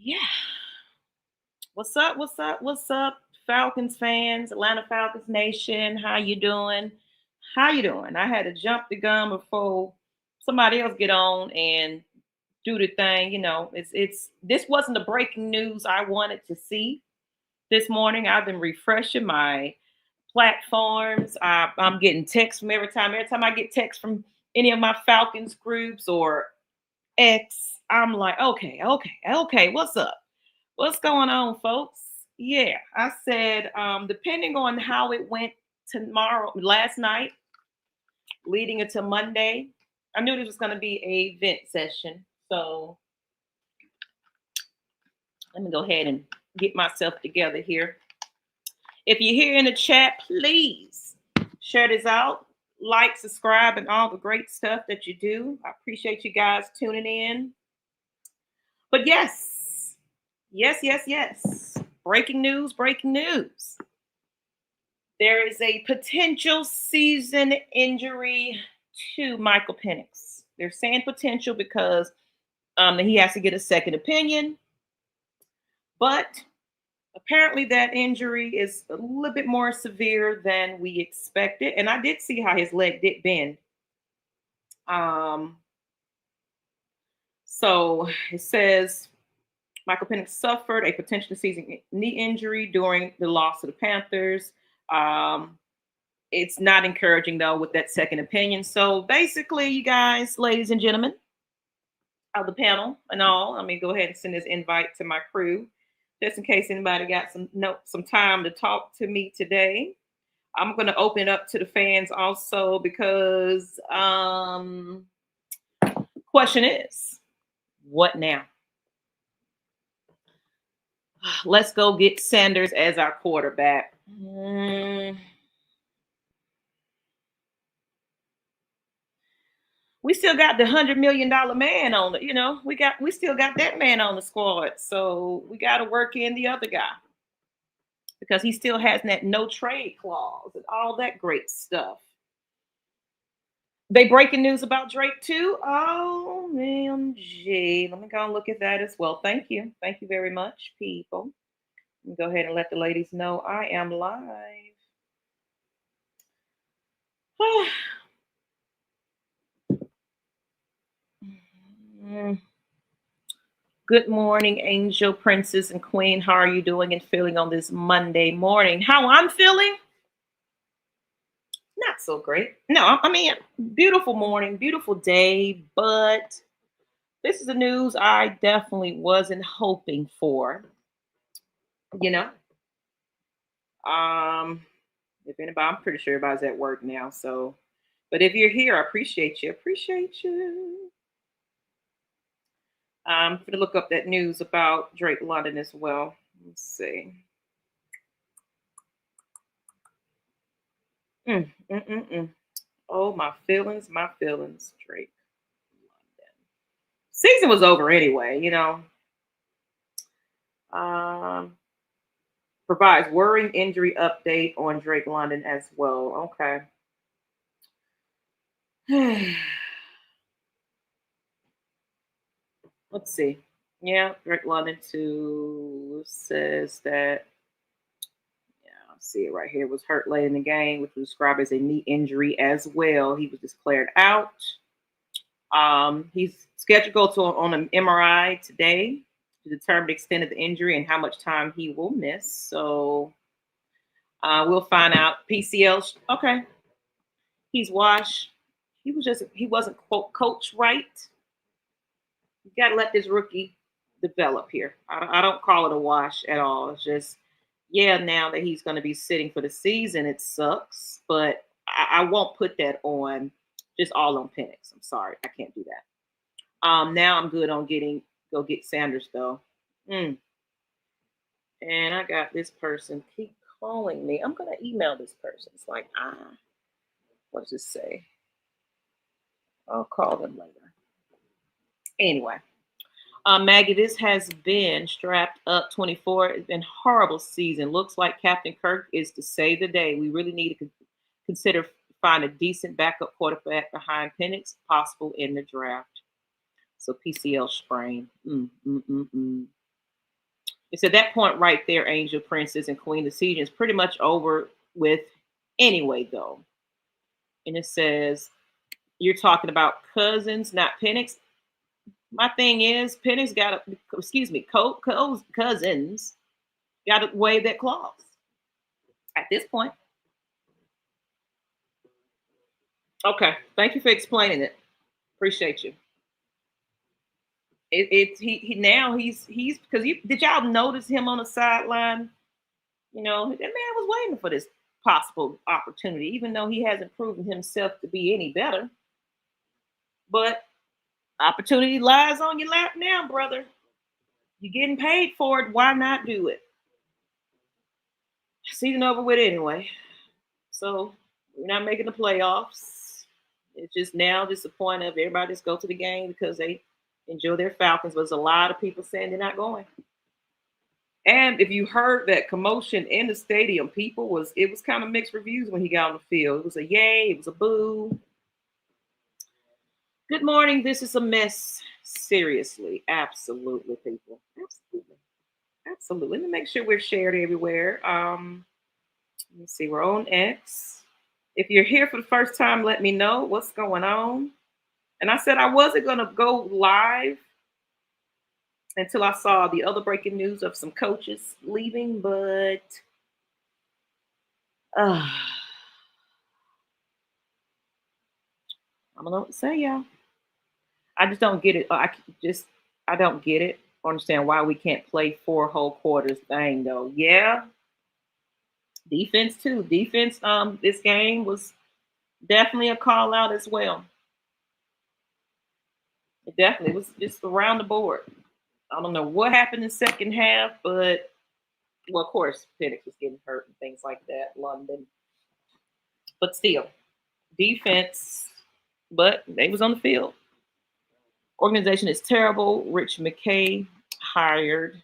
Yeah. What's up? What's up? What's up, Falcons fans, Atlanta Falcons Nation? How you doing? How you doing? I had to jump the gun before somebody else get on and do the thing. It's this wasn't the breaking news I wanted to see this morning. I've been refreshing my platforms. I'm getting texts from every time. Every time I get texts from any of my Falcons groups or X, I'm like, okay, what's up? What's going on, folks? Yeah, I said, depending on how it went last night, leading into Monday, I knew this was going to be a vent session. So let me go ahead and get myself together here. If you're here in the chat, please share this out, like, subscribe, and all the great stuff that you do. I appreciate you guys tuning in. But yes. Breaking news, breaking news. There is a potential season injury to Michael Penix. They're saying potential because he has to get a second opinion. But apparently that injury is a little bit more severe than we expected. And I did see how his leg did bend. So it says Michael Penix suffered a potential season knee injury during the loss to the Panthers. It's not encouraging, though, with that second opinion. So basically, you guys, ladies and gentlemen of the panel and all, let me go ahead and send this invite to my crew, just in case anybody got some time to talk to me today. I'm going to open it up to the fans also because question is, what now? Let's go get Sanders as our quarterback. We still got the $100 million man on it. We still got that man on the squad. So we got to work in the other guy because he still has that no trade clause and all that great stuff. They breaking news about Drake too. Oh man, gee. Let me go and look at that as well. Thank you very much, people. Let me go ahead and let the ladies know I am live. Good morning, Angel, Princess, and Queen. How are you doing and feeling on this Monday morning? How I'm feeling? Not so great. No, I mean, beautiful morning, beautiful day, but this is the news I definitely wasn't hoping for. You know, if anybody, I'm pretty sure everybody's at work now. So, but if you're here, I appreciate you. I'm going to look up that news about Drake London as well. Let's see. Oh, my feelings, Drake London. Season was over anyway, Provides worrying injury update on Drake London as well. Okay. Let's see. Yeah, Drake London too says that. Yeah, I see it right here. Was hurt late in the game, which was described as a knee injury as well. He was declared out. He's scheduled to go on an MRI today to determine the extent of the injury and how much time he will miss. So we'll find out. PCL. Okay. He's washed. He wasn't quote coach right. You got to let this rookie develop here. I don't call it a wash at all. It's just, yeah, now that he's going to be sitting for the season, it sucks. But I won't put that on just all on Penix. I'm sorry. I can't do that. Now I'm good on go get Sanders, though. And I got this person keep calling me. I'm going to email this person. It's like, what does it say? I'll call them later. Anyway, Maggie, this has been Strapped Up 24. It's been a horrible season. Looks like Captain Kirk is to save the day. We really need to consider find a decent backup quarterback behind Penix, possible in the draft. So PCL sprain. It's at that point right there, Angel, Princess, and Queen. The season is pretty much over with anyway, though. And it says, you're talking about Cousins, not Penix. My thing is, Penix got to, excuse me, Cousins got to waive that clause at this point. Okay. Thank you for explaining it. Appreciate you. He now he's because did y'all notice him on the sideline? You know, that man was waiting for this possible opportunity, even though he hasn't proven himself to be any better. But opportunity lies on your lap now, brother. You're getting paid for it. Why not do it? Season over with anyway. So we're not making the playoffs. It's just now just the point of everybody just go to the game because they enjoy their Falcons. But there's a lot of people saying they're not going. And if you heard that commotion in the stadium, it was kind of mixed reviews when he got on the field. It was a yay, it was a boo. Good morning. This is a mess. Seriously. Absolutely, people. Absolutely. Absolutely. Let me make sure we're shared everywhere. Let me see. We're on X. If you're here for the first time, let me know what's going on. And I said I wasn't going to go live until I saw the other breaking news of some coaches leaving, but I don't know what to say, y'all. I just don't get it. I don't get it. Understand why we can't play 4 whole quarters. Dang though. Yeah. Defense too. Defense. This game was definitely a call out as well. It definitely was just around the board. I don't know what happened in the second half, but well, of course, Penix was getting hurt and things like that. London, but still, defense. But they was on the field. Organization is terrible. Rich McKay hired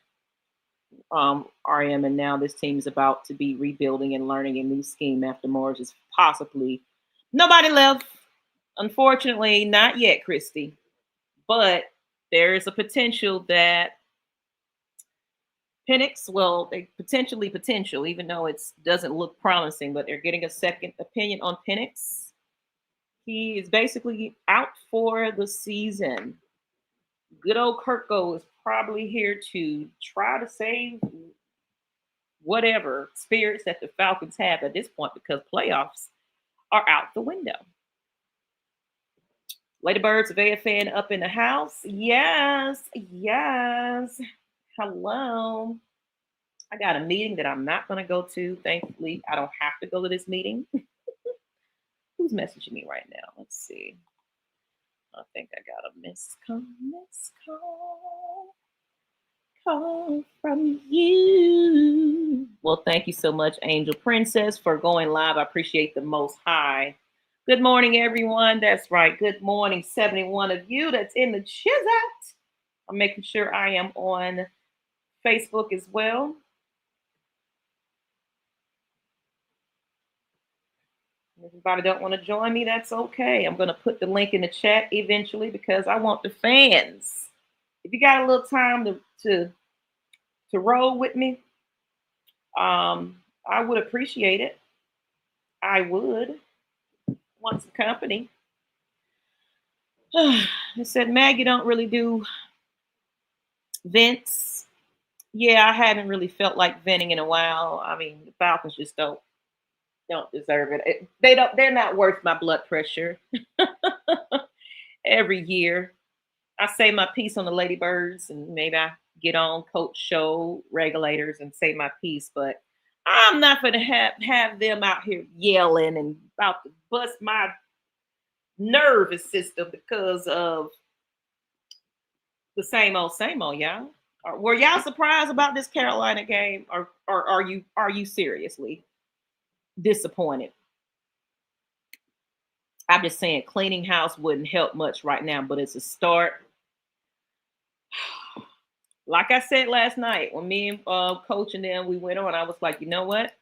RM, and now this team is about to be rebuilding and learning a new scheme after Morris is possibly nobody left. Unfortunately, not yet, Christy. But there is a potential that Penix, well, they potential, even though it doesn't look promising, but they're getting a second opinion on Penix. He is basically out for the season. Good old Kirko is probably here to try to save whatever spirits that the Falcons have at this point because playoffs are out the window. Ladybirds of AFN up in the house. Yes. Hello. I got a meeting that I'm not going to go to. Thankfully, I don't have to go to this meeting. Who's messaging me right now? Let's see. I think I got a missed call from you. Well, thank you so much, Angel Princess, for going live. I appreciate the most high. Good morning, everyone. That's right. Good morning, 71 of you that's in the chat. I'm making sure I am on Facebook as well. If everybody don't want to join me, that's okay. I'm going to put the link in the chat eventually because I want the fans. If you got a little time to roll with me, I would appreciate it. I would want some company. It said, Mag, you don't really do vents. Yeah, I haven't really felt like venting in a while. I mean, the Falcons just don't deserve it. They're not worth my blood pressure. Every year I say my piece on the Ladybirds and maybe I get on Coach Show Regulators and say my piece, but I'm not going to have them out here yelling and about to bust my nervous system because of the same old, y'all. Were y'all surprised about this Carolina game, or are you seriously disappointed? I'm just saying cleaning house wouldn't help much right now, but it's a start. Like I said last night, when me and Coach and them, we went on, I was like, you know what?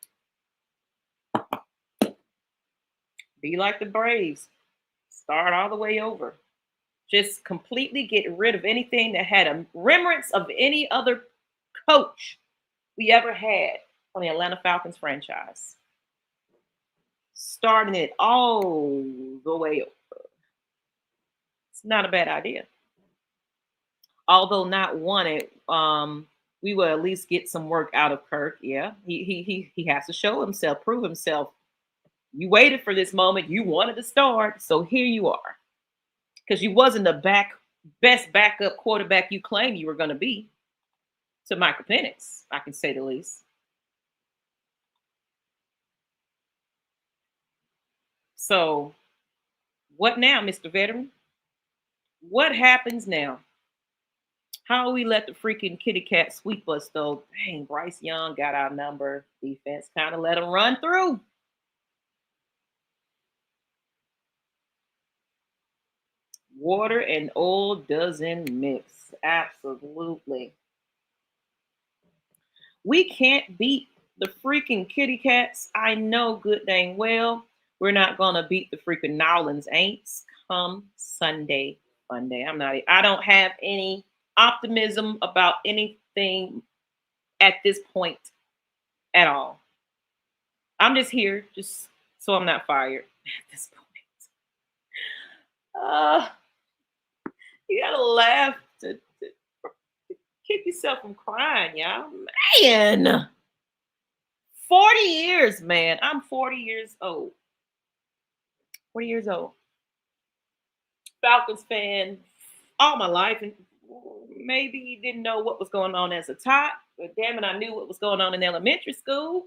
Be like the Braves. Start all the way over. Just completely get rid of anything that had a remnants of any other coach we ever had on the Atlanta Falcons franchise. Starting it all the way up. It's not a bad idea. Although not wanted, we will at least get some work out of Kirk. Yeah, he has to show himself, prove himself. You waited for this moment. You wanted to start, so here you are. Because you wasn't the best backup quarterback you claimed you were going to be to Michael Penix, I can say the least. So, what now, Mr. Veteran? What happens now? How we let the freaking kitty cat sweep us, though? Dang, Bryce Young got our number. Defense kind of let him run through. Water and oil doesn't mix. Absolutely. We can't beat the freaking kitty cats. I know good dang well we're not gonna beat the freaking Nowlands Aints come Sunday, Monday. I don't have any optimism about anything at this point at all. I'm just here just so I'm not fired at this point. Uh you gotta laugh to keep yourself from crying, y'all. Man. 40 years, man. I'm 40 years old. 40 years old. Falcons fan all my life. And maybe you didn't know what was going on as a tot, but damn it, I knew what was going on in elementary school.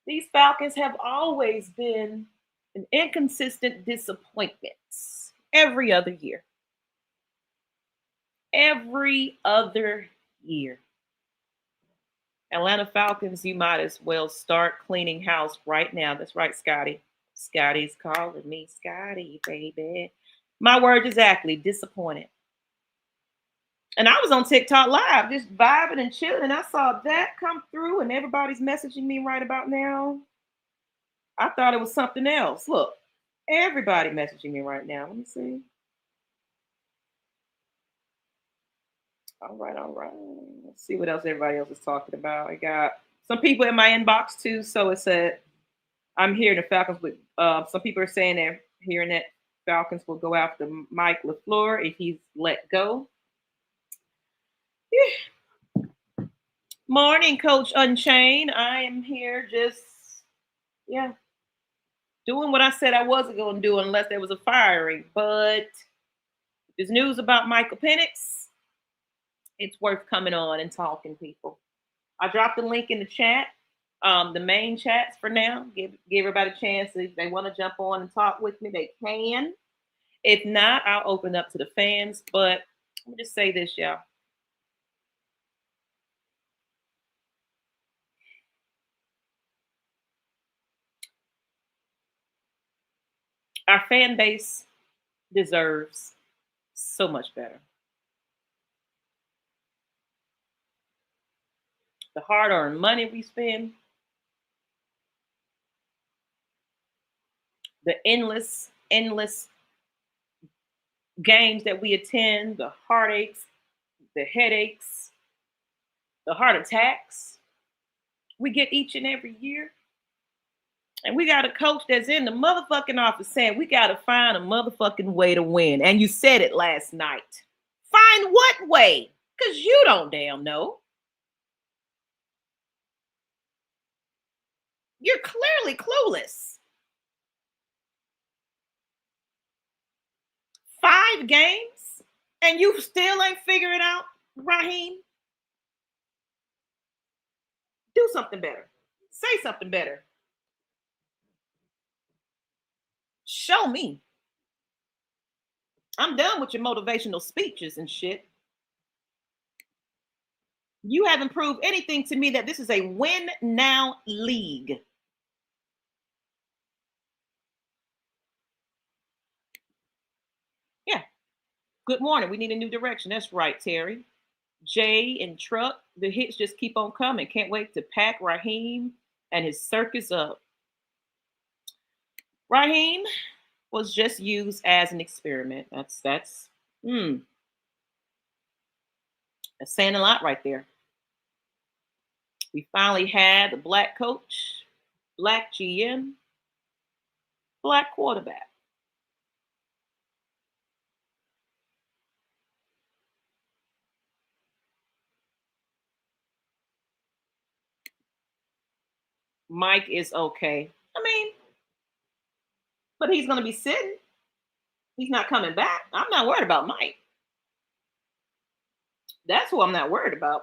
These Falcons have always been an inconsistent disappointment every other year. Every other year. Atlanta Falcons, you might as well start cleaning house right now. That's right, Scotty. Scotty's calling me Scotty, baby. My word exactly, disappointed. And I was on TikTok live, just vibing and chilling, and I saw that come through, and everybody's messaging me right about now. I thought it was something else. Look, everybody messaging me right now. Let me see. All right, all right. Let's see what else everybody else is talking about. I got some people in my inbox too. So it said, I'm hearing the Falcons with some people are saying they're hearing that Falcons will go after Mike LaFleur if he's let go. Yeah. Morning, Coach Unchained. I am here just, yeah, doing what I said I wasn't going to do unless there was a firing. But there's news about Michael Penix. It's worth coming on and talking, people. I dropped the link in the chat, the main chats for now. Give everybody a chance. If they want to jump on and talk with me, they can. If not, I'll open up to the fans. But let me just say this, y'all. Our fan base deserves so much better. The hard-earned money we spend, the endless games that we attend, the heartaches, the headaches, the heart attacks we get each and every year. And we got a coach that's in the motherfucking office saying we got to find a motherfucking way to win. And you said it last night. Find what way? Because you don't damn know. You're clearly clueless. 5 games and you still ain't figuring out, Raheem? Do something better. Say something better. Show me. I'm done with your motivational speeches and shit. You haven't proved anything to me that this is a win now league. Yeah. Good morning. We need a new direction. That's right, Terry. Jay and Truck, the hits just keep on coming. Can't wait to pack Raheem and his circus up. Raheem was just used as an experiment. That's That's saying a lot right there. We finally had the black coach, black GM, black quarterback. Mike is okay. I mean, but he's going to be sitting. He's not coming back. I'm not worried about Mike. That's who I'm not worried about.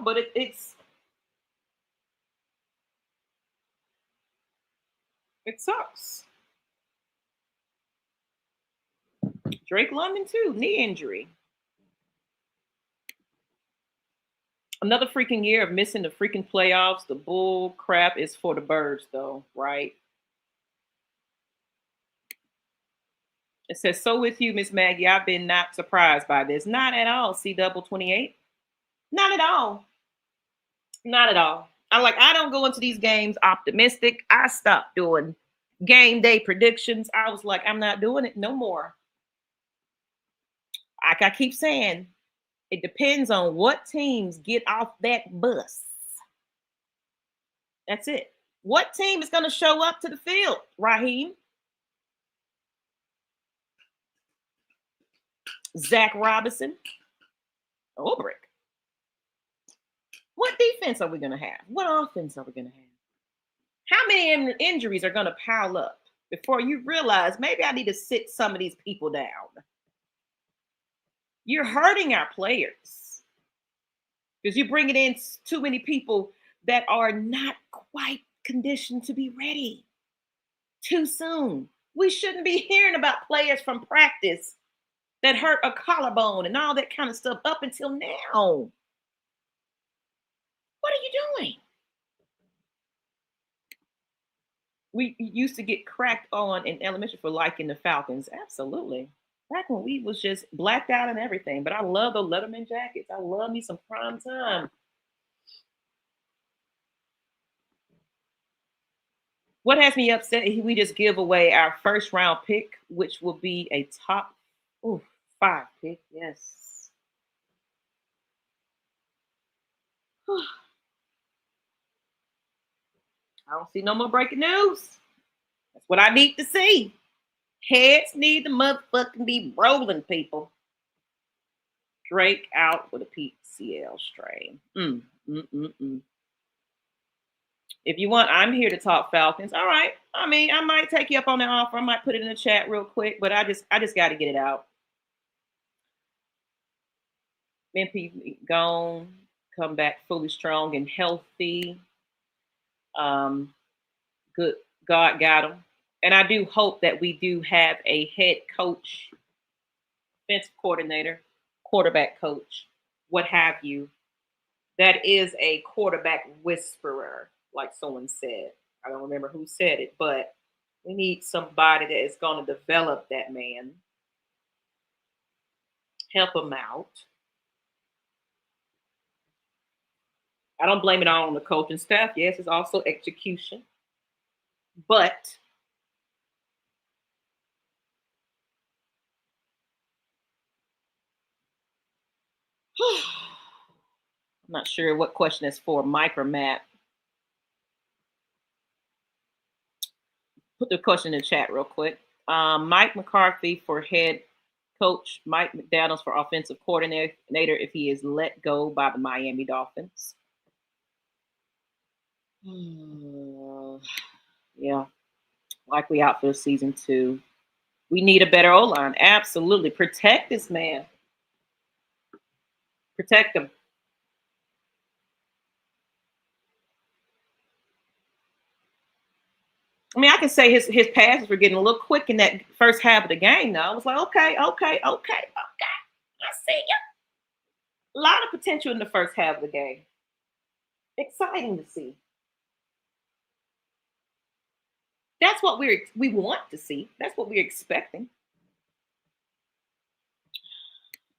But it sucks. Drake London too, knee injury. Another freaking year of missing the freaking playoffs. The bull crap is for the birds, though, right? It says, so with you, Miss Maggie, I've been not surprised by this. Not at all, C double 28. Not at all. Not at all. I don't go into these games optimistic. I stopped doing game day predictions. I was like, I'm not doing it no more. Like I keep saying, it depends on what teams get off that bus. That's it. What team is going to show up to the field, Raheem? Zach Robinson? Ulbrich? What defense are we going to have? What offense are we going to have? How many injuries are going to pile up before you realize maybe I need to sit some of these people down? You're hurting our players because you're bringing in too many people that are not quite conditioned to be ready too soon. We shouldn't be hearing about players from practice that hurt a collarbone and all that kind of stuff up until now. What are you doing? We used to get cracked on in elementary for liking the Falcons. Absolutely. Back when we was just blacked out and everything. But I love the Letterman jackets. I love me some prime time. What has me upset is we just give away our first round pick, which will be a top 5 pick. Yes. I don't see no more breaking news. That's what I need to see. Heads need to motherfucking be rolling, people. Drake out with a PCL strain. If you want, I'm here to talk Falcons. All right. I mean, I might take you up on the offer. I might put it in the chat real quick, but I just got to get it out. MP gone, come back fully strong and healthy. Good. God got him. And I do hope that we do have a head coach, defensive coordinator, quarterback coach, what have you, that is a quarterback whisperer, like someone said. I don't remember who said it, but we need somebody that is going to develop that man, help him out. I don't blame it all on the coaching staff. Yes, it's also execution. But I'm not sure what question is for, Mike or Matt. Put the question in the chat real quick. Mike McCarthy for head coach, Mike McDaniels for offensive coordinator if he is let go by the Miami Dolphins. Yeah, likely out for the season 2. We need a better O-line. Absolutely. Protect this man. Protect him. I mean, I can say his passes were getting a little quick in that first half of the game, though. I was like, okay. I see you. A lot of potential in the first half of the game. Exciting to see. That's what we want to see. That's what we're expecting.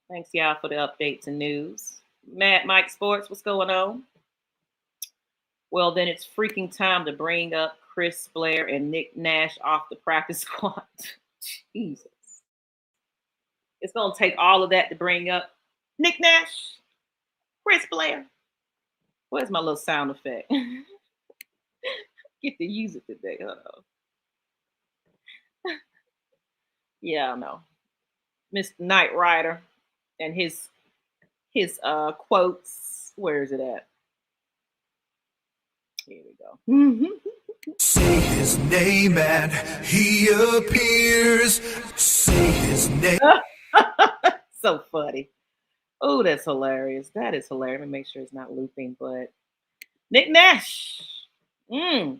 Thanks, y'all, for the updates and news. Matt, Mike Sports, what's going on? Well, then it's freaking time to bring up Chris Blair and Nick Nash off the practice squad. Jesus. It's going to take all of that to bring up Nick Nash, Chris Blair. Where's my little sound effect? Get to use it today. Hold on. Yeah, I know. Mr. Knight Rider and his quotes. Where is it at? Here we go. Say his name and he appears. Say his name. So funny. Oh, that's hilarious. That is hilarious. Let me make sure it's not looping, but Nick Nash. I'm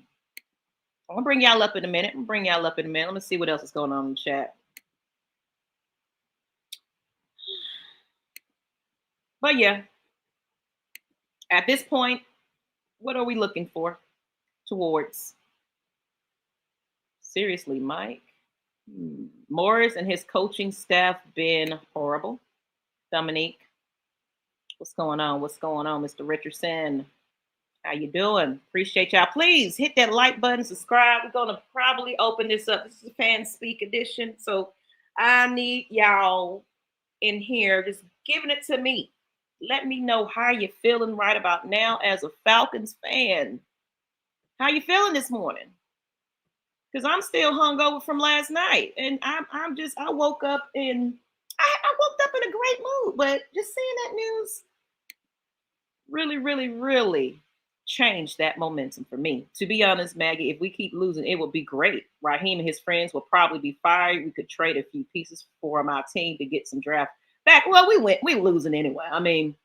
gonna bring y'all up in a minute. Let me see what else is going on in the chat. But yeah, at this point, what are we looking for towards? Seriously, Mike? Morris and his coaching staff been horrible. Dominique, what's going on? Mr. Richardson? How you doing? Appreciate y'all. Please hit that like button, subscribe. We're gonna probably open this up. This is a fan speak edition, so I need y'all in here just giving it to me. Let me know how you're feeling right about now as a Falcons fan. How you feeling this morning? Because I'm still hungover from last night, and I woke up in a great mood, but just seeing that news really, really, really changed that momentum for me. To be honest, Maggie, if we keep losing, it would be great. Raheem and his friends will probably be fired. We could trade a few pieces for our team to get some draft back. Well, we losing anyway. I mean,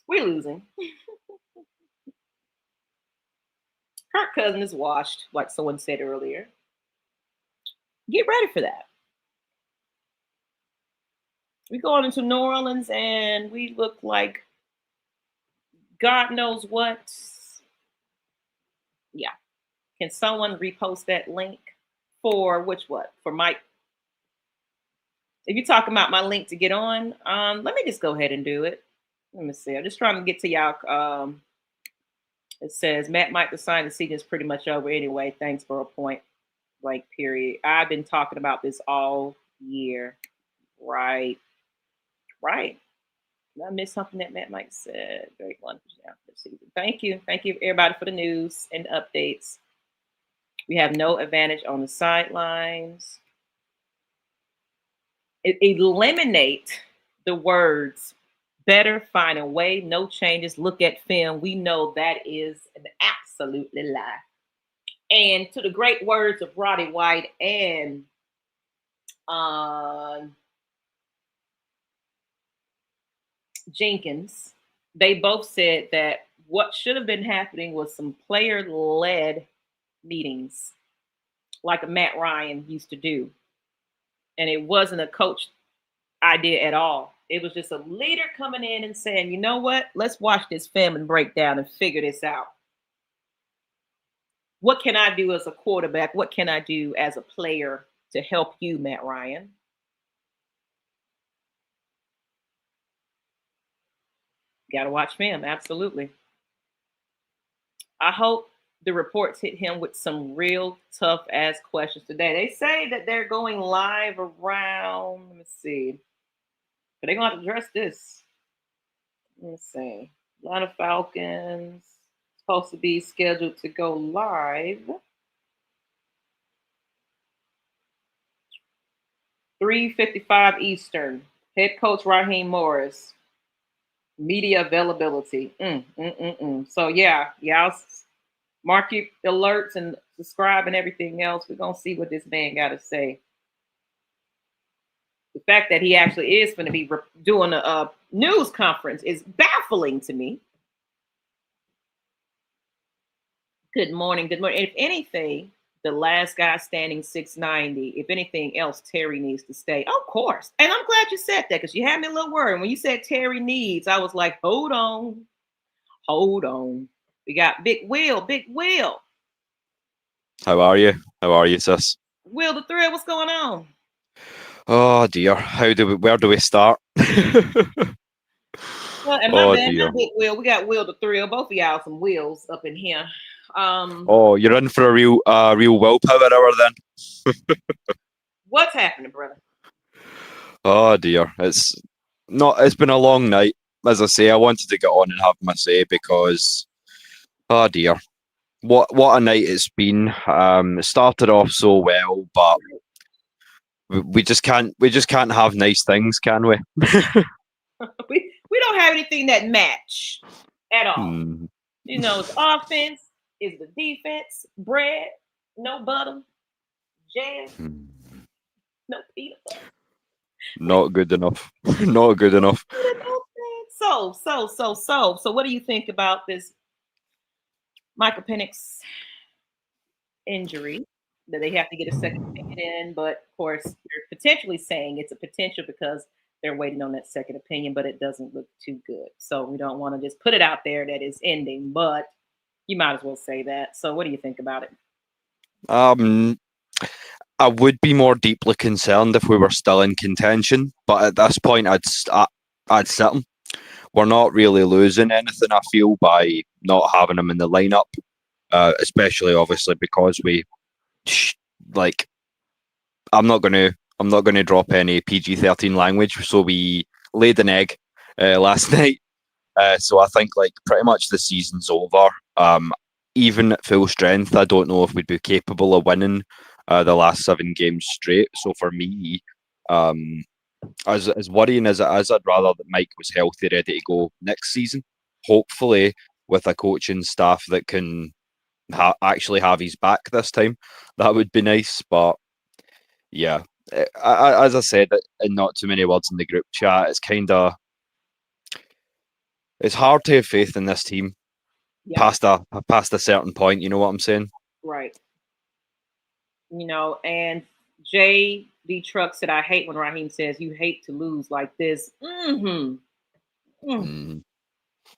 we losing. Kirk Cousins is washed, like someone said earlier. Get ready for that. We going into New Orleans and we look like God knows what. Yeah. Can someone repost that link for for Mike? If you're talking about my link to get on, let me just go ahead and do it. Let me see. I'm just trying to get to y'all. It says Matt Mike, the sign of the season is pretty much over anyway. Thanks for a point. Like, period. I've been talking about this all year. Right. Did I miss something that Matt Mike said? Great one for the season. Thank you. Thank you, everybody, for the news and updates. We have no advantage on the sidelines. Eliminate the words better, find a way, no changes, look at film. We know that is an absolutely lie. And to the great words of Roddy White and Jenkins, they both said that what should have been happening was some player-led meetings like a Matt Ryan used to do. And it wasn't a coach idea at all. It was just a leader coming in and saying, you know what? Let's watch this film and break down and figure this out. What can I do as a quarterback? What can I do as a player to help you, Matt Ryan? Got to watch film, absolutely. I hope the reports hit him with some real tough ass questions today. They say that they're going live around, let me see. But they're going to have to address this. Let's see. Atlanta Falcons supposed to be scheduled to go live 3:55 Eastern. Head coach Raheem Morris. Media availability. So yeah, y'all mark your alerts and subscribe and everything else. We're gonna see what this man got to say. The fact that he actually is going to be doing a news conference is baffling to me. Good morning. If anything, the last guy standing 690. If anything else, Terry needs to stay. Of course. And I'm glad you said that because you had me a little worried. When you said Terry needs, I was like, hold on. We got Big Will. How are you, sis? Will the Thread, what's going on? Oh dear, where do we start? And my Oh bad, dear. not Big Will. We got Will the Thrill. Both of y'all some wheels up in here. Oh, you're in for a real willpower hour then. What's happening, brother? Oh dear. It's been a long night. As I say, I wanted to get on and have my say because oh dear. What a night it's been. It started off so well, but we just can't have nice things, can we? We don't have anything that match at all. Hmm. You know, it's offense, it's the defense, bread, no butter, jam, no peanut butter. Not good enough. Not good enough. So, what do you think about this Michael Penix injury? That they have to get a second opinion in, but of course, you're potentially saying it's a potential because they're waiting on that second opinion, but it doesn't look too good. So we don't want to just put it out there that it's ending, but you might as well say that. So, what do you think about it? Um, I would be more deeply concerned if we were still in contention, but at this point, I'd sit him. We're not really losing anything, I feel, by not having him in the lineup, especially obviously because like I'm not gonna drop any PG-13 language. So we laid an egg last night. So I think like pretty much the season's over. Even at full strength, I don't know if we'd be capable of winning the last 7 games straight. So for me, um, as worrying as it is, I'd rather that Mike was healthy, ready to go next season. Hopefully, with a coaching staff that can actually have his back this time, that would be nice. But yeah, as I said, and not too many words in the group chat, it's hard to have faith in this team Yeah, past a certain point. You know what I'm saying? right. You know, and J.D. Truck said, I hate when Raheem says you hate to lose like this. Mm-hmm. Mm. Mm,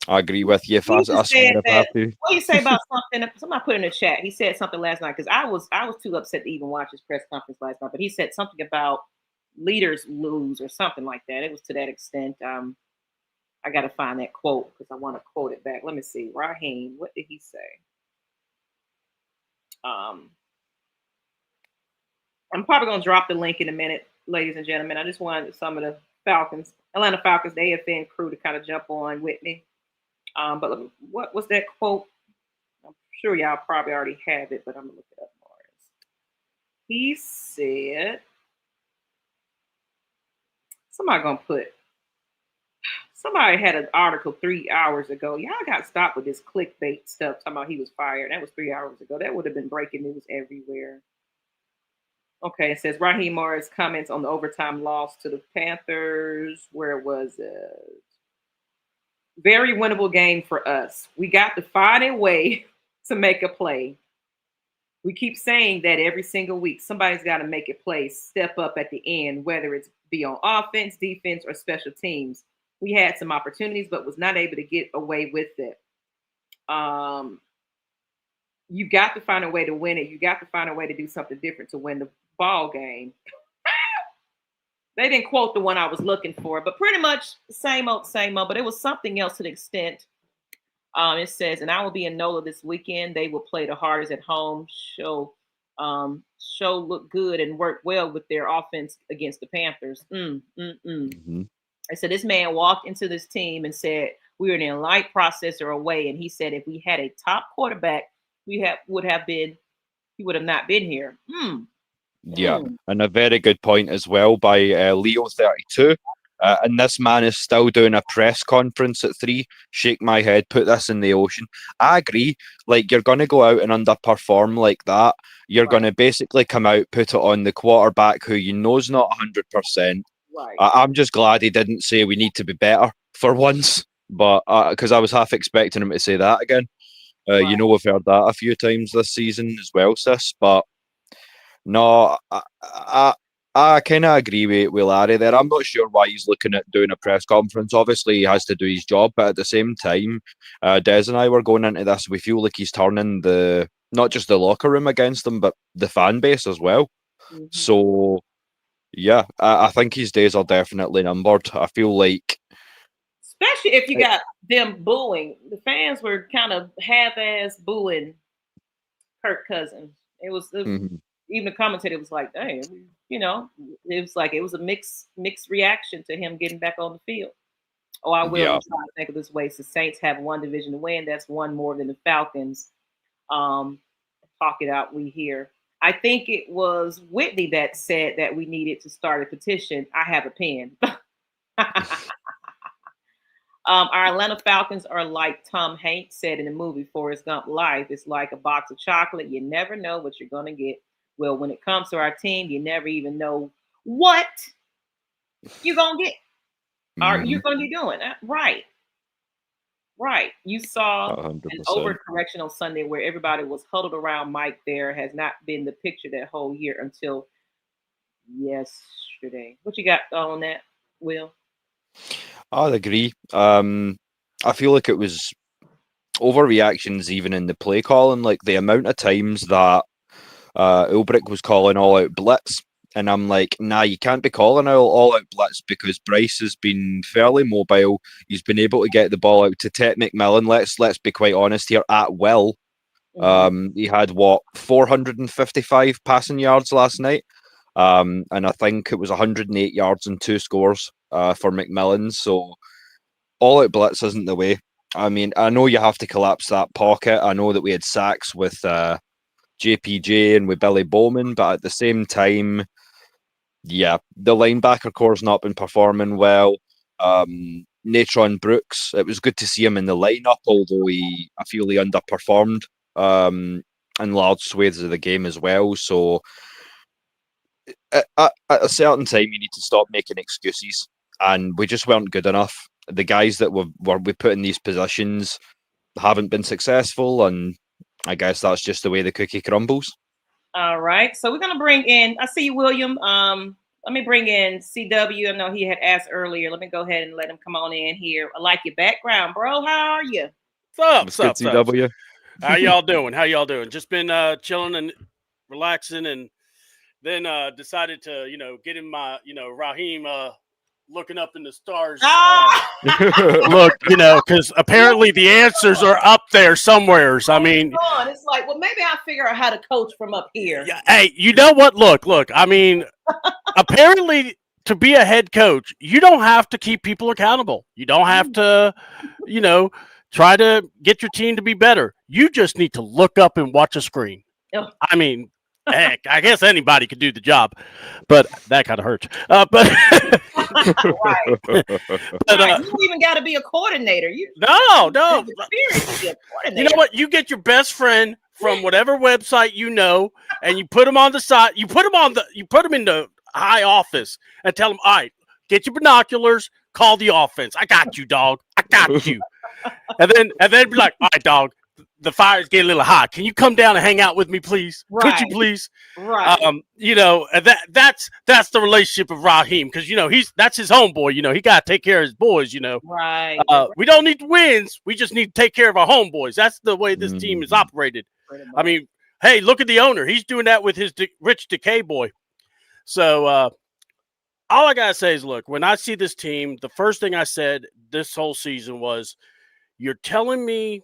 I agree with you. If He I just said swear if I that. have to. What do you say about something? Somebody put in the chat. He said something last night because I was too upset to even watch his press conference last night. But he said something about leaders lose or something like that. It was to that extent. I got to find that quote because I want to quote it back. Let me see. Raheem, what did he say? Um, I'm probably gonna drop the link in a minute, ladies and gentlemen. I just wanted some of the Atlanta Falcons, the AFN crew to kind of jump on with me. But what was that quote? I'm sure y'all probably already have it, but I'm gonna look it up more. He said, somebody gonna put somebody had an article 3 hours ago. Y'all got stopped with this clickbait stuff talking about he was fired. That was 3 hours ago. That would have been breaking news everywhere. Okay, it says Raheem Morris comments on the overtime loss to the Panthers. Where was it? Very winnable game for us. We got to find a way to make a play. We keep saying that every single week. Somebody's got to make a play, step up at the end, whether it's be on offense, defense, or special teams. We had some opportunities, but was not able to get away with it. You got to find a way to win it. You got to find a way to do something different to win the ball game. They didn't quote the one I was looking for, but pretty much same old, same old. But it was something else to the extent. It says, and I will be in NOLA this weekend. They will play the hardest at home. Show look good and work well with their offense against the Panthers. Mm-hmm. I said this man walked into this team and said we were an light processor away, and he said if we had a top quarterback, he would have not been here. Yeah, and a very good point as well by Leo32. And this man is still doing a press conference at 3. Shake my head, put this in the ocean. I agree. Like, you're going to go out and underperform like that. You're going to basically come out, put it on the quarterback who you know's not 100%. Right. I'm just glad he didn't say we need to be better for once. But because I was half expecting him to say that again. You know, we've heard that a few times this season as well, sis. But no, I kind of agree with Larry there. I'm not sure why he's looking at doing a press conference. Obviously, he has to do his job, but at the same time, Des and I were going into this. We feel like he's turning not just the locker room against them, but the fan base as well. Mm-hmm. So, yeah, I think his days are definitely numbered. I feel like Especially if you got them booing. The fans were kind of half-ass booing Kirk Cousins. It was Mm-hmm. even the commentator was like, "Hey, it was like it was a mixed reaction to him getting back on the field." Oh, I will. Yeah. I'm trying to think of this way. So Saints have one division to win. That's one more than the Falcons. Talk it out. We hear. I think it was Whitney that said that we needed to start a petition. I have a pen. Our Atlanta Falcons are like Tom Hanks said in the movie Forrest Gump. Life is like a box of chocolate. You never know what you're going to get. Well, when it comes to our team, you never even know what you're going to get. Or you're going to be doing. Right. You saw 100%. an overcorrection on Sunday where everybody was huddled around Mike. There has not been the picture that whole year until yesterday. What you got on that, Will? I'd agree. I feel like it was overreactions even in the play calling, like the amount of times that Ulbrich was calling all out blitz. And I'm like, nah, you can't be calling all out blitz because Bryce has been fairly mobile. He's been able to get the ball out to Ted McMillan. Let's be quite honest here, at will. Mm-hmm. He had 455 passing yards last night. And I think it was 108 yards and 2 scores for McMillan. So all out blitz isn't the way. I mean, I know you have to collapse that pocket. I know that we had sacks with JPJ and with Billy Bowman, but at the same time, yeah, the linebacker core's not been performing well. Natron Brooks, it was good to see him in the lineup, although I feel he underperformed in large swathes of the game as well. So at a certain time, you need to stop making excuses, and we just weren't good enough. The guys that we put in these positions haven't been successful, and I guess that's just the way the cookie crumbles. All right. So we're going to bring in, I see you, William. Let me bring in CW. I know he had asked earlier. Let me go ahead and let him come on in here. I like your background, bro. How are you? What's up, CW? How y'all doing? Just been chilling and relaxing, and then decided to, get in my, Raheem looking up in the stars. Look, because apparently the answers are up there somewheres. I mean, it's like, well, maybe I'll figure out how to coach from up here. Yeah, hey, you know what? Look. I mean, apparently to be a head coach, you don't have to keep people accountable. You don't have to, try to get your team to be better. You just need to look up and watch a screen. Oh. I mean, heck, I guess anybody could do the job, but that kind of hurts. But right. You don't even got to be a coordinator. No. Experience to be a coordinator. You know what? You get your best friend from whatever website and you put them on the side. You put them in the high office and tell them, all right, get your binoculars, call the offense. I got you, dog. I got you. and then be like, all right, dog. The fire's getting a little hot. Can you come down and hang out with me, please? Right. Could you please? Right. That's the relationship of Raheem, because that's his homeboy. He got to take care of his boys. Right. We don't need wins. We just need to take care of our homeboys. That's the way this team is operated. I mean, hey, look at the owner. He's doing that with his Rich Decay boy. So all I gotta say is, look, when I see this team, the first thing I said this whole season was, "You're telling me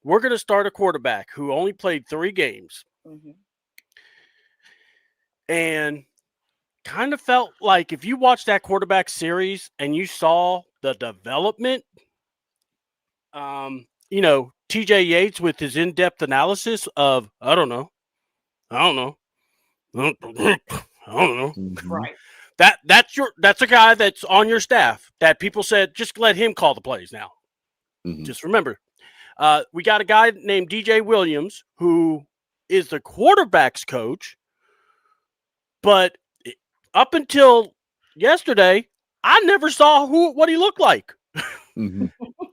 we're going to start a quarterback who only played 3 games." Mm-hmm. And kind of felt like if you watched that quarterback series and you saw the development, TJ Yates with his in-depth analysis of, I don't know. Mm-hmm. Right. That's a guy that's on your staff that people said, just let him call the plays now. Mm-hmm. Just remember. We got a guy named DJ Williams who is the quarterback's coach, but up until yesterday, I never saw what he looked like. Mm-hmm.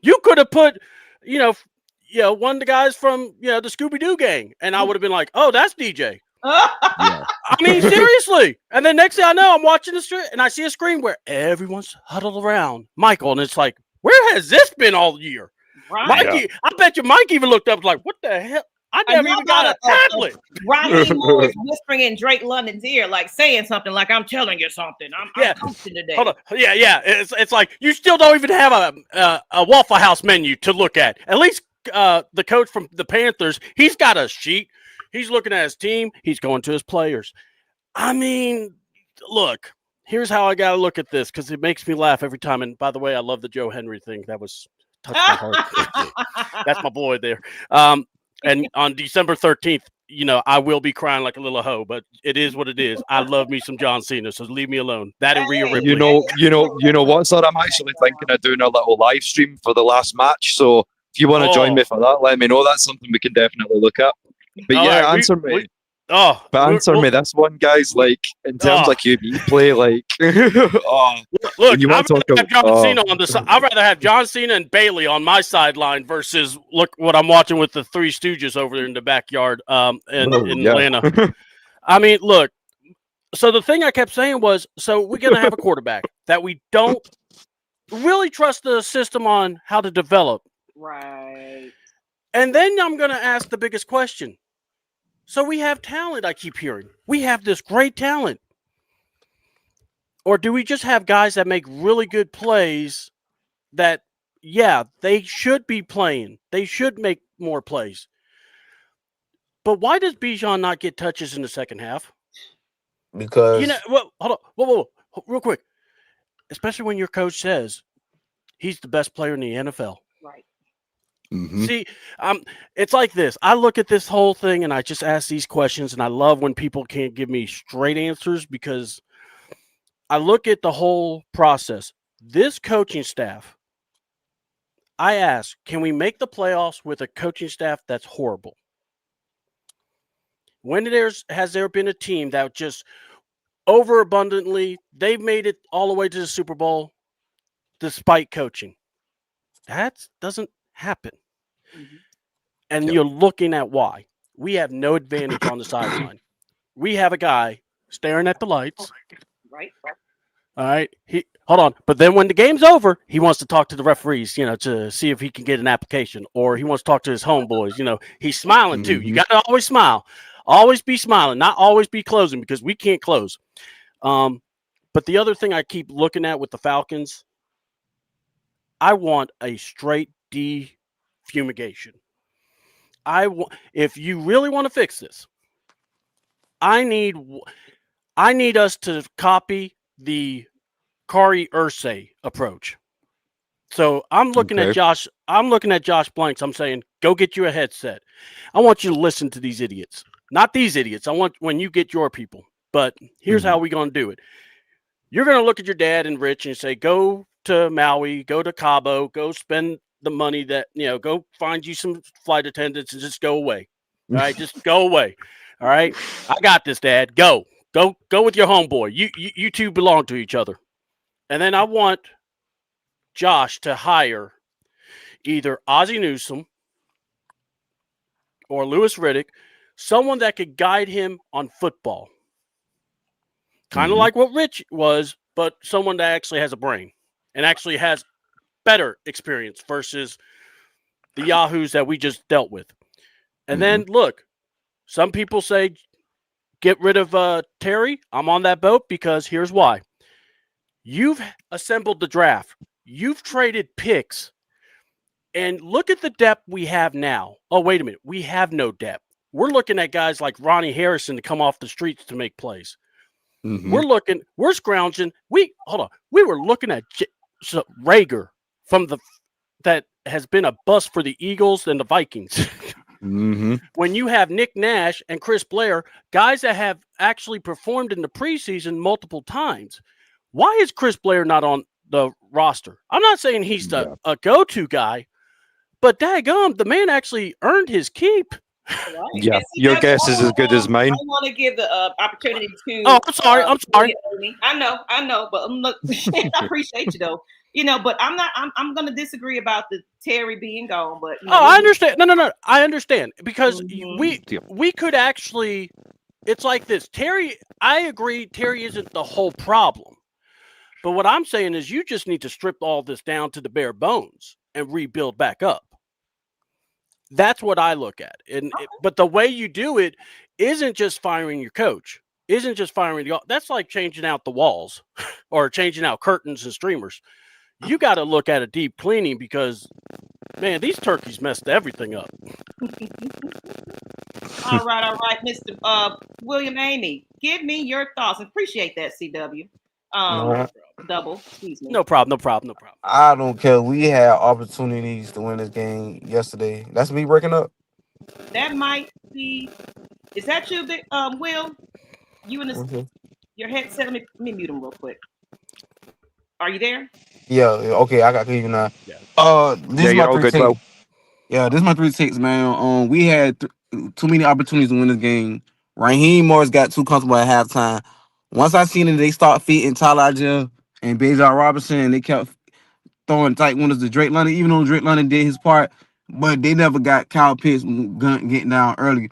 You could have put, one of the guys from the Scooby-Doo gang, and I would have been like, "Oh, that's DJ." Yeah. I mean, seriously. And then next thing I know, I'm watching the street, and I see a screen where everyone's huddled around Michael, and it's like, where has this been all year? Right. Mikey, I bet you Mike even looked up like, what the hell? I never even got a tablet. Raheem Morris whispering in Drake London's ear, like saying something like, I'm telling you something. I'm coaching today. Hold on. Yeah. It's like you still don't even have a Waffle House menu to look at. At least the coach from the Panthers, he's got a sheet. He's looking at his team. He's going to his players. I mean, look, here's how I got to look at this because it makes me laugh every time. And by the way, I love the Joe Henry thing. That was touched my heart. That's my boy there. And on December 13th, I will be crying like a little hoe, but it is what it is. I love me some John Cena, so leave me alone. That and Rhea Ripley. You know what, sir? I'm actually thinking of doing a little live stream for the last match. So if you want to join me for that, let me know. That's something we can definitely look at. But answer me. Answer me this one, guys. Like in terms of QB play, like look, you want to talk about John Cena on the side. I'd rather have John Cena and Bailey on my sideline versus look what I'm watching with the Three Stooges over there in the backyard in Atlanta. I mean, look. So the thing I kept saying was, so we're gonna have a quarterback that we don't really trust the system on how to develop. Right. And then I'm gonna ask the biggest question. So we have talent, I keep hearing. We have this great talent. Or do we just have guys that make really good plays that, they should be playing. They should make more plays. But why does Bijan not get touches in the second half? Because hold on. Whoa, real quick. Especially when your coach says he's the best player in the NFL. Right. Mm-hmm. See, it's like this. I look at this whole thing and I just ask these questions, and I love when people can't give me straight answers because I look at the whole process. This coaching staff, I ask, can we make the playoffs with a coaching staff that's horrible? When has there been a team that just overabundantly, they've made it all the way to the Super Bowl despite coaching? That doesn't happen. Mm-hmm. And you're looking at why. We have no advantage on the sideline. We have a guy staring at the lights. Right. All right. Hold on. But then when the game's over, he wants to talk to the referees, to see if he can get an application, or he wants to talk to his homeboys. He's smiling too. You got to always smile. Always be smiling, not always be closing because we can't close. But the other thing I keep looking at with the Falcons, I want a straight defumigation. If you really want to fix this, I need us to copy the Kari Irsay approach. So I'm looking at Josh. I'm looking at Josh Blanks. I'm saying, go get you a headset. I want you to listen to these idiots, not these idiots. I want when you get your people. But here's how we're going to do it. You're going to look at your dad and Rich and say, go to Maui, go to Cabo, go spend the money that, go find you some flight attendants and just go away. All right. Just go away. All right. I got this, Dad. Go with your homeboy. You two belong to each other. And then I want Josh to hire either Ozzie Newsome or Louis Riddick, someone that could guide him on football. Kind of like what Rich was, but someone that actually has a brain and actually has better experience versus the yahoos that we just dealt with. And then, look, some people say get rid of Terry. I'm on that boat because here's why. You've assembled the draft. You've traded picks. And look at the depth we have now. Oh, wait a minute. We have no depth. We're looking at guys like Ronnie Harrison to come off the streets to make plays. We're scrounging. We were looking at Rager that has been a bust for the Eagles and the Vikings. When you have Nick Nash and Chris Blair, guys that have actually performed in the preseason multiple times, why is Chris Blair not on the roster? I'm not saying he's a go-to guy, but daggum, the man actually earned his keep. Right. Yeah, your guess is as good as mine. I want to give the opportunity to. Oh, I'm sorry. I know, but look, I appreciate you though. But I'm going to disagree about the Terry being gone. But I understand. No, I understand because we could actually. It's like this, Terry. I agree, Terry isn't the whole problem, but what I'm saying is you just need to strip all this down to the bare bones and rebuild back up. That's what I look at. But the way you do it isn't just firing your coach. Isn't just firing that's like changing out the walls or changing out curtains and streamers. You got to look at a deep cleaning because, man, these turkeys messed everything up. All right, Mr. William Amy, give me your thoughts. Appreciate that, CW. Double, excuse me. No problem. I don't care. We had opportunities to win this game yesterday. That's me breaking up. That might be. Is that you, Will? You in your headset? Let me mute him real quick. Are you there? Yeah. Okay. I got you now. Yeah. This is my you're all good, takes. Will. Yeah, this is my 3 takes, man. We had too many opportunities to win this game. Raheem Morris got too comfortable at halftime. Once I seen it, they start feeding Tyler Algier and Bejar Robinson, and they kept throwing tight windows to Drake London, even though Drake London did his part, but they never got Kyle Pitts getting down early.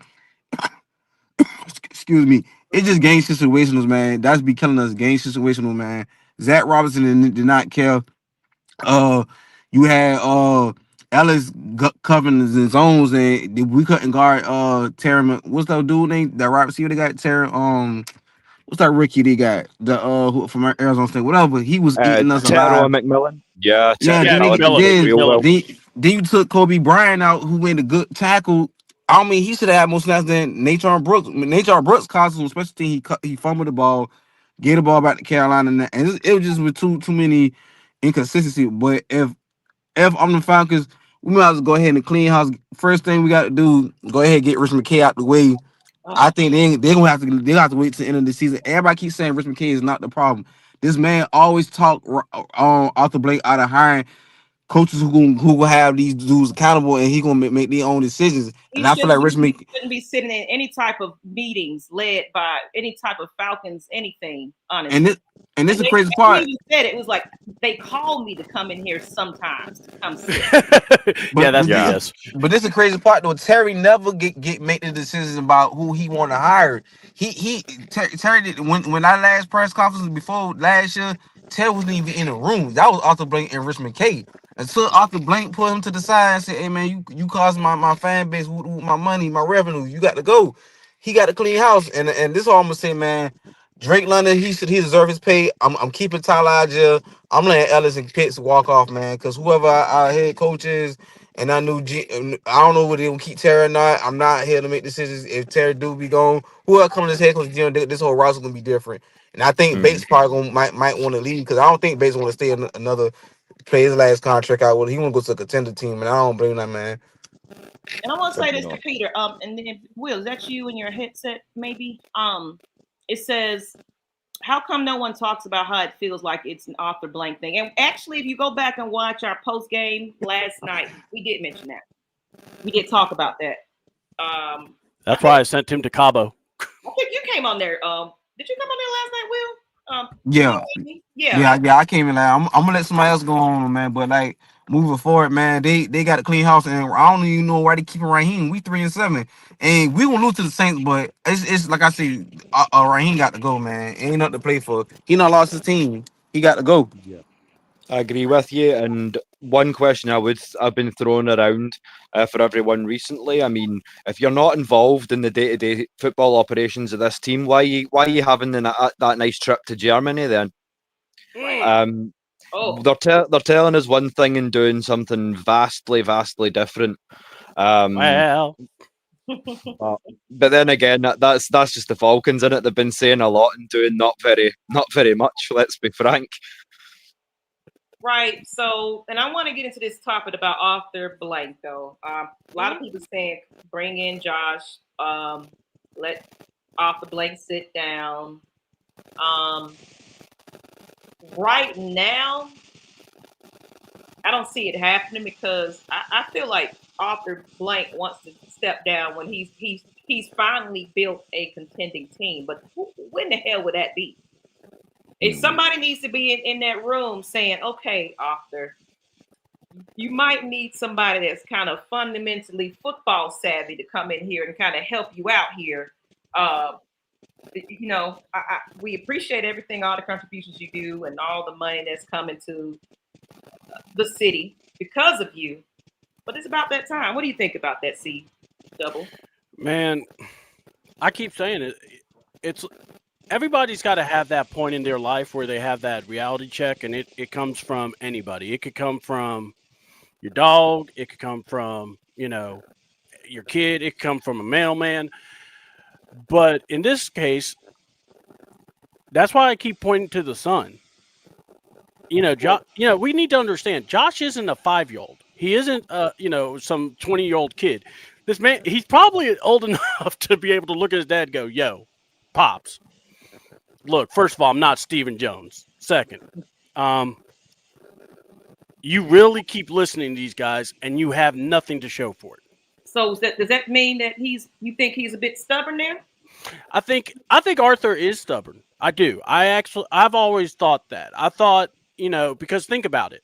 Excuse me. It's just game situationals, man. That's be killing us. Game situational, man. Zach Robinson did not care. You had Ellis covering the zones, and we couldn't guard Terry. What's that dude name? That right receiver they got Terry. What's that rookie they got? The who from Arizona State, whatever. He was eating us Terrell alive. McMillan. Yeah, Yeah, Terrell McMillan. then you took Kobe Bryant out, who made a good tackle. I mean, he should have had more snaps than Nathan Brooks. Nathan Brooks caused some special thing. He fumbled the ball, gave the ball back to Carolina, and it was just with too many inconsistency. But if I'm the Falcons, we might as well go ahead and clean house. First thing we got to do, go ahead and get Rich McKay out the way. I think they gonna have to wait to the end of the season. Everybody keeps saying Rich McKay is not the problem. This man always talk Arthur Blank out of hiring coaches who will have these dudes accountable, and he gonna make their own decisions. And I feel like Rich McKay shouldn't be sitting in any type of meetings led by any type of Falcons anything. Honestly, and this is the crazy part. He said it was like they call me to come in here sometimes to come sit. But this is the crazy part though. Terry never make the decisions about who he want to hire. Terry did when I last press conference before last year. Terry wasn't even in the room. That was Arthur Blank and Rich McKay. Until Arthur Blank put him to the side and said, "Hey man, you caused my fan base, my money, my revenue. You got to go." He got to clean house. And this is all I'm gonna say, man. Drake London, he deserve his pay. I'm keeping Tyler Algier. I'm letting Ellis and Pitts walk off, man. Because whoever our head coach is, and I don't know whether they will keep Terry or not. I'm not here to make decisions. If Terry do be gone, whoever comes as head coach, this whole roster gonna be different. And I think Bates probably might want to leave because I don't think Bates want to stay another play his last contract out. Well, he want to go to a contender team, and I don't blame that man. And I want to say this to Peter. And then Will, is that you in your headset? Maybe. It says, "How come no one talks about how it feels like it's an Arthur Blank thing?" And actually, if you go back and watch our post game last night, we did mention that. We did talk about that. That's why I sent him to Cabo. I think you came on there. Did you come on there last night, Will? Yeah. I came in like I'm gonna let somebody else go on, man. But like moving forward, man, they got a clean house, and I don't even know why they keeping Raheem. We 3-7, and we gonna lose to the Saints, but it's like I said, Raheem got to go, man. Ain't nothing to play for. He not lost his team. He got to go. Yeah, I agree with you. And one question I've been thrown around for everyone recently. I mean, if you're not involved in the day-to-day football operations of this team, why are you having that nice trip to Germany then? They're telling us one thing and doing something vastly different. Well, but then again, that's just the Falcons, in it. They've been saying a lot and doing not very much. Let's be frank. Right. So, and I want to get into this topic about Arthur Blank, though. A lot of people saying bring in Josh, let Arthur Blank sit down. Right now, I don't see it happening because I feel like Arthur Blank wants to step down when he's finally built a contending team. But when the hell would that be? If somebody needs to be in that room saying, "Okay, Arthur, you might need somebody that's kind of fundamentally football savvy to come in here and kind of help you out here." We appreciate everything, all the contributions you do, and all the money that's coming to the city because of you. But it's about that time. What do you think about that, C double? Man, I keep saying it. It's everybody's got to have that point in their life where they have that reality check, and it comes from anybody. It could come from your dog. It could come from, your kid. It could come from a mailman. But in this case, that's why I keep pointing to the son. We need to understand Josh isn't a 5-year-old. He isn't, some 20-year-old kid. This man, he's probably old enough to be able to look at his dad and go, yo, Pops, look, first of all, I'm not Stephen Jones. Second, you really keep listening to these guys and you have nothing to show for it. So does that mean that you think he's a bit stubborn there? I think Arthur is stubborn. I do. I've always thought that. I thought, because think about it.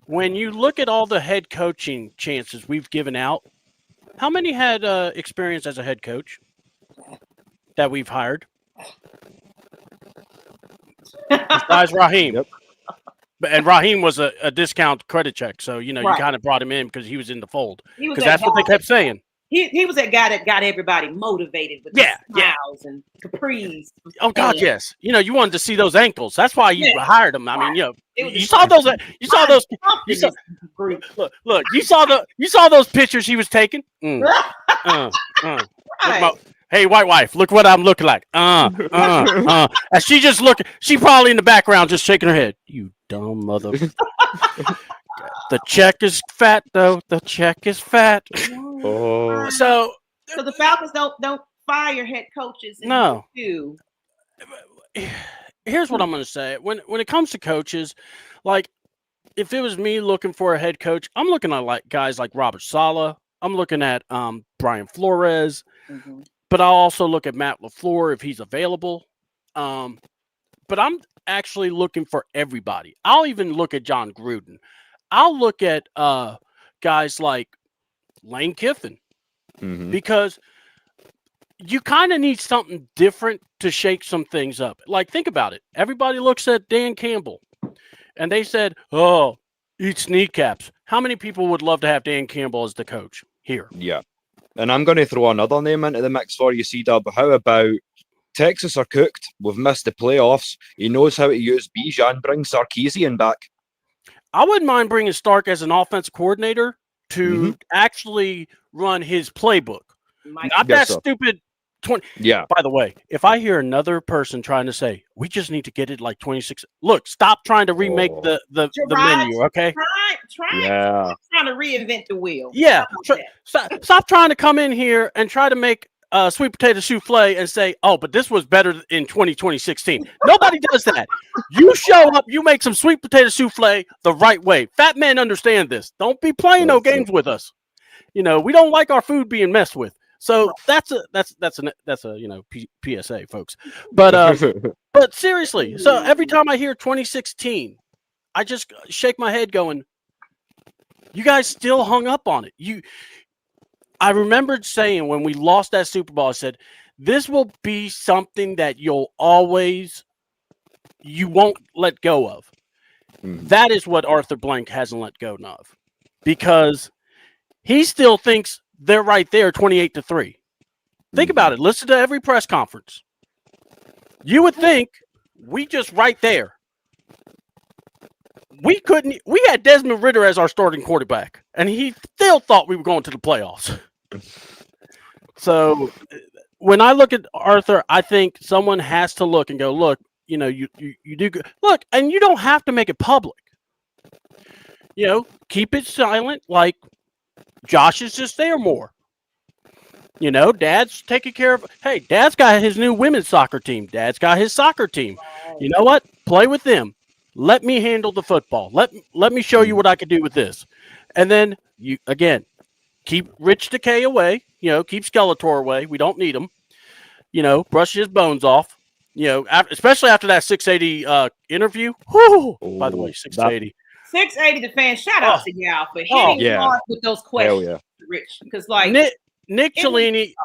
When you look at all the head coaching chances we've given out, how many had experience as a head coach that we've hired? Besides Raheem. Yep. And Raheem was a discount credit check. So, you Right. kind of brought him in because he was in the fold. He was Because that that's what they guy- kept saying. He was that guy that got everybody motivated with Yeah, smiles and capris. Oh God, Yeah. yes. You wanted to see those ankles. That's why you Yeah. hired him. I mean, It was you saw those. You saw those. You saw, Group. look. You saw those pictures he was taking. Look Right. hey, white wife, look what I'm looking like. And she just looking. She probably in the background just shaking her head. You dumb mother. The check is fat, though. The check is fat. Oh, So So the Falcons don't fire head coaches. No. Do. Here's what I'm going to say. When it comes to coaches, like if it was me looking for a head coach, I'm looking at guys like Robert Saleh. I'm looking at Brian Flores, but I'll also look at Matt LaFleur if he's available. But I'm actually looking for everybody. I'll even look at John Gruden. I'll look at guys like Lane Kiffin because you kind of need something different to shake some things up. Like, think about it. Everybody looks at Dan Campbell and they said, oh, eats kneecaps. How many people would love to have Dan Campbell as the coach here? yeah. And I'm going to throw another name into the mix for you, C-Dub. How about Texas are cooked? We've missed the playoffs. He knows how to use Bijan. Bring Sarkisian back. I wouldn't mind bringing Stark as an offensive coordinator to actually run his playbook. Not Yes, that sir. stupid 20. Yeah. By the way, if I hear another person trying to say, we just need to get it like 26. Look, stop trying to remake Oh. the Gerard, menu, okay? Trying to reinvent the wheel. Yeah. How about that? Stop trying to come in here and try to make sweet potato souffle and say, oh, but this was better in 2016. Nobody does that. You show up, you make some sweet potato souffle the right way. Fat men understand this. Don't be playing no games with us. We don't like our food being messed with. So that's a PSA, folks. But seriously, so every time I hear 2016, I just shake my head going, you guys still hung up on it. I remembered saying when we lost that Super Bowl, I said, this will be something that you won't let go of. That is what Arthur Blank hasn't let go of, because he still thinks they're right there 28-3. Think about it. Listen to every press conference. You would think we just right there. We had Desmond Ridder as our starting quarterback, and he still thought we were going to the playoffs. So when I look at Arthur, I think someone has to look and go, look, you do good. Look, and you don't have to make it public. Keep it silent. Like Josh is just there more. Dad's taking care of. Hey, Dad's got his new women's soccer team. Dad's got his soccer team. You know what? Play with them. Let me handle the football. Let me show you what I can do with this. And then you again keep Rich Decay away. Keep Skeletor away. We don't need him. Brush his bones off. Especially after that 680 interview. Whew, by the way, 680. 680 the fan. Shout out to y'all for hitting yeah. hard with those questions, Hell Rich. Because like Nick Cellini.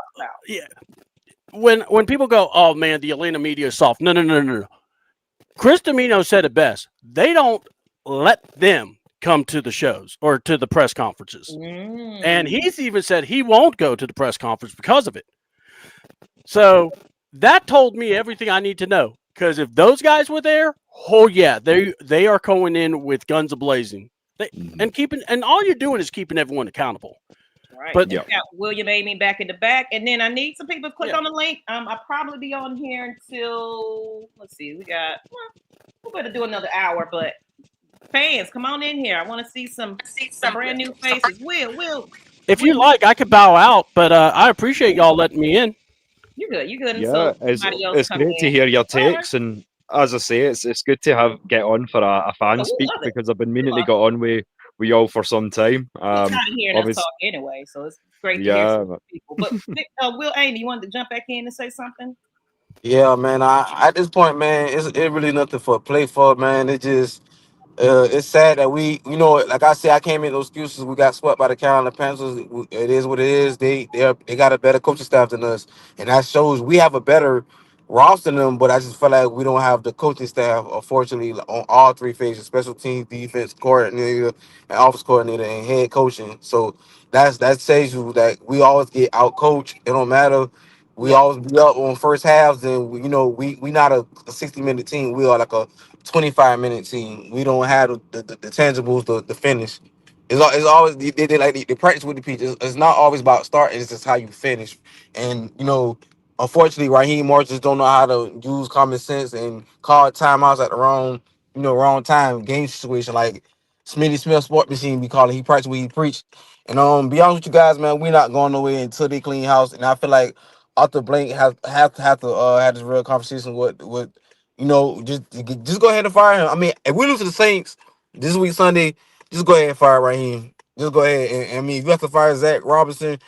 Yeah. When people go, oh man, the Atlanta media is soft. No. Chris Domino said it best. They don't let them come to the shows or to the press conferences. And he's even said he won't go to the press conference because of it. So that told me everything I need to know. Because if those guys were there, oh yeah, they are going in with guns a-blazing. And all you're doing is keeping everyone accountable. Right. But we got William Amy back in the back, and then I need some people to click on the link. I'll probably be on here until we better do another hour, but fans, come on in here. I want to see some brand new faces. Will. If you like, I could bow out, but I appreciate y'all letting me in. You good. Yeah, it's great to hear your takes, and as I say, it's good to get on for a fan speak because I've been meaning to get on with y'all for some time. Tired of hearing us talk anyway, so it's great to hear some people. But Will Amy, you wanted to jump back in and say something? Yeah, man. At this point, man, it really nothing for play for, man. It just it's sad that like I said, I can't make no excuses. We got swept by the Carolina Panthers. It is what it is. They got a better coaching staff than us, and that shows we have a better roster than them. But I just feel like we don't have the coaching staff, unfortunately, on all three phases: special teams, defense coordinator, and office coordinator, and head coaching. So that says you that we always get out coached. It don't matter. We always be up on first halves, and we not a 60-minute team. We are like a 25-minute team. We don't have the tangibles, the finish. It's always they practice with the pitch. It's not always about starting. It's just how you finish. And unfortunately, Raheem Morris just don't know how to use common sense and call timeouts at the wrong time game situation. Like Smitty Smith Sport Machine, we call it. He practice what he preach. And be honest with you guys, man, we're not going nowhere until they clean house. And I feel like Arthur Blank have to have this real conversation with just go ahead and fire him. I mean, if we lose to the Saints this week Sunday, just go ahead and fire Raheem. Just go ahead and I mean, if you have to fire Zach Robinson,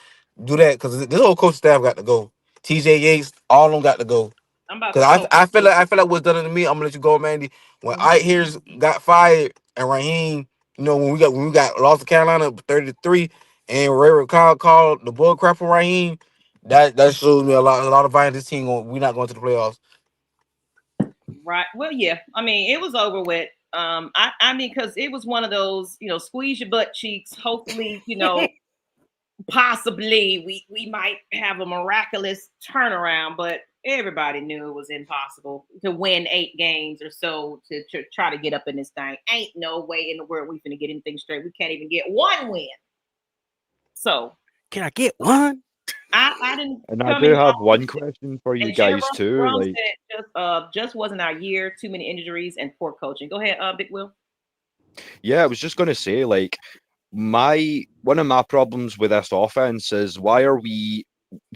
do that because this whole coach staff got to go. TJ Yates, all of them got to go. Because I feel like what's done to me. I'm gonna let you go, Mandy. When Ike Hears got fired and Raheem, when we got lost to Carolina 30-3, and Ray McCall called the bull crap for Raheem, that shows me a lot of violence. This team we're not going to the playoffs. Right. Well, yeah. I mean, it was over with. I mean, because it was one of those, squeeze your butt cheeks. Hopefully, possibly we might have a miraculous turnaround, but everybody knew it was impossible to win 8 games or so to try to get up in this thing. Ain't no way in the world we finna get anything straight. We can't even get one win. So can I get one? I didn't. And I do have one question for you guys too. Like, just wasn't our year. Too many injuries and poor coaching. Go ahead, Big Will. Yeah, I was just going to say, like, one of my problems with this offense is why are we?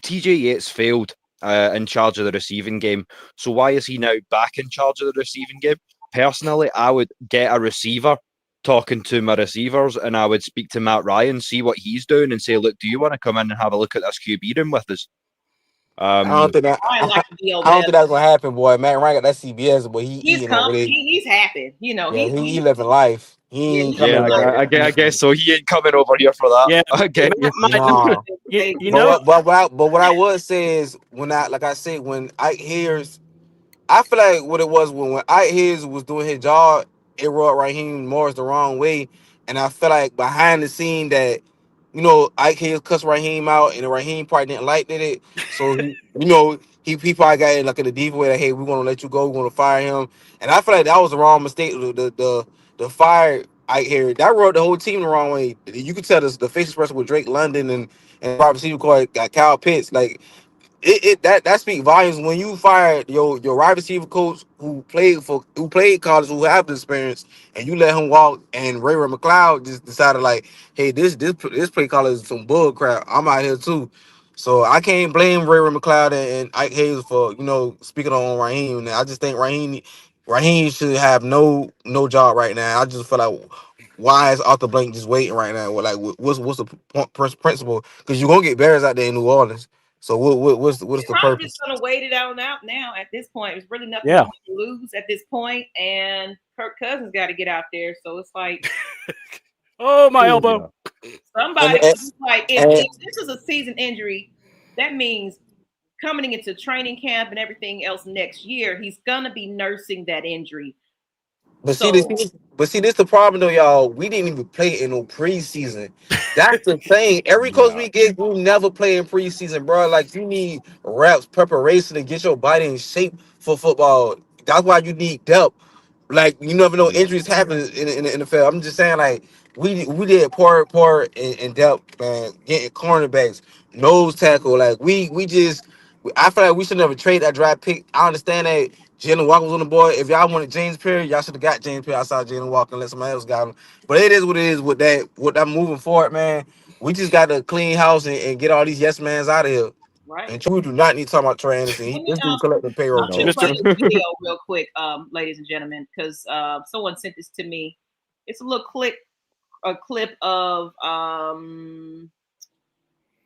TJ Yates failed in charge of the receiving game, so why is he now back in charge of the receiving game? Personally, I would get a receiver talking to my receivers, and I would speak to Matt Ryan, see what he's doing, and say, "Look, do you want to come in and have a look at this QB room with us?" I don't think that's gonna happen, boy. Matt Ryan got that CBS, but he's happy. He living life. He ain't coming. I guess so. He ain't coming over here for that. Yeah, okay. But what I would say is when Ike hears, I feel like what it was when Ike Hears was doing his job, it rubbed Raheem Morris the wrong way. And I feel like behind the scene that, Ike Hears cussed Raheem out and Raheem probably didn't like it. So, he probably got it like in a deep way that, hey, we're going to let you go. We're going to fire him. And I feel like that was the wrong mistake. The fire Ike Hears, that rubbed the whole team the wrong way. You could tell the face expression with Drake London and Robert Steve got Kyle Pitts. Like, that speaks volumes when you fired your wide receiver coach who played college, who have the experience, and you let him walk, and Ray McLeod just decided like, hey, this play caller is some bull crap. I'm out here too. So I can't blame Ray McLeod and Ike Hayes for speaking on Raheem. And I just think Raheem should have no job right now. I just feel like why is Arthur Blank just waiting right now? What's the principle? Because you're gonna get Bears out there in New Orleans. So what's the purpose? Just gonna wait it out now. At this point, there's really nothing to lose at this point, and Kirk Cousins got to get out there. So it's like, oh my elbow! Somebody was like, if this is a season injury, that means coming into training camp and everything else next year, he's gonna be nursing that injury But So see, this the problem though, y'all. We didn't even play in no preseason. That's the thing. Every coach we get, we never play in preseason, bro. Like you need reps, preparation to get your body in shape for football. That's why you need depth. Like you never know, injuries happen in the NFL. I'm just saying, like we did poor in depth, man. Getting cornerbacks, nose tackle, like we just. I feel like we should never trade that draft pick. I understand that Jalen Walker was on the board. If y'all wanted James Perry, y'all should have got James Perry outside Jalen Walker and let somebody else got him. But it is what it is with that. With that moving forward, man. We just got to clean house and get all these yes mans out of here. right. And we do not need to talk about Trey Anderson. Let me This dude collecting payroll let me checks. play Mr. this video real quick, ladies and gentlemen, because someone sent this to me. It's a clip of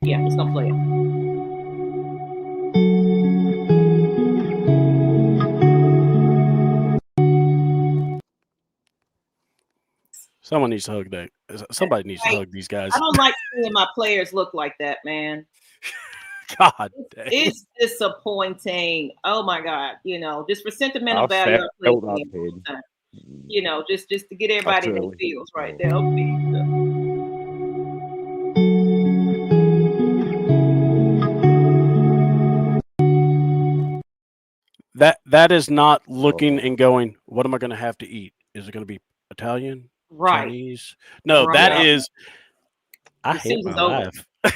yeah, I'm just gonna play it. Someone needs to hug that. Somebody needs to hug these guys. I don't like seeing my players look like that, man. God dang. It's disappointing. Oh my God, just for sentimental I've value. I play felt the that game all the pain. time. Just to get everybody in their Absolutely. feels right there. Okay. That is not looking and going, what am I going to have to eat? Is it going to be Italian? Right. Chinese? No, Right. that Yeah. is. I The hate my season's over. life.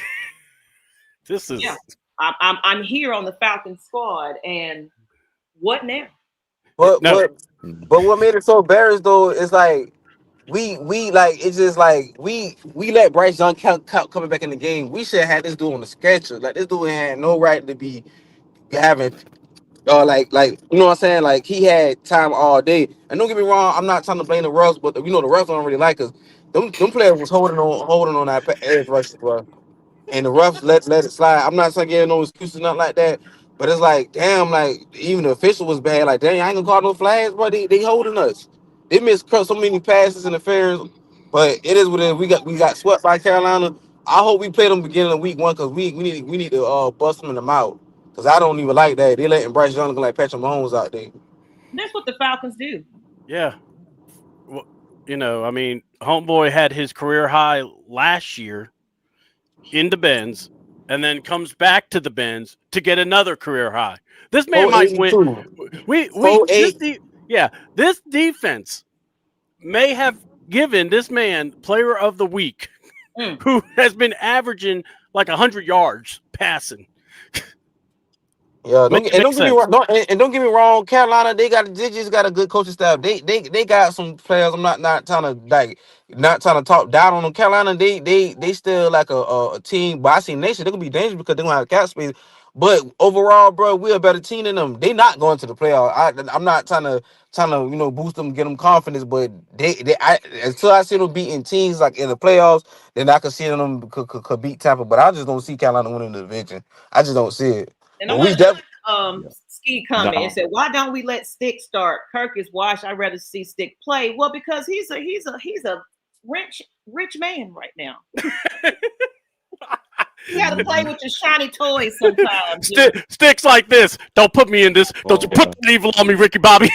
This is. Yeah. I'm here on the Falcons squad, and what now? But No. but what made it so embarrassing though is like we like it's just like we let Bryce Young coming back in the game. We should have had this dude on the schedule. Like this dude had no right to be having like you know what I'm saying? Like he had time all day. And don't get me wrong, I'm not trying to blame the refs, but the refs don't really like us. Them players was holding on that edge rush, bro. And the refs let it slide. I'm not saying getting no excuses, nothing like that. But it's like, damn, like even the official was bad. Like, dang, I ain't gonna call no flags, bro. They holding us. They missed so many passes interference. But it is what it is. We got swept by Carolina. I hope we play them beginning of week 1 because we need to bust them in the mouth. Because I don't even like that. They letting Bryce Young look like Patrick Mahomes out there. That's what the Falcons do. Yeah. Well, I mean, homeboy had his career high last year in the Benz and then comes back to the Benz to get another career high. This man might win. 482. This defense may have given this man player of the week who has been averaging like 100 yards passing. Yeah, don't get me wrong. Carolina, they just got a good coaching staff. They got some players. I'm not trying to talk down on them. Carolina, they still like a team. But I see Nation, they're gonna be dangerous because they don't have cap space. But overall, bro, we're a better team than them. They not going to the playoffs. I'm not trying to boost them, get them confidence. But until I see them beating teams like in the playoffs, then I can see them could beat Tampa. But I just don't see Carolina winning the division. I just don't see it. And Ski comment and said, "Why don't we let Stick start? Kirk is washed. I'd rather see Stick play." Well, because he's a rich man right now. You got to play with your shiny toys sometimes. Sticks like this. Don't put me in this. Don't you put that evil on me, Ricky Bobby.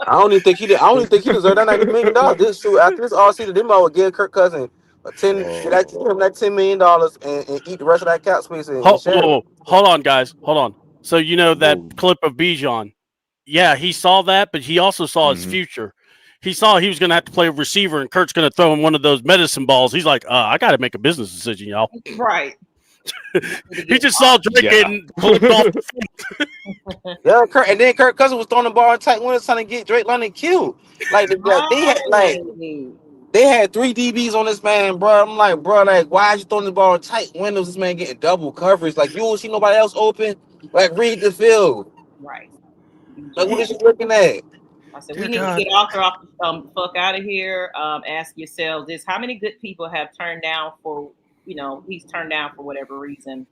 I don't even think he deserved that $90 million. After this all season, they might well give Kirk Cousins that $10 million and eat the rest of that cap space and share. Hold on, guys. Hold on. So that clip of Bijan. Yeah, he saw that, but he also saw his future. He saw he was going to have to play receiver, and Kurt's going to throw him one of those medicine balls. He's like, I got to make a business decision, y'all. Right. He just saw Drake getting clipped off the field. Yeah, and then Kirk Cousins was throwing the ball in tight windows trying to get Drake London killed. Like they had 3 DBs on this man, bro. I'm like, bro, like, why are you throwing the ball in tight windows? This man getting double coverage. Like, you don't see nobody else open. Like, read the field. Right. Like, what is you looking at? I said, we need to get Arthur off the fuck out of here. Ask yourselves this: how many good people have turned down for, he's turned down for whatever reason?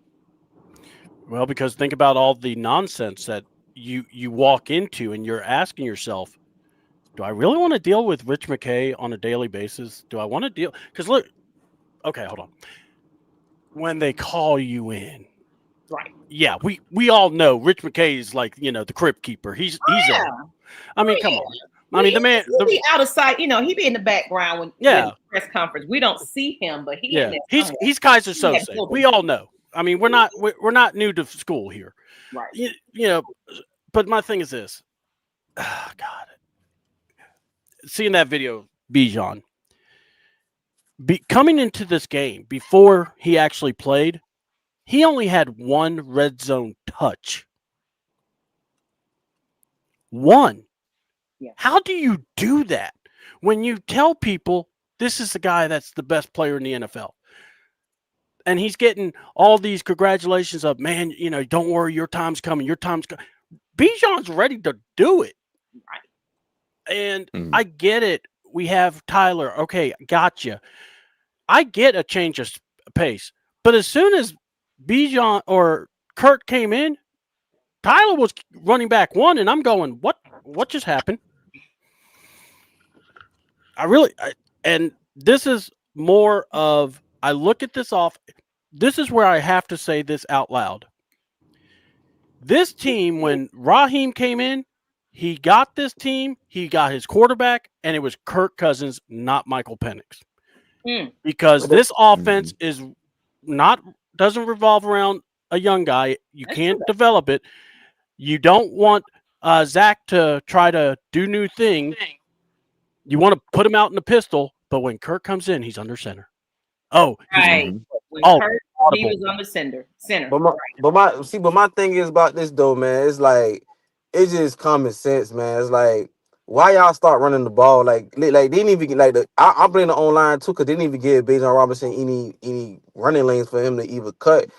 Well, because think about all the nonsense that you walk into, and you're asking yourself, do I really want to deal with Rich McKay on a daily basis? Do I want to deal? Because look, okay, hold on. When they call you in, right? Yeah, we all know Rich McKay is like the crypt keeper. He's there. I mean, come on. I mean, the man. He'll be out of sight. He be in the background when the press conference. We don't see him, but he's Kaiser Sose. We all know. I mean, we're not new to school here, right? But my thing is this. Oh, God, seeing that video, Bijan, coming into this game before he actually played, he only had one red zone touch. One. Yeah. How do you do that when you tell people this is the guy that's the best player in the NFL? And he's getting all these congratulations of, man, don't worry, your time's coming. Your time's coming. Bijan's ready to do it. Right. And I get it. We have Tyler. Okay, gotcha. I get a change of pace. But as soon as Bijan or Kurt came in, Tyler was running back one, and I'm going, what just happened? And this is more of, I look at this this is where I have to say this out loud. This team, when Raheem came in, he got this team, he got his quarterback, and it was Kirk Cousins, not Michael Penix. Because this offense doesn't revolve around a young guy. You can't develop it. You don't want Zach to try to do new things. You want to put him out in the pistol, but when Kirk comes in, he's under center. Oh, right. Kirk, he was on the center. But my thing is about this though, man. It's like it's just common sense, man. It's like why y'all start running the ball? Like they didn't even get like I blame the online too because they didn't even give Bijan Robinson any running lanes for him to even cut.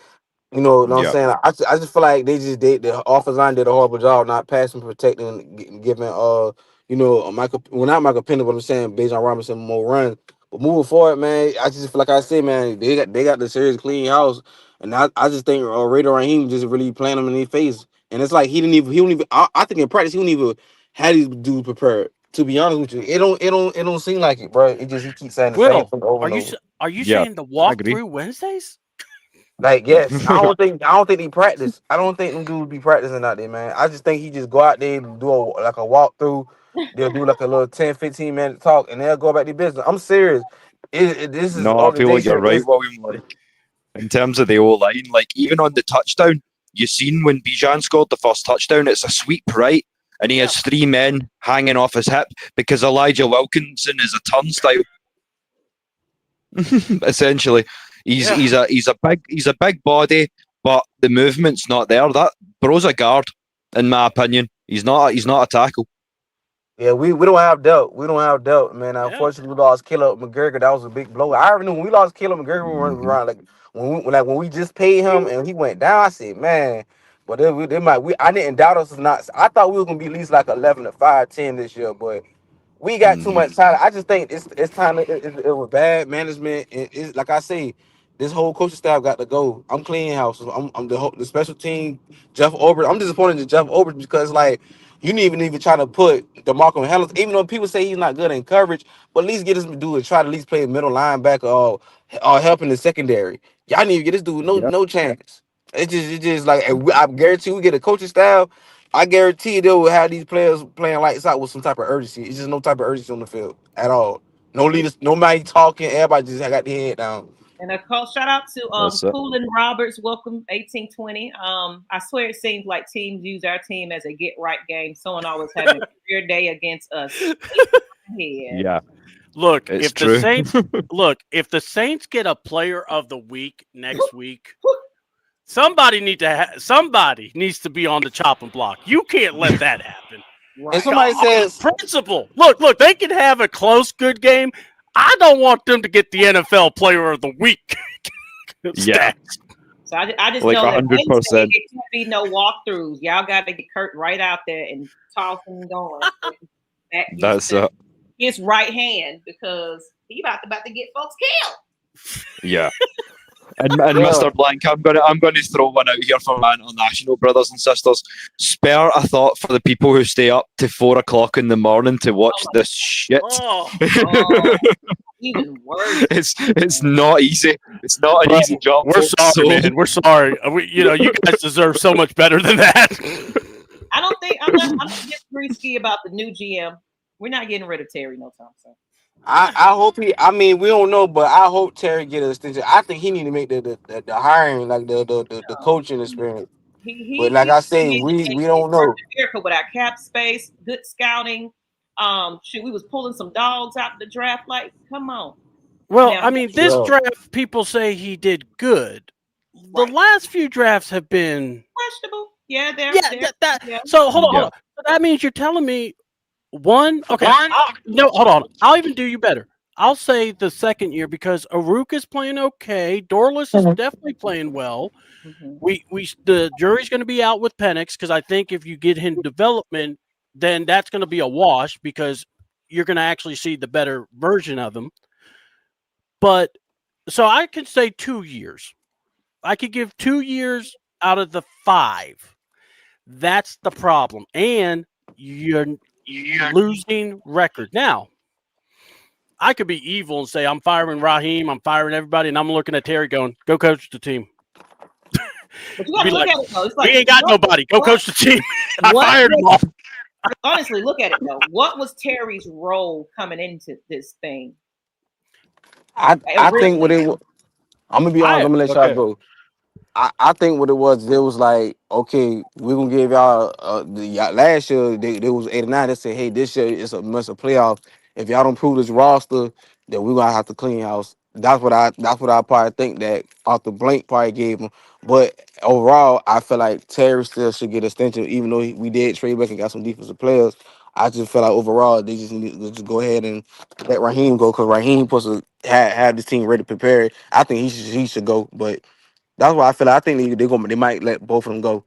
You know what I'm saying? I just feel like the offensive line did a horrible job not passing, protecting, giving not Michael Penix, but I'm saying Bijan Robinson more runs. But moving forward, man, I just feel like I said, man, they got the series clean house, and I just think Raider Raheem just really playing them in their face, and it's like he don't even. I think in practice he don't even have these dudes prepared. To be honest with you, it don't seem like it, bro. It just he keeps saying the same thing over and over. Are you saying the walkthrough Wednesdays? Like, yes, I don't think they practice. I don't think them dudes be practicing out there, man. I just think he just go out there and do a walkthrough. They'll do like a little 10, 15 minute talk, and they'll go about their business. I'm serious. This is I feel like you're right, William. Like in terms of the O-line, like even on the touchdown, you seen when Bijan scored the first touchdown, it's a sweep right, and he has three men hanging off his hip because Elijah Wilkinson is a turnstile. Essentially. He's a big body, but the movement's not there. That bro's a guard, in my opinion. He's not a tackle. Yeah, we don't have depth. We don't have depth, man. Unfortunately, we lost Caleb McGregor. That was a big blow. I already knew when we lost Caleb McGregor, we were around like when we just paid him and he went down. I said, man, but I didn't doubt us. Not. I thought we were gonna be at least like 11-5, 10 this year, but. We got too much time. I just think it's time. It was bad management. It's like I say, this whole coaching staff got to go. I'm cleaning house. I'm the special team. Jeff Obert. I'm disappointed in Jeff Obert because like you didn't even try to put DeMarco Hamlin. Even though people say he's not good in coverage, but at least get him to do it. Try to at least play a middle linebacker or help in the secondary. Y'all need to get this dude no chance. It's just like I guarantee we get a coaching staff. I guarantee they will have these players playing lights out with some type of urgency. It's just no type of urgency on the field at all. No leaders, nobody talking. Everybody just got their head down. And a call shout out to Coolin Roberts. Welcome 1820. I swear it seems like teams use our team as a get right game. Someone always having a career day against us. Yeah. Look, if the Saints get a player of the week next week. Somebody needs to be on the chopping block. You can't let that happen. Right. And somebody says principle. Look, they can have a close, good game. I don't want them to get the NFL Player of the Week. Yeah. So I just like know that 100%. Wednesday, it can't be no walkthroughs. Y'all got to get Kurt right out there and tossing and going. That's his right hand because he about to get folks killed. Yeah. And Mr. Blank, I'm going to throw one out here for my international brothers and sisters. Spare a thought for the people who stay up to 4 o'clock in the morning to watch this shit. Even worse. It's not easy. It's not an easy job. We're sorry, man. We're sorry. You guys deserve so much better than that. I'm not just risky about the new GM. We're not getting rid of Terry no time soon. I hope he. I mean, we don't know, but I hope Terry get an extension. I think he need to make the hiring, like the coaching experience. But like I say, we don't know. America with our cap space, good scouting. Shoot, we was pulling some dogs out the draft. Like, come on. Well, Now, I mean, this Yeah. draft, people say he did good. The Right. last few drafts have been questionable. Yeah, yeah. So hold on. So that means you're telling me one. Okay, no, hold on. I'll even do you better. I'll say the second year because Aruka is playing okay. Dorless is definitely playing well. Mhm. The jury's going to be out with Penix because I think if you get him development, then that's going to be a wash because you're going to actually see the better version of him. But so I can say 2 years. I could give 2 years out of the 5. That's the problem. And you're losing record. Now, I could be evil and say, I'm firing Raheem, I'm firing everybody, and I'm looking at Terry going, go coach the team. But you got to look at it though. It's like, we ain't got nobody. Go coach the team. I fired them all. Honestly, look at it though. What was Terry's role coming into this thing? I think what it. I'm gonna be honest. I'm gonna let y'all go. I think what it was like, okay, we're gonna give y'all last year they was 8 or 9. They said, hey, this year it's a must of playoff. If y'all don't prove this roster, then we're gonna have to clean house. That's what I probably think that Arthur Blank probably gave him. But overall, I feel like Terry still should get extension, even though we did trade back and got some defensive players. I just feel like overall they just need to just go ahead and let Raheem go because Raheem supposed to have this team ready to prepare. I think he should go, but that's why I feel like I think they might let both of them go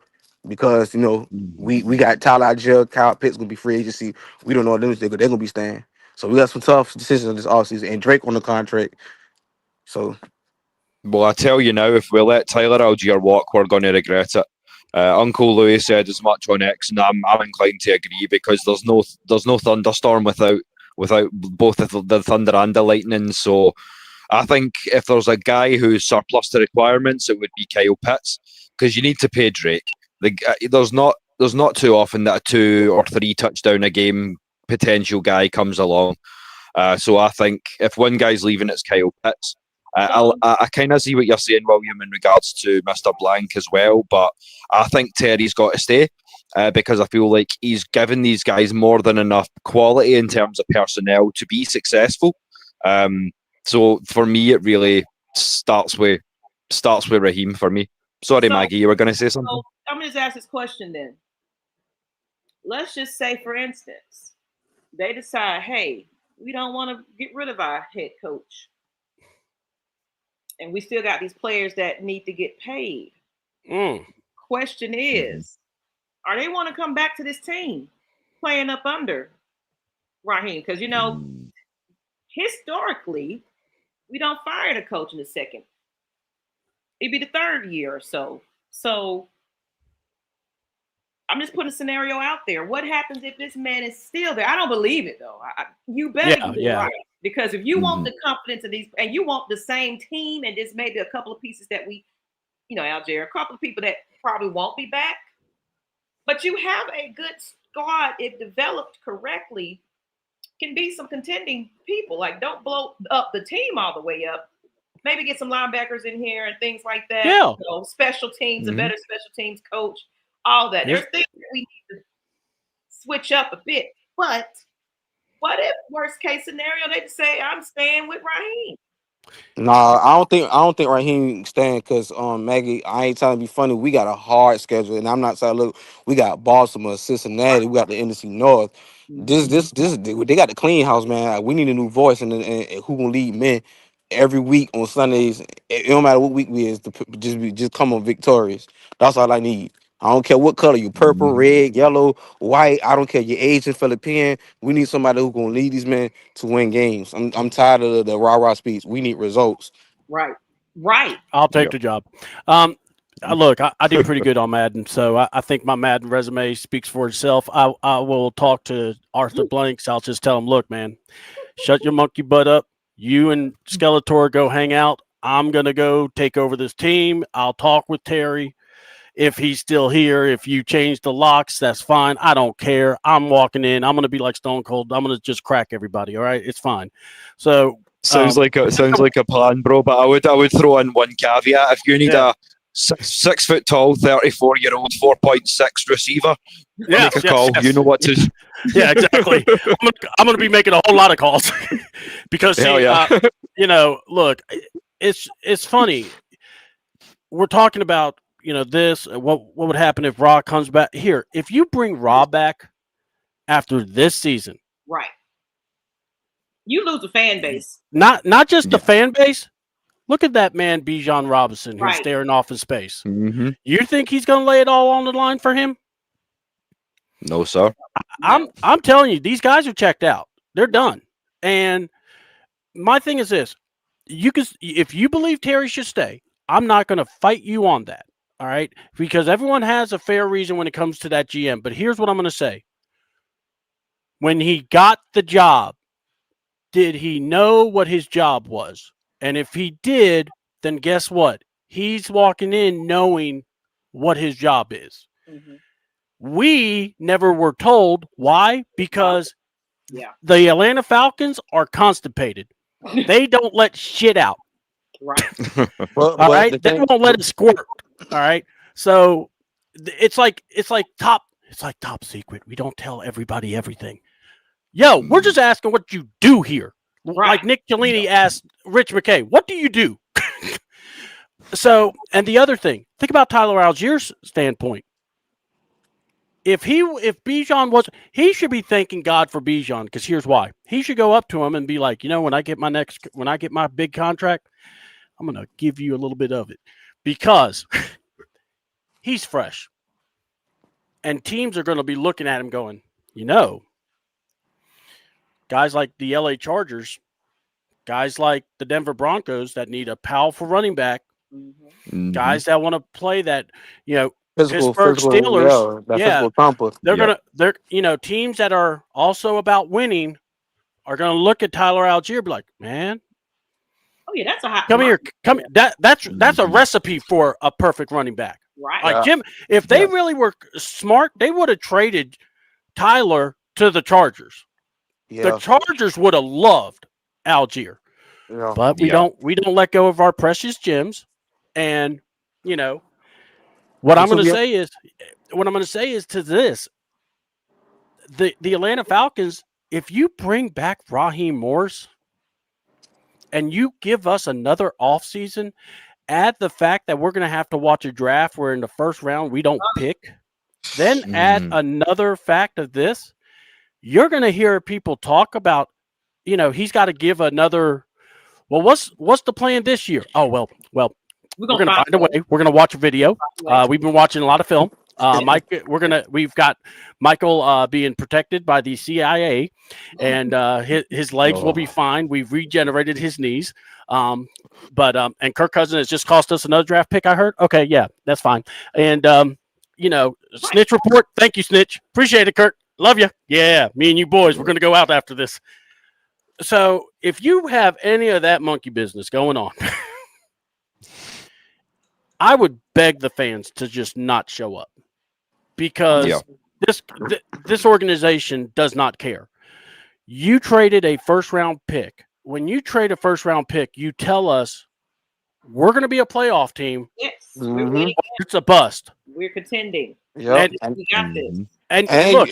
because we got Tyler Algier, Kyle Pitts gonna be free agency. We don't know them they're gonna be staying. So we got some tough decisions this offseason and Drake on the contract. So Well, I tell you now, if we let Tyler Algier walk, we're going to regret it. Uncle Louis said as much on X, and I'm inclined to agree because there's no thunderstorm without both the thunder and the lightning. So I think if there's a guy who's surplus to requirements, it would be Kyle Pitts because you need to pay Drake. There's not too often that a 2 or 3 touchdown a game potential guy comes along. So I think if one guy's leaving, it's Kyle Pitts. I kind of see what you're saying, William, in regards to Mr. Blank as well, but I think Terry's got to stay because I feel like he's given these guys more than enough quality in terms of personnel to be successful. So for me, it really starts with Raheem for me. Sorry, Maggie, you were going to say something? So I'm going to just ask this question then. Let's just say, for instance, they decide, hey, we don't want to get rid of our head coach. And we still got these players that need to get paid. Question is, are they want to come back to this team playing up under Raheem? Because, historically, we don't fire the coach in the second. It'd be the third year or so. So I'm just putting a scenario out there. What happens if this man is still there? I don't believe it, though. You better be right. Because if you want the confidence of these, and you want the same team, and there's maybe a couple of pieces that we, Algier, a couple of people that probably won't be back, but you have a good squad, if developed correctly, can be some contending people. Like, don't blow up the team all the way up. Maybe get some linebackers in here and things like that. Yeah. Special teams, a better special teams coach, all that. There's things that we need to switch up a bit. But what if, worst case scenario, they say I'm staying with Raheem? Nah, I don't think Raheem staying because Maggie, I ain't trying to be funny. We got a hard schedule, and I'm not saying look, we got Baltimore, Cincinnati, we got the NFC North. This they got the clean house, man. We need a new voice and who gonna lead men every week on Sundays. It don't matter what week we is, just come on victorious. That's all I need. I don't care what color you, purple, red, yellow, white. I don't care. You're Asian, Philippine. We need somebody who's gonna lead these men to win games. I'm tired of the rah-rah speech. We need results. Right. I'll take the job. Look, I do pretty good on Madden, so I think my Madden resume speaks for itself. I will talk to Arthur Blanks. I'll just tell him, look, man, shut your monkey butt up. You and Skeletor go hang out. I'm going to go take over this team. I'll talk with Terry. if he's still here. If you change the locks, that's fine. I don't care. I'm walking in. I'm going to be like Stone Cold. I'm going to just crack everybody. All right, it's fine. So sounds like a plan, bro. But I would throw in one caveat: if you need a 6 foot tall, 34-year-old, 4.6 receiver, make a call. Yes. You know what to. Yeah, exactly. I'm going to be making a whole lot of calls because look, it's funny. We're talking about this. What would happen if Raw comes back here? If you bring Raw back after this season, right? You lose the fan base. Not just the fan base. Look at that man, Bijan Robinson, who's staring off in space. Mm-hmm. You think he's going to lay it all on the line for him? No, sir. I'm telling you, these guys are checked out. They're done. And my thing is this: if you believe Terry should stay, I'm not going to fight you on that. All right, because everyone has a fair reason when it comes to that GM. But here's what I'm going to say: when he got the job, did he know what his job was? And if he did, then guess what? He's walking in knowing what his job is. Mm-hmm. We never were told. Why? Because the Atlanta Falcons are constipated. They don't let shit out. Right. All right. They won't let it squirt. All right. So it's like top secret. We don't tell everybody everything. Yo, we're just asking what you do here. Right. Like Nick Cellini asked Rich McKay, what do you do? So, and the other thing, think about Tyler Allgeier's standpoint. If Bijan was, he should be thanking God for Bijan, because here's why. He should go up to him and be like, when I get my big contract, I'm going to give you a little bit of it, because he's fresh. And teams are going to be looking at him going, guys like the LA Chargers, guys like the Denver Broncos that need a powerful running back, guys that want to play that, Pittsburgh Steelers, they're teams that are also about winning are going to look at Tyler Allgeier and be like, man, oh yeah, that's a hot. Come here. That's a recipe for a perfect running back. Right. Like Jim, if they really were smart, they would have traded Tyler to the Chargers. Yeah. The Chargers would have loved Allgeier. Yeah. But we don't let go of our precious gems. And what I'm going to say is to this. The Atlanta Falcons, if you bring back Raheem Morris and you give us another offseason, add the fact that we're going to have to watch a draft where in the first round we don't pick, then add another fact of this, you're going to hear people talk about, he's got to give another. Well, what's the plan this year? Oh, well, we're going to find a way. We're going to watch a video. We've been watching a lot of film. We've got Michael being protected by the CIA, and his legs will be fine. We've regenerated his knees. And Kirk Cousins has just cost us another draft pick, I heard. Okay, yeah, that's fine. And Snitch report. Thank you, Snitch. Appreciate it, Kirk. Love you. Yeah, me and you boys, we're going to go out after this. So if you have any of that monkey business going on, I would beg the fans to just not show up, because this organization does not care. You traded a first-round pick. When you trade a first-round pick, you tell us we're going to be a playoff team. Yes. Mm-hmm. It's a bust. We're contending. Yeah. And we got this. And look.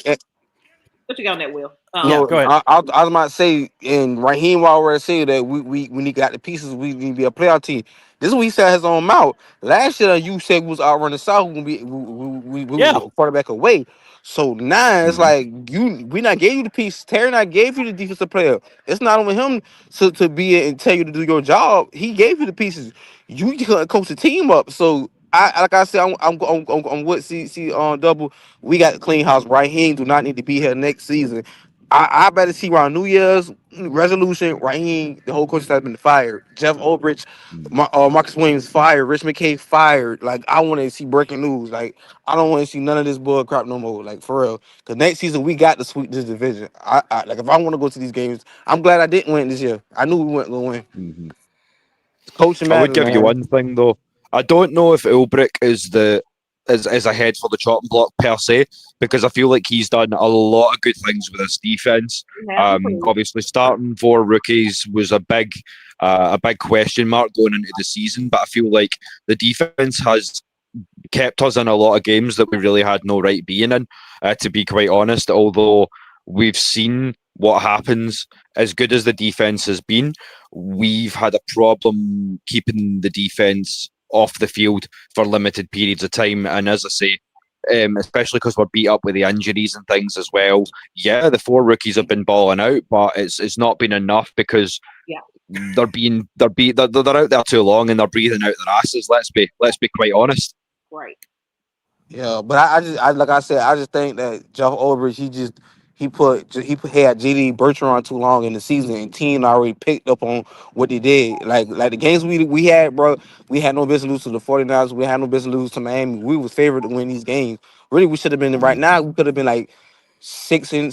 What you got on that, Will? Go ahead. I was about to say, and Raheem already said that we need got the pieces. We need to be a playoff team. This is what he said his own mouth. Last year, you said we was out running south. We quarterback away. So now it's like we not gave you the pieces. Terry not gave you the defensive player. It's not on him to be and tell you to do your job. He gave you the pieces. You couldn't coach the team up. So like I said, I'm with double. We got the clean house. Raheem do not need to be here next season. I better see around New Year's resolution. Raheem, the whole coach has been fired. Jeff Ulbrich, Marcus Williams fired. Rich McKay fired. Like, I want to see breaking news. Like, I don't want to see none of this bull crap no more. Like, for real. Because next season we got to sweep this division. I like, if I want to go to these games, I'm glad I didn't win this year. I knew we weren't going to win. Mm-hmm. Coaching, I would give you one thing though. I don't know if Ulbrich is the is ahead for the chopping block per se, because I feel like he's done a lot of good things with his defense. Obviously, starting 4 rookies was a big question mark going into the season, but I feel like the defense has kept us in a lot of games that we really had no right being in, to be quite honest. Although we've seen what happens, as good as the defense has been, we've had a problem keeping the defense off the field for limited periods of time. And as I say, especially because we're beat up with the injuries and things as well. Yeah, the 4 rookies have been balling out, but it's not been enough because they're out there too long and they're breathing out their asses. Let's be quite honest. Right. Yeah, but I like I said, I just think that Jeff Ulbrich, he had JD Bertrand too long in the season, and team already picked up on what they did. Like the games we had, bro, we had no business lose to the 49ers. We had no business lose to Miami. We was favored to win these games. Really, we should have been right now. We could have been like 6-3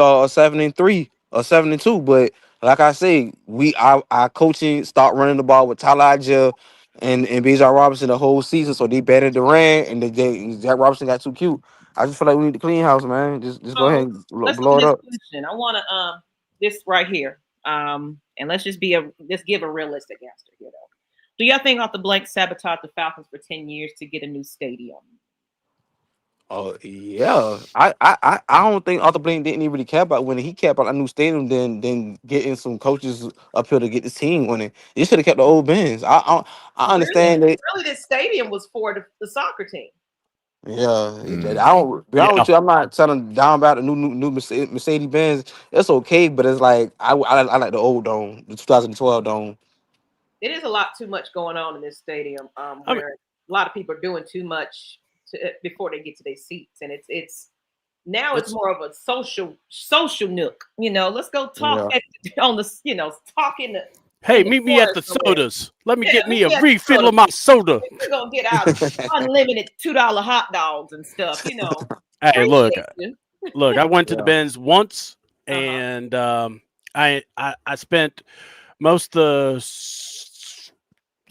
or 7-3 or 7-2. But like I say, our coaching start running the ball with Tyler Algier and Bijan Robinson the whole season, so they batted Durant and Jack Robinson got too cute. I just feel like we need to clean house, man. Just go ahead and blow it up. Question. I want to this right here, and let's just give a realistic answer here, though. Do y'all think off the blank sabotaged the Falcons for 10 years to get a new stadium? Oh yeah, I don't think Arthur Blank didn't even really care about winning. He cared about a new stadium than getting some coaches up here to get this team winning. They should have kept the old Benz. I understand that. Really, this stadium was for the soccer team. Yeah, I don't. Be honest with you, I'm not telling down about the new Mercedes Benz. It's okay, but it's like I like the old dome, the 2012 dome. It is a lot too much going on in this stadium. Where a lot of people are doing too much before they get to their seats, and it's more of a social nook. Let's go talk on the talk in the. Hey, meet me at the sodas. Let me get me a refill of my soda. We're gonna get out unlimited $2 hot dogs and stuff. Hey, look, I went to the Benz once, and I spent most of the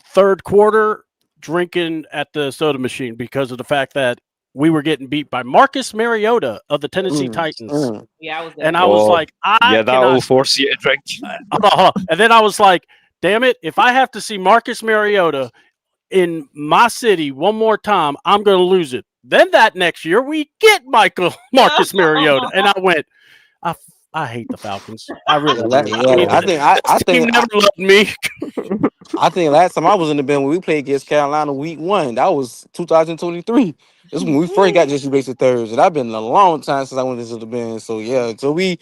third quarter drinking at the soda machine because of the fact that we were getting beat by Marcus Mariota of the Tennessee Titans. Yeah, I was there. And I was like, that will force you to drink. And then I was like, damn it, if I have to see Marcus Mariota in my city one more time, I'm going to lose it. Then that next year, we get Marcus Mariota. And I went, I hate the Falcons. I really do. I think never loved me. I think last time I was in the band when we played against Carolina week 1, that was 2023. This is when we first got Jesse Bates Thirds, and I've been a long time since I went into the band. So yeah, until we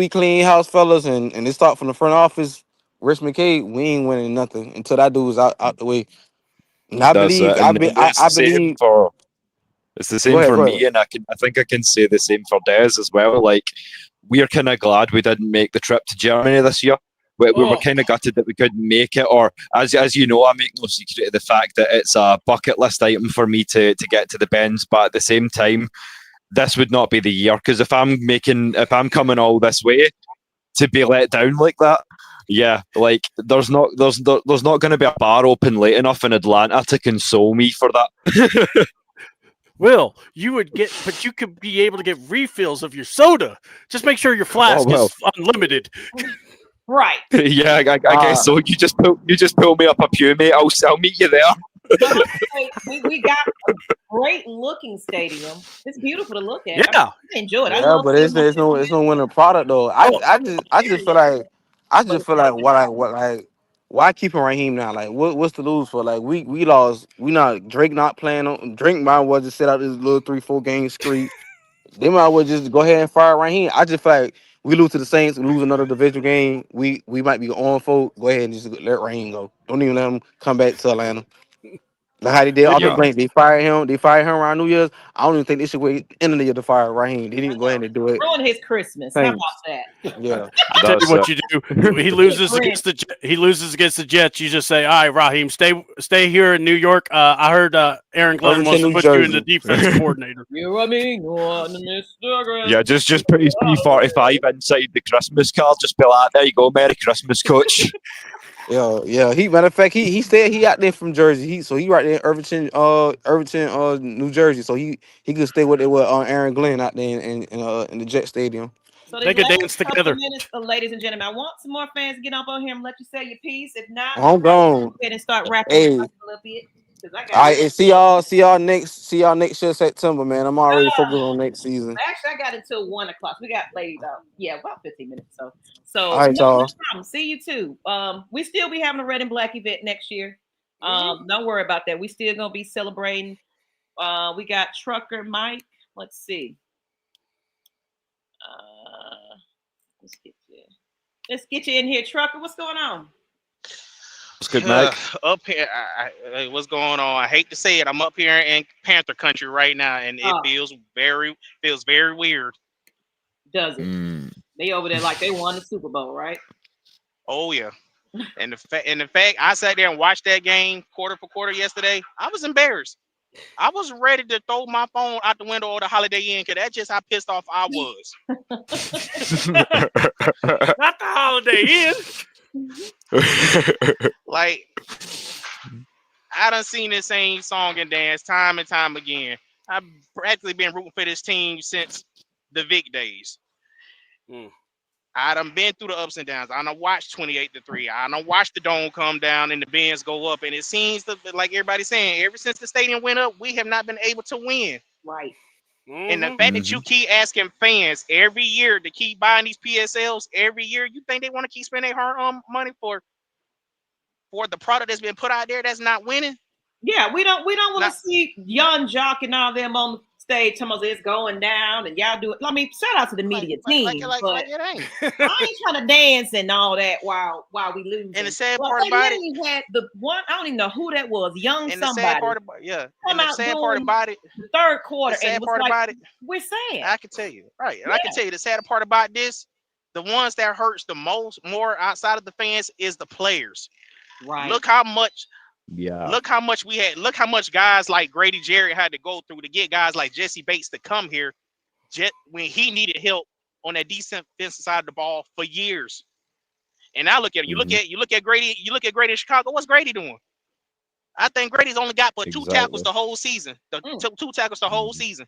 clean house, fellas, and it start from the front office, Rich McKay, we ain't winning nothing until that dude is out the way. And I believe it's the same for me, and I think I can say the same for Dez as well. Like, we're kind of glad we didn't make the trip to Germany this year. We were kind of gutted that we couldn't make it, or as you know, I make no secret of the fact that it's a bucket list item for me to get to the Benz. But at the same time, this would not be the year, because if I'm coming all this way to be let down like that, yeah, like there's not going to be a bar open late enough in Atlanta to console me for that. Will, you could be able to get refills of your soda. Just make sure your flask is unlimited. Right. Yeah, I guess so. You just pull me up a pew, mate. I'll meet you there. We got a great looking stadium. It's beautiful to look at. Yeah, I enjoy it. Yeah, but it's no winning product though. I just feel like why keeping Raheem now? Like what's to lose for? Like we lost. Drake not playing on. Drake might well just sit out this little 3-4 game streak. They might well just go ahead and fire Raheem. I just feel like we lose to the Saints, we lose another division game. We might be on for. Go ahead and just let Raheem go. Don't even let him come back to Atlanta. Like how they did Arthur Blank. They fired him. They fired him around New Year's. I don't even think they should wait end of the year to fire Raheem. They didn't go ahead and do it. Ruin his Christmas. How about that? Yeah. I tell you what you do. He loses against the Jets. You just say, "All right, Raheem, stay here in New York." I heard Aaron Glenn wants to put you in the defense coordinator. Yeah, just put his P45 inside the Christmas card. Just be like, "There you go, Merry Christmas, Coach." Yeah. He matter of fact, he said he out there from Jersey. He right there in Irvington, New Jersey. So he could stay with Aaron Glenn out there in the Jet Stadium. So They these could last dance couple together. of minutes, ladies and gentlemen, I want some more fans to get up on here and let you say your piece. If not, I'm gone. go ahead and start wrapping this Hey, up a little bit because I got all right, and see y'all next year September, man. I'm already focused on next season. actually I got until 1 o'clock. We got late about 15 minutes. All So right, no y'all. problem. See you too. We still be having a red and black event next year. Don't worry about that. We still gonna be celebrating. We got Trucker Mike. Let's see. Let's get you in here, Trucker. What's going on? It's good, Mike. Up here, what's going on? I hate to say it, I'm up here in Panther country right now, and it feels very weird. Does it? They over there like they won the Super Bowl, right? Oh yeah. And the fact I sat there and watched that game quarter for quarter yesterday, I was embarrassed. I was ready to throw my phone out the window or the Holiday Inn because that's just how pissed off I was. Not the Holiday Inn. Like, I done seen this same song and dance time and time again. I've practically been rooting for this team since the Vic days. I done been through the ups and downs. I done watched 28-3. I done watched the dome come down and the Benz go up. And it seems like everybody's saying, ever since the stadium went up, we have not been able to win. Right. And the fact that you keep asking fans every year to keep buying these PSLs every year, you think they want to keep spending their hard-earned money for the product that's been put out there that's not winning? Yeah, we don't want to see Young Jock and all them on the stage telling us it's going down and y'all do it. I mean, shout out to the media team, but it ain't. I ain't trying to dance and all that while we lose. And the sad part about it, had the one, I don't even know who that was, young and somebody. The sad part about, and the sad part about it, the third quarter, the sad and part like, about it, we're saying, I can tell you, right, and I can tell you the sad part about this, the ones that hurts the more outside of the fans is the players. Right. Look how much. Yeah. Look how much we had. Look how much guys like Grady Jarrett had to go through to get guys like Jesse Bates to come here, when he needed help on that defensive side of the ball for years. And now look at it. You look at Grady. You look at Grady in Chicago. What's Grady doing? I think Grady's only got but two tackles the whole season. Two tackles the whole season.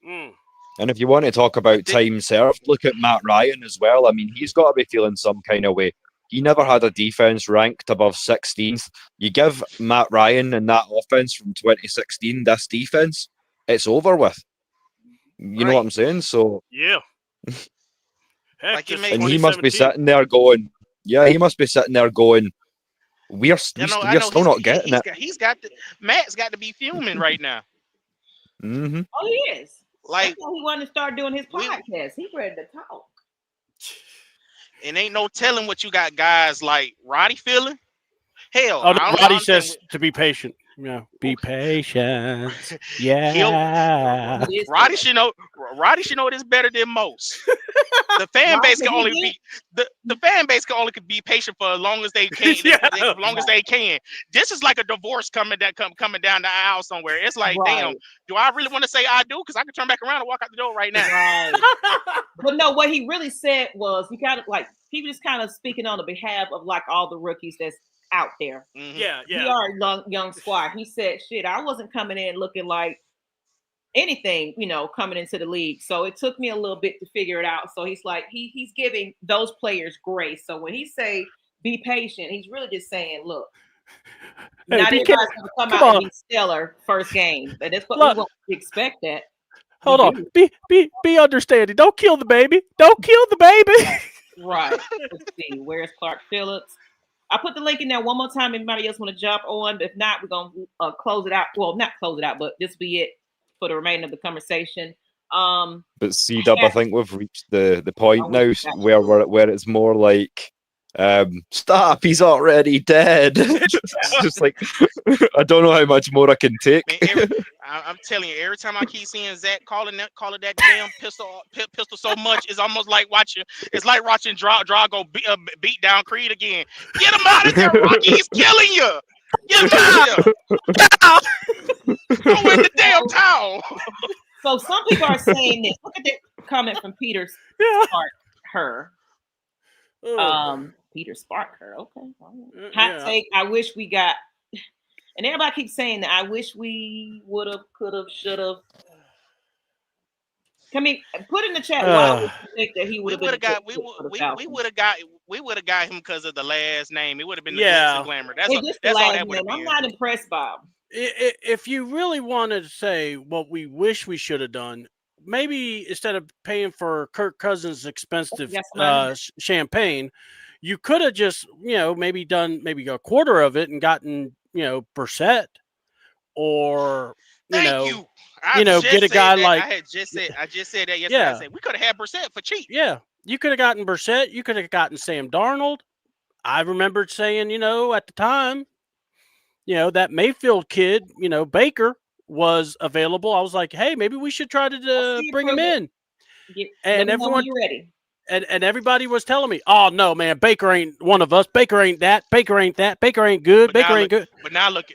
And if you want to talk about time served, look at Matt Ryan as well. I mean, he's got to be feeling some kind of way. He never had a defense ranked above 16th. You give Matt Ryan and that offense from 2016 this defense, it's over with. You know what I'm saying? So yeah. Heck, and he must be sitting there going, we're still not getting it. Matt's got to be fuming right now. Mm-hmm. Oh, he is. Like, that's why he wanted to start doing his podcast. He's ready to talk. And ain't no telling what you got guys like Roddy feeling. Hell, Roddy says to be patient. Yeah, be patient. Yeah. Roddy should know this better than most. The fan base can only be the fan base can only be patient for as long as they can. As long as they can. This is like a divorce coming down the aisle somewhere. It's like, damn, do I really want to say I do? Because I can turn back around and walk out the door right now. Right. But no, what he really said was he was kind of speaking on the behalf of like all the rookies that's out there. Mm-hmm. Yeah. We are young squad. He said, shit, I wasn't coming in looking like anything, coming into the league. So it took me a little bit to figure it out. So he's like, he's giving those players grace. So when he say be patient, he's really just saying, look, not everybody's gonna come out and be stellar first game. But that's what we won't expect that. Hold on. Be understanding. Don't kill the baby. Don't kill the baby. Right. Let's see. Where's Clark Phillips? I put the link in there one more time. Anybody else want to jump on? But if not, we're going to close it out. Well, not close it out, but this will be it for the remainder of the conversation. But C-Dub, I think we've reached the point now where it's more like, stop, he's already dead. It's just like, I don't know how much more I can take. I'm telling you, every time I keep seeing Zach calling that damn pistol so much, it's almost like watching Drago beat down Creed again. Get him out of there, Rocky! He's killing you. Get him out of there. Go in the damn towel. So some people are saying this. Look at the comment from Peter's part. Her. Peter Sparker. Okay. Hot Yeah. take. I wish we got. And everybody keeps saying that. I wish we would have, could have, should have. Can we put in the chat why would you think that he would We have would been have got for the we Falcons? would have got him because of the last name. It would have been the glitz Yeah. and glamour. Hey, just the That's all last that would have name. I'm been. not impressed by him. If you really wanted to say what we wish we should have done, maybe instead of paying for Kirk Cousins' expensive That's mine. champagne, you could have just, maybe done maybe a quarter of it and gotten, Brissett, or Thank you. get a guy like I just said that yesterday. Yeah. I said we could have had Brissett for cheap. Yeah, you could have gotten Brissett. You could have gotten Sam Darnold. I remembered saying, at the time, that Mayfield kid, Baker was available. I was like, hey, maybe we should try to bring him in. And everyone, you ready. And everybody was telling me, oh no, man, Baker ain't one of us. Baker ain't that. Baker ain't that. Baker ain't good. Baker ain't good. But now look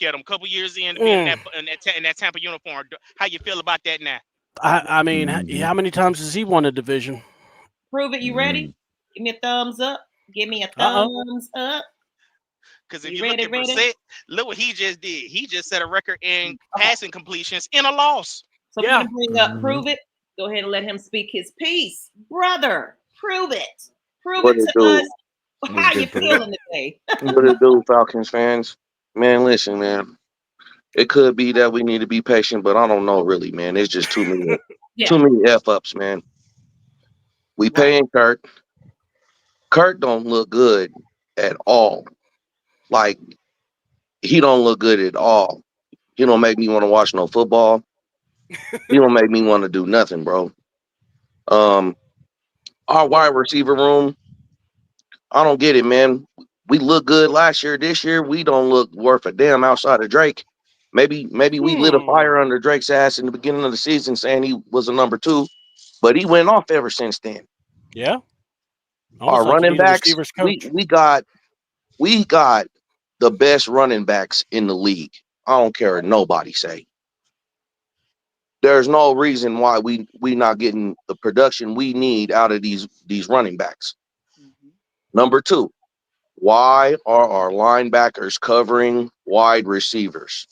at him. A couple years in being in that Tampa uniform. How you feel about that now? I mean, how many times has he won a division? Prove it. You ready? Give me a thumbs up. Give me a thumbs up. Because if you look at Brissett, look what he just did. He just set a record in passing completions in a loss. So I'm going to bring up Prove It. Go ahead and let him speak his piece. Brother, prove it. Prove it to us. How you feeling today? What it do, Falcons fans? Man, listen, man. It could be that we need to be patient, but I don't know really, man. It's just too many too many F-ups, man. We paying Kurt. Kurt don't look good at all. Like, he don't look good at all. He don't make me want to watch no football. He don't make me want to do nothing, bro. Our wide receiver room, I don't get it, man. We look good last year. This year, we don't look worth a damn outside of Drake. Maybe we lit a fire under Drake's ass in the beginning of the season saying he was a number 2, but he went off ever since then. Yeah. Our running backs, we got the best running backs in the league. I don't care what nobody say. There's no reason why we not getting the production we need out of these running backs. Number 2, why are our linebackers covering wide receivers?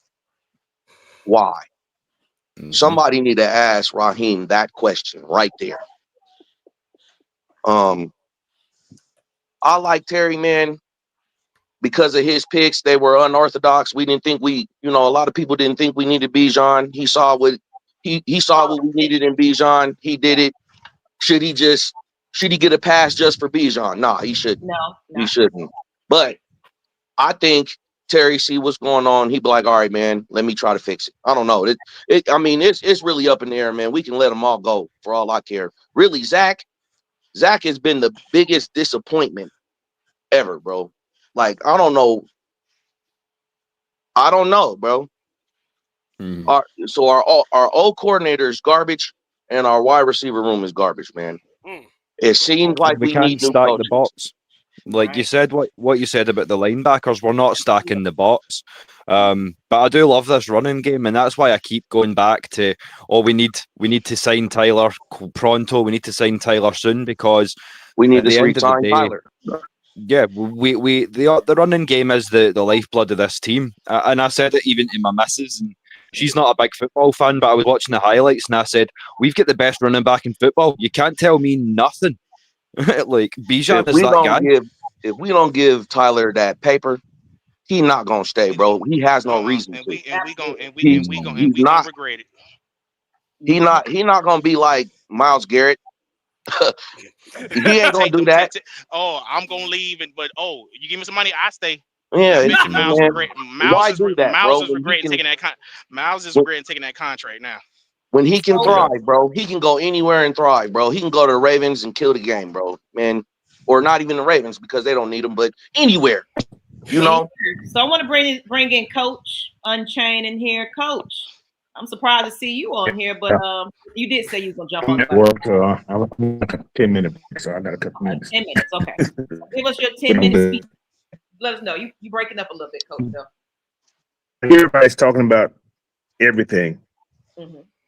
Why? Somebody need to ask Raheem that question right there. I like Terry, man, because of his picks. They were unorthodox. We didn't think a lot of people didn't think we needed Bijan. He saw what we needed in Bijan. He did it. Should he get a pass just for Bijan? Nah, he shouldn't. No. He shouldn't. But I think Terry see what's going on. He'd be like, all right, man, let me try to fix it. I don't know. It's really up in the air, man. We can let them all go for all I care. Really, Zach has been the biggest disappointment ever, bro. Like, I don't know, bro. Our old coordinator is garbage, and our wide receiver room is garbage, man. It seems like we can't need new stack coaches. the box. Like you said, what you said about the linebackers, we're not stacking the box. But I do love this running game, and that's why I keep going back to, we need to sign Tyler pronto. We need to sign Tyler soon, because we need to re-sign Tyler. Yeah, the running game is the lifeblood of this team, and I said it even to my missus, and she's not a big football fan, but I was watching the highlights and I said, we've got the best running back in football. You can't tell me nothing. Like, Bijan is that guy. If we don't give Tyler that paper, he's not gonna stay, bro. He has no reason to. We gonna regret it. He not gonna be like Myles Garrett. He ain't gonna do that. I'm gonna leave, but you give me some money, I stay. Yeah, Miles is regretting taking that. Miles is regretting taking that contract now. When he can thrive, bro, he can go anywhere and thrive, bro. He can go to the Ravens and kill the game, bro. Man, or not even the Ravens, because they don't need him, but anywhere, So I want to bring in Coach Unchained in here. Coach, I'm surprised to see you on here, but you did say you were gonna jump on. I was 10 minutes, so I got a couple minutes. 10 minutes, okay. Give us your 10 minutes. Let us know. You breaking up a little bit, Coach. Though. Everybody's talking about everything.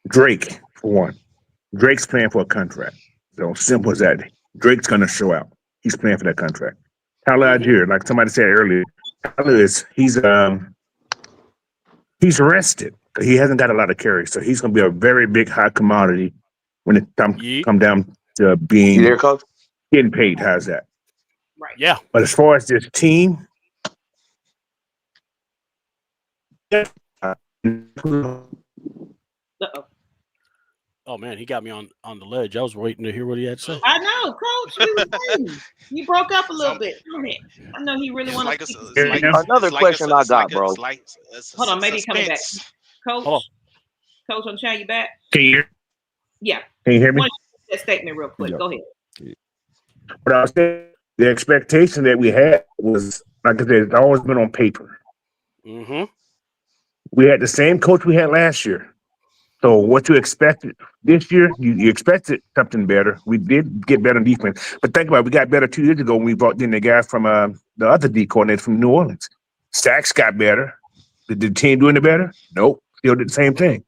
Drake, for one. Drake's playing for a contract. So simple as that. Drake's gonna show out. he's playing for that contract. Tyler Algier, like somebody said earlier, Tyler is he's rested. He hasn't got a lot of carries, so he's going to be a very big high commodity when it come down to being getting paid. How's that? Right. Yeah. But as far as this team, Oh man, he got me on the ledge. I was waiting to hear what he had to say. I know, Coach. We was waiting. You broke up a little bit. Go ahead. I know he really wanted to. Another question I got, bro. Hold on, maybe he's coming back. Coach, I'm trying you back. Can you hear? Yeah. Can you hear me? That statement real quick. Go ahead. But I was saying the expectation that we had was, like I said, it's always been on paper. Mm-hmm. We had the same coach we had last year. So what you expected this year, you expected something better. We did get better defense. But think about it, we got better 2 years ago when we brought in the guy from the other D coordinator from New Orleans. Sacks got better. Did the team doing it better? Nope. Still did the same thing.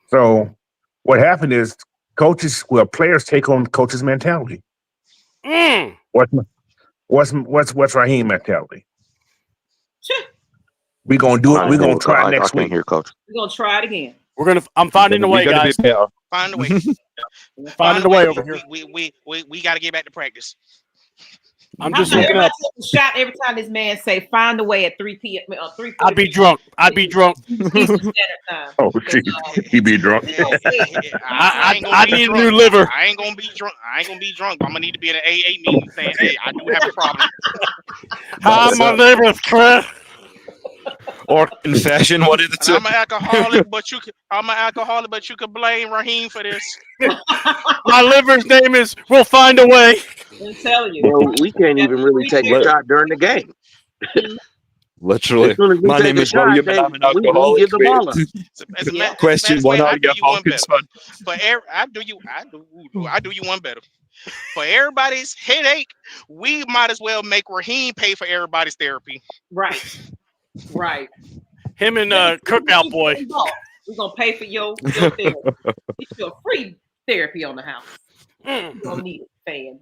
So what happened is players take on coaches' mentality. What's Raheem mentality? Sure. We're gonna do it. We're gonna try next week. Here, Coach. We're gonna try it again. I'm finding a way, guys. Find a way. Finding a way over here. We got to get back to practice. I'm just looking at shot every time this man say find a way at 3 p.m. 3. I'd be drunk. I'd be drunk. Oh, he be drunk. I need a new liver. I ain't gonna be drunk. But I'm gonna need to be in an AA meeting saying, "Hey, I do have a problem." Hi, my liver, Chris. Or confession, one of the two. I'm an alcoholic, but you can blame Raheem for this. My liver's name is We'll Find a Way. I'm telling you. Well, we can't even really take a shot during the game. Literally. My name is William and I'm an alcoholic. As a matter Question one, are you a Falcons fan? But I do you one better. For everybody's headache, we might as well make Raheem pay for everybody's therapy. Right. Him and Cookout Boy. We're gonna pay for your therapy. Get you a free therapy on the house. You don't need it, fans.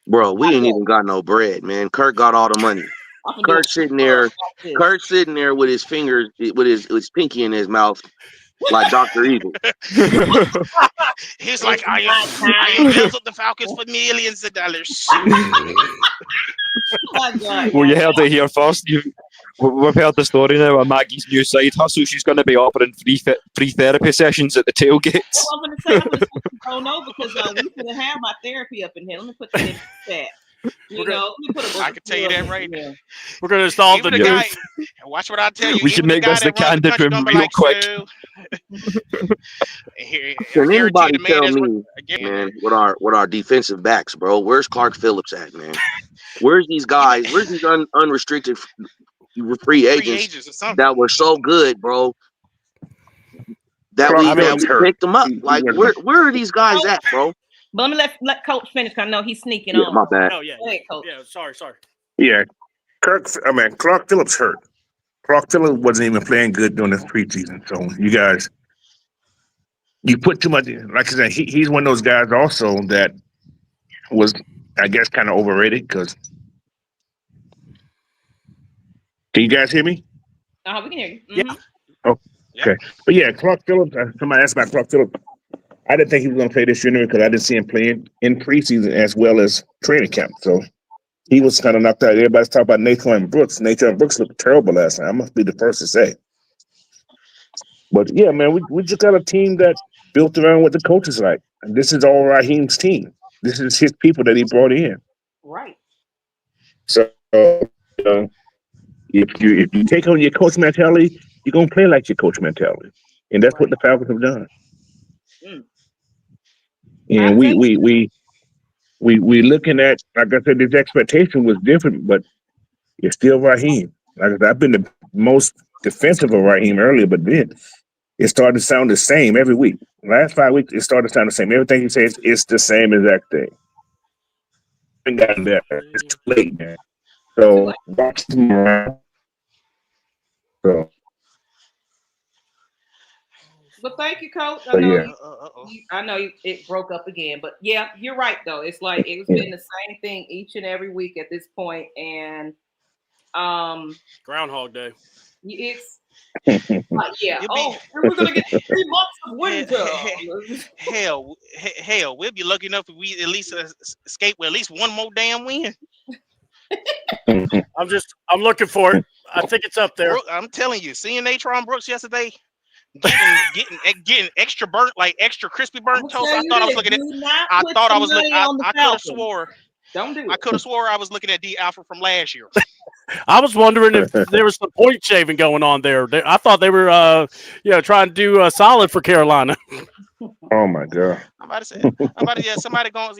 Bro, we ain't even got no bread, man. Kirk got all the money. Kirk sitting there with his fingers, with his pinky in his mouth, like Dr. Evil. He's like, I embezzled the Falcons for millions of dollars. Well, you heard it here first. We've heard the story now of Maggie's new side hustle. She's going to be offering free therapy sessions at the tailgates. I'm going to say, oh no, because we couldn't have my therapy up in here. Let me put that in the chat. I can tell you that right now. We're going to solve the guy. Watch what I tell you. We should make this the candid room real quick. Can anybody tell me, man, what our defensive backs, bro? Where's Clark Phillips at, man? Where's these guys? Where's these unrestricted free agents that were so good, bro? That we picked them up. Like, where are these guys at, bro? But let me let Coach finish. I know he's sneaking on. My bad. Oh, yeah. Go ahead, Coach. Yeah, sorry. Yeah, Clark Phillips hurt. Clark Phillips wasn't even playing good during this preseason. So you put too much in. Like I said, he's one of those guys also that was, I guess, kind of overrated because. Can you guys hear me? We can hear you. Mm-hmm. Yeah. Oh, okay. But yeah, Clark Phillips, somebody asked about Clark Phillips. I didn't think he was going to play this year because I didn't see him playing in preseason as well as training camp. So he was kind of knocked out. Everybody's talking about Nathan Brooks. Nathan Brooks looked terrible last night. I must be the first to say. But yeah, man, we just got a team that's built around what the coach is like. And this is all Raheem's team. This is his people that he brought in. Right. So, if you take on your coach mentality, you're gonna play like your coach mentality, and that's what the Falcons have done. And we looking at, like I said, this expectation was different, but it's still Raheem. Like I said, I've been the most defensive of Raheem earlier, but then it started to sound the same every week. Last 5 weeks, it started to sound the same. Everything he says, it's the same exact thing. It got better. It's too late, man. So watch him around. So But thank you, Coach. So yeah, I know it broke up again, but yeah, you're right though. It's like it's been the same thing each and every week at this point, and Groundhog Day. it's like we're gonna get 3 months of winter. Hell, we'll be lucky enough if we at least escape with at least one more damn win. I'm looking for it. I think it's up there. I'm telling you, seeing Natron Brooks yesterday, getting extra burnt, like extra crispy burnt toast. I thought I was looking at. I thought I was looking. I could have swore. Don't do it. I could have swore I was looking at D Alfred from last year. I was wondering if there was some point shaving going on there. I thought they were, trying to do a solid for Carolina. oh my God. Somebody go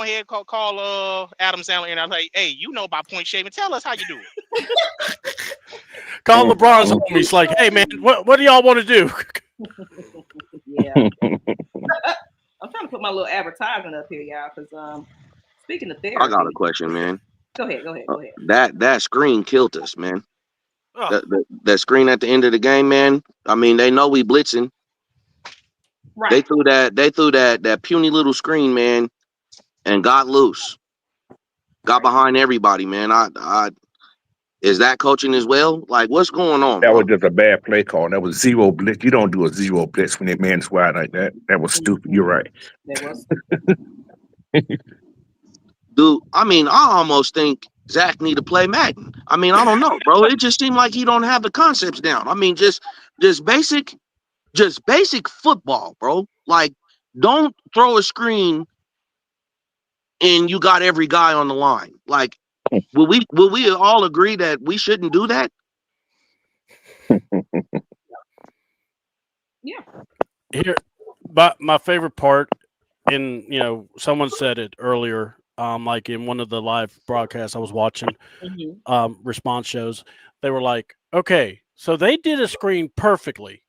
ahead and call Adam Sandler, and I'm like, hey, you know about point shaving? Tell us how you do it. Call LeBron's homies, like, hey man, what do y'all want to do? Yeah. I'm trying to put my little advertisement up here, y'all, because speaking of therapy, I got a question, man. Go ahead. That screen killed us, man. Oh. That screen at the end of the game, man. I mean, they know we blitzing. Right. They threw that puny little screen, man, and got loose. Got behind everybody, man. Is that coaching as well? Like, what's going on? That bro? was just a bad play call. That was zero blitz. You don't do a zero blitz when that man's wide like that. That was stupid. You're right. That was. Dude, I mean, I almost think Zach need to play Madden. I mean, I don't know, bro. It just seemed like he don't have the concepts down. I mean, just basic football, bro. Like, don't throw a screen and you got every guy on the line. Like, will we all agree that we shouldn't do that? Yeah. Here, but my favorite part, and someone said it earlier. Like in one of the live broadcasts I was watching, response shows, they were like, okay, so they did a screen perfectly,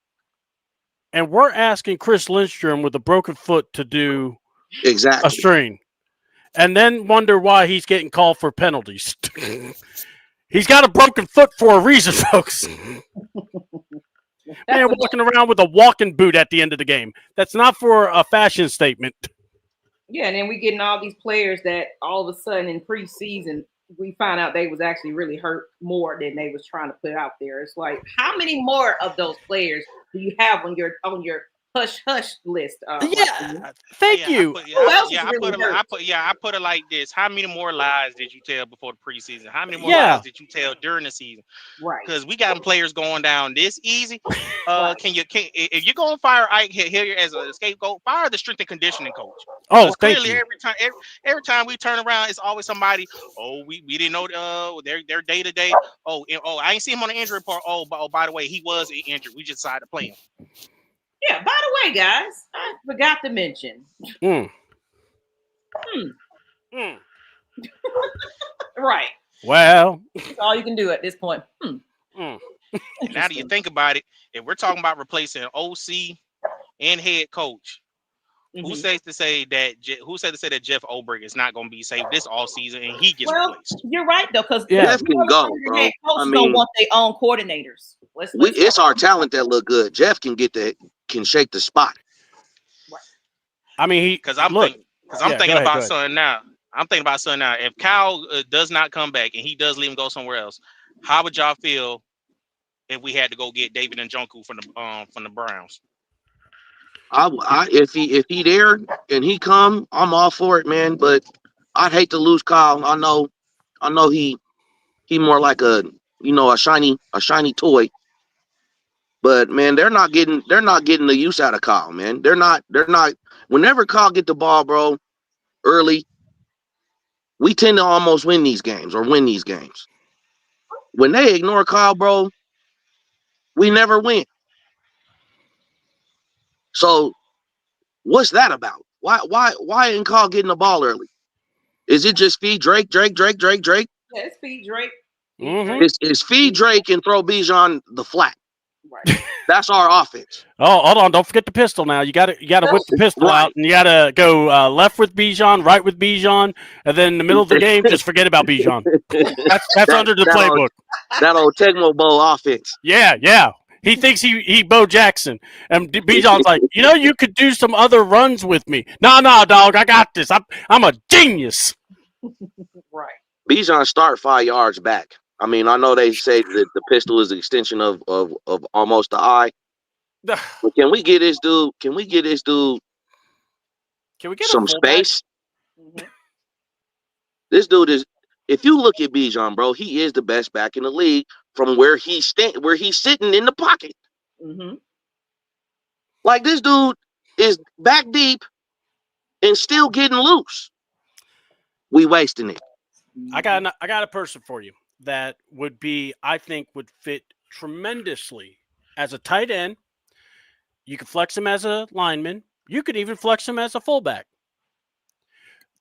and we're asking Chris Lindstrom with a broken foot to do Exactly a screen, and then wonder why he's getting called for penalties. He's got a broken foot for a reason, folks. Man, walking around with a walking boot at the end of the game. That's not for a fashion statement. Yeah, and then we getting all these players that all of a sudden in preseason we find out they was actually really hurt more than they was trying to put out there. It's like, how many more of those players do you have on your hush list? Thank you. I put it like this: how many more lies did you tell before the preseason? How many more lies did you tell during the season? Right. Because we got players going down this easy. If you're gonna fire Ike here as a scapegoat, fire the strength and conditioning coach. Oh, thank clearly you. Every time we turn around, it's always somebody. Oh, we didn't know their day to day. Oh, I ain't see him on the injury report. Oh, by the way, he was injured. We just decided to play him. Yeah, by the way, guys, I forgot to mention. Right. Well, that's all you can do at this point. Now that you think about it, if we're talking about replacing OC and head coach, who says to say that Jeff Ulbrich is not going to be safe this all season and he gets replaced? You're right though, because Jeff can go, bro. Head coaches don't want their own coordinators. It's our talent that look good. Jeff can shake the spot. Right. I mean, because I'm thinking about something now. If Kyle does not come back and he does leave and go somewhere else, how would y'all feel if we had to go get David Njoku from the Browns? If he there and he come, I'm all for it, man. But I'd hate to lose Kyle. I know he more like a shiny toy. But man, they're not getting the use out of Kyle, man. They're not. Whenever Kyle get the ball, bro, early, we tend to almost win these games. When they ignore Kyle, bro, we never win. So what's that about? Why ain't Kyle getting the ball early? Is it just feed Drake? Yeah, it's feed Drake. It's feed Drake and throw Bijan the flat. Right. That's our offense. Oh, hold on! Don't forget the pistol. Now you got to whip the pistol out, and you got to go left with Bijan, right with Bijan, and then in the middle of the game, just forget about Bijan. That's under the playbook. That old Tecmo Bowl offense. Yeah. He thinks he Bo Jackson. And Bijan's like, you could do some other runs with me. No, dog, I got this. I'm a genius. Right. Bijan start 5 yards back. I mean, I know they say that the pistol is an extension of almost the eye. But can we get this dude? Can we get some space? Mm-hmm. This dude is. If you look at Bijan, bro, he is the best back in the league from where he's sitting in the pocket. Mm-hmm. Like, this dude is back deep and still getting loose. We wasting it. I got a person for you that I think would fit tremendously as a tight end. You could flex him as a lineman. You could even flex him as a fullback.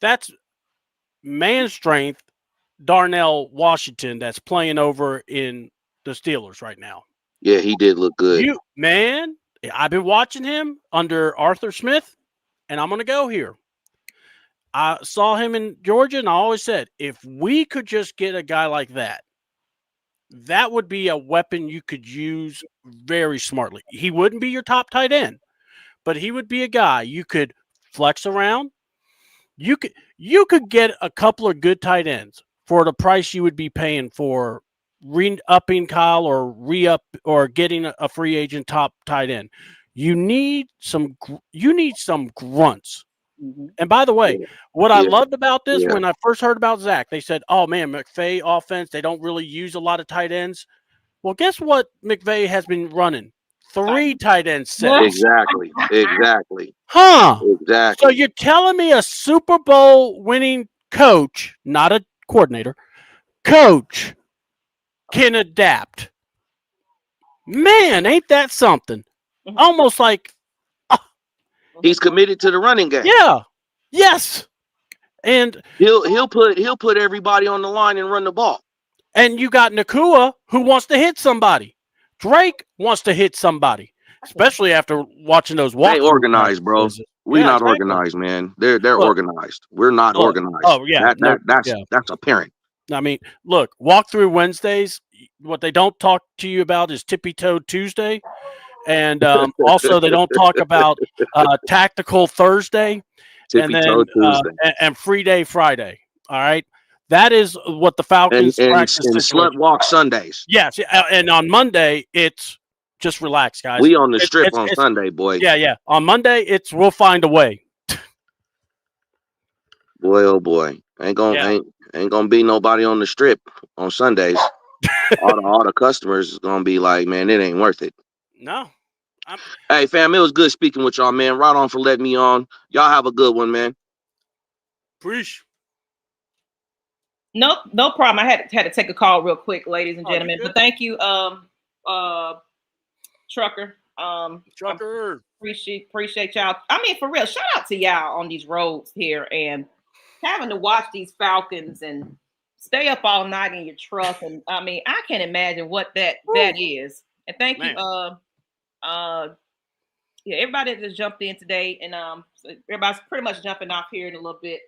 That's man strength, Darnell Washington, that's playing over in the Steelers right now. Yeah, he did look good. I've been watching him under Arthur Smith, and I'm going to go here. I saw him in Georgia, and I always said, if we could just get a guy like that, that would be a weapon you could use very smartly. He wouldn't be your top tight end, but he would be a guy you could flex around. You could get a couple of good tight ends for the price you would be paying for re-upping Kyle or re-up or getting a free agent top tight end. You need some grunts. Mm-hmm. And by the way, what I loved about this when I first heard about Zach, they said, "Oh man, McVay offense, they don't really use a lot of tight ends." Well, guess what? McVay has been running 3 tight end sets. Exactly. Huh? Exactly. So you're telling me a Super Bowl winning coach, not a coordinator, coach can adapt? Man, ain't that something? Almost like he's committed to the running game. Yeah. Yes. And he'll put everybody on the line and run the ball. And you got Nakua who wants to hit somebody. Drake wants to hit somebody, especially after watching those walk. They organized, bro. We're not organized, man. They're organized. We're not organized. Oh yeah, that's apparent. I mean, look, walkthrough Wednesdays. What they don't talk to you about is Tippy Toe Tuesday, and also they don't talk about Tactical Thursday, and Free Day Friday. All right, that is what the Falcons practice and Slut Walk Sundays. Yes, and on Monday it's just relax, guys. We on the strip on Sunday, boy. Yeah. On Monday we'll find a way. Boy, oh boy, ain't gonna be nobody on the strip on Sundays. all the customers is gonna be like, man, it ain't worth it. No. Hey, fam, it was good speaking with y'all, man. Right on for letting me on. Y'all have a good one, man. Preach. Nope, no problem. I had to take a call real quick, ladies and gentlemen. But thank you, Trucker. Trucker. Appreciate y'all. I mean, for real, shout out to y'all on these roads here and having to watch these Falcons and stay up all night in your truck. And I mean, I can't imagine what that is. And thank you, everybody that just jumped in today, and so everybody's pretty much jumping off here in a little bit.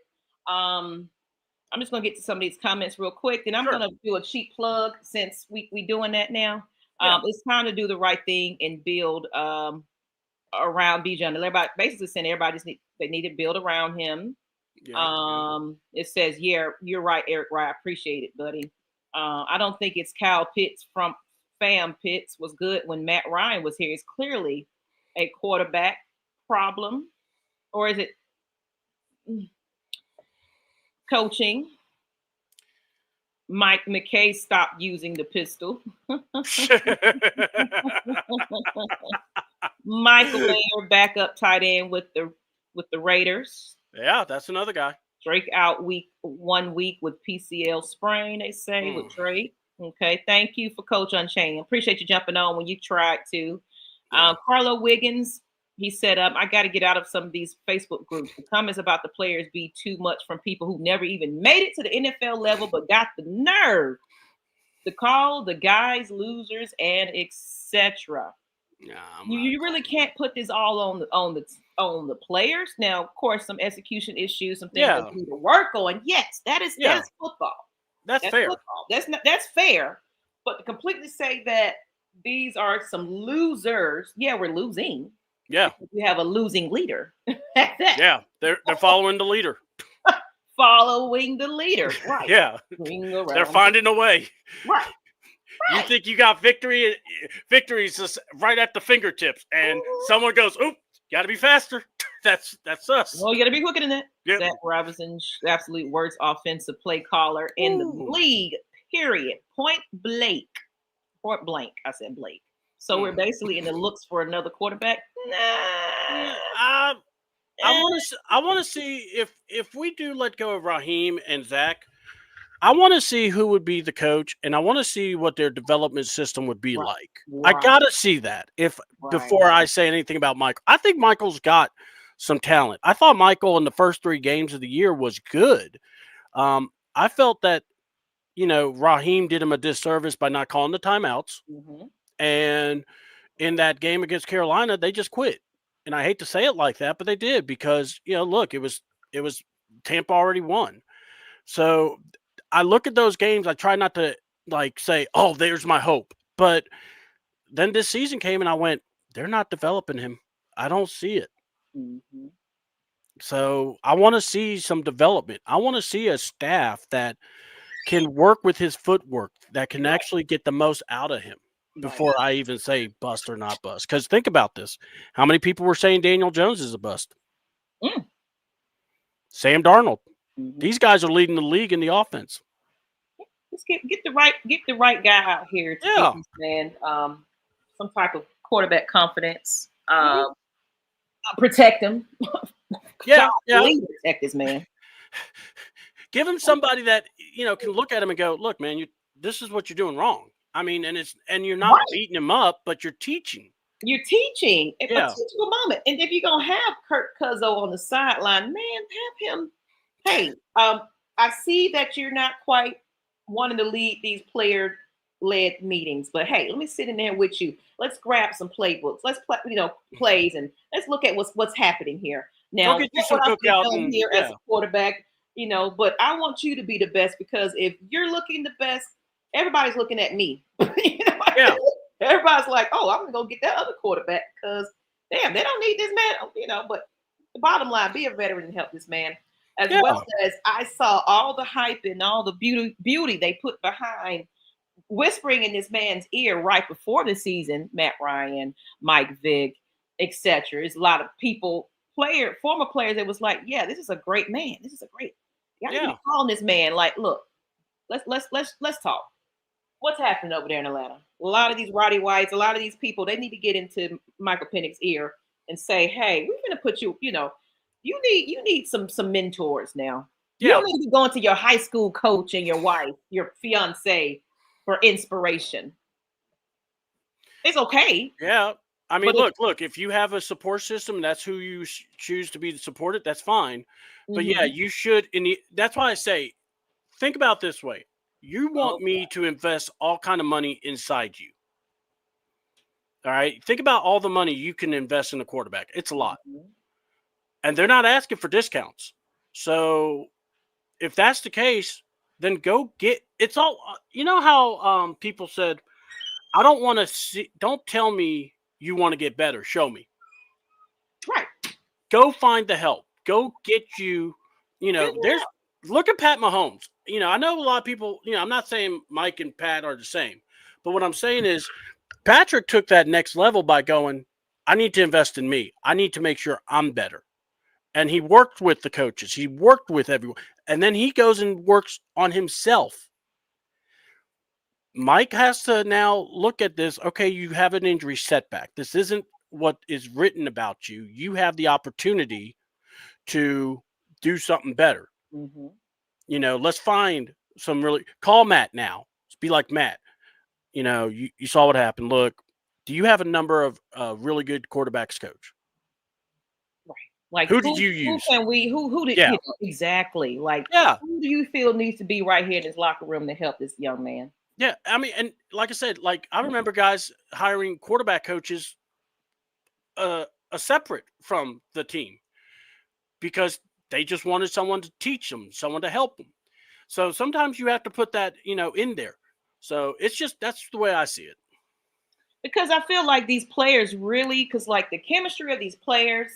I'm just gonna get to some of these comments real quick, and I'm gonna do a cheap plug since we doing that now. It's time to do the right thing and build around Bijan. Everybody basically saying they need to build around him. It says, yeah, you're right, Eric. Right, I appreciate it, buddy. I don't think it's Kyle Pitts from Fam Pitts was good when Matt Ryan was here. It's clearly a quarterback problem, or is it coaching? Mike McKay stopped using the pistol. Michael Mayer, backup tight end with the Raiders. Yeah, that's another guy. Drake out 1 week with PCL sprain, they say, with Drake. Okay, thank you for Coach Unchained. Appreciate you jumping on when you tried to. Carlo Wiggins, he said, I got to get out of some of these Facebook groups. The comments about the players be too much from people who never even made it to the NFL level but got the nerve to call the guys losers and etc. You really can't put this all on the players. Now, of course, some execution issues, some things that need to work on. Yes, that's football. That's fair. Football. That's fair. But to completely say that these are some losers. Yeah, we're losing. Yeah. We have a losing leader. That's that. Yeah. They're following the leader. Following the leader. Right. Yeah. Ring around. They're finding a way. Right. You think you got victory? Victory's just right at the fingertips, and someone goes, "Oop, got to be faster." That's us. Well, you got to be quicker than that. Yep. Zach Robinson's absolute worst offensive play caller in the league. Period. Point blank. I said Blake. So we're basically in the looks for another quarterback. Nah. I want to see if we do let go of Raheem and Zach. I want to see who would be the coach, and I want to see what their development system would be like. Right. I got to see that before I say anything about Michael. I think Michael's got some talent. I thought Michael in the first 3 games of the year was good. I felt that, Raheem did him a disservice by not calling the timeouts. Mm-hmm. And in that game against Carolina, they just quit. And I hate to say it like that, but they did because, look, it was Tampa already won. So I look at those games. I try not to say, oh, there's my hope. But then this season came and I went, they're not developing him. I don't see it. Mm-hmm. So I want to see some development. I want to see a staff that can work with his footwork, that can actually get the most out of him before I even say bust or not bust. Because think about this. How many people were saying Daniel Jones is a bust? Sam Darnold. Mm-hmm. These guys are leading the league in the offense. Let's get the right guy out here to get this man some type of quarterback confidence. Protect him. Protect this man. Give him somebody that can look at him and go, "Look, man, this is what you're doing wrong." I mean, and you're not beating him up, but you're teaching. You're teaching. It's a teachable moment. And if you're gonna have Kirk Cuzzo on the sideline, man, have him. Hey, I see that you're not quite wanting to lead these player-led meetings, but hey, let me sit in there with you. Let's grab some playbooks. Let's play, plays, and let's look at what's happening here. Now, get you some cookout here as a quarterback, but I want you to be the best because if you're looking the best, everybody's looking at me. Everybody's like, oh, I'm gonna go get that other quarterback because damn, they don't need this man, But the bottom line, be a veteran and help this man. As well as I saw all the hype and all the beauty they put behind whispering in this man's ear right before the season, Matt Ryan, Mike Vick, etc. There's a lot of people, former players that was like, yeah, this is a great man. This is a great. You gotta be calling this man like, look, let's talk. What's happening over there in Atlanta? A lot of these Roddy Whites, a lot of these people, they need to get into Michael Penix's ear and say, hey, we're gonna put you, you need some mentors now. You don't need to be going to your high school coach and your wife, your fiance for inspiration. It's okay. Yeah. I mean, look, if you have a support system, that's who you choose to be supported, that's fine. But you should. That's why I say, think about it this way. You want me to invest all kind of money inside you. All right. Think about all the money you can invest in a quarterback. It's a lot. And they're not asking for discounts. So if that's the case, then go get it's all how people said, I don't want to see, don't tell me you want to get better. Show me. Right. Go find the help. Go get look at Pat Mahomes. I know a lot of people, I'm not saying Mike and Pat are the same, but what I'm saying is Patrick took that next level by going, I need to invest in me. I need to make sure I'm better. And he worked with the coaches. He worked with everyone. And then he goes and works on himself. Mike has to now look at this. Okay, you have an injury setback. This isn't what is written about you. You have the opportunity to do something better. Mm-hmm. Let's find some call Matt now. Let's be like Matt. You saw what happened. Look, do you have a number of really good quarterbacks coach? Like who did you use? Who did exactly? Like who do you feel needs to be right here in this locker room to help this young man? Yeah, I mean, and like I said, I remember guys hiring quarterback coaches separate from the team because they just wanted someone to teach them, someone to help them. So sometimes you have to put that, in there. So it's just that's the way I see it. because I feel like these players really, because like the chemistry of these players,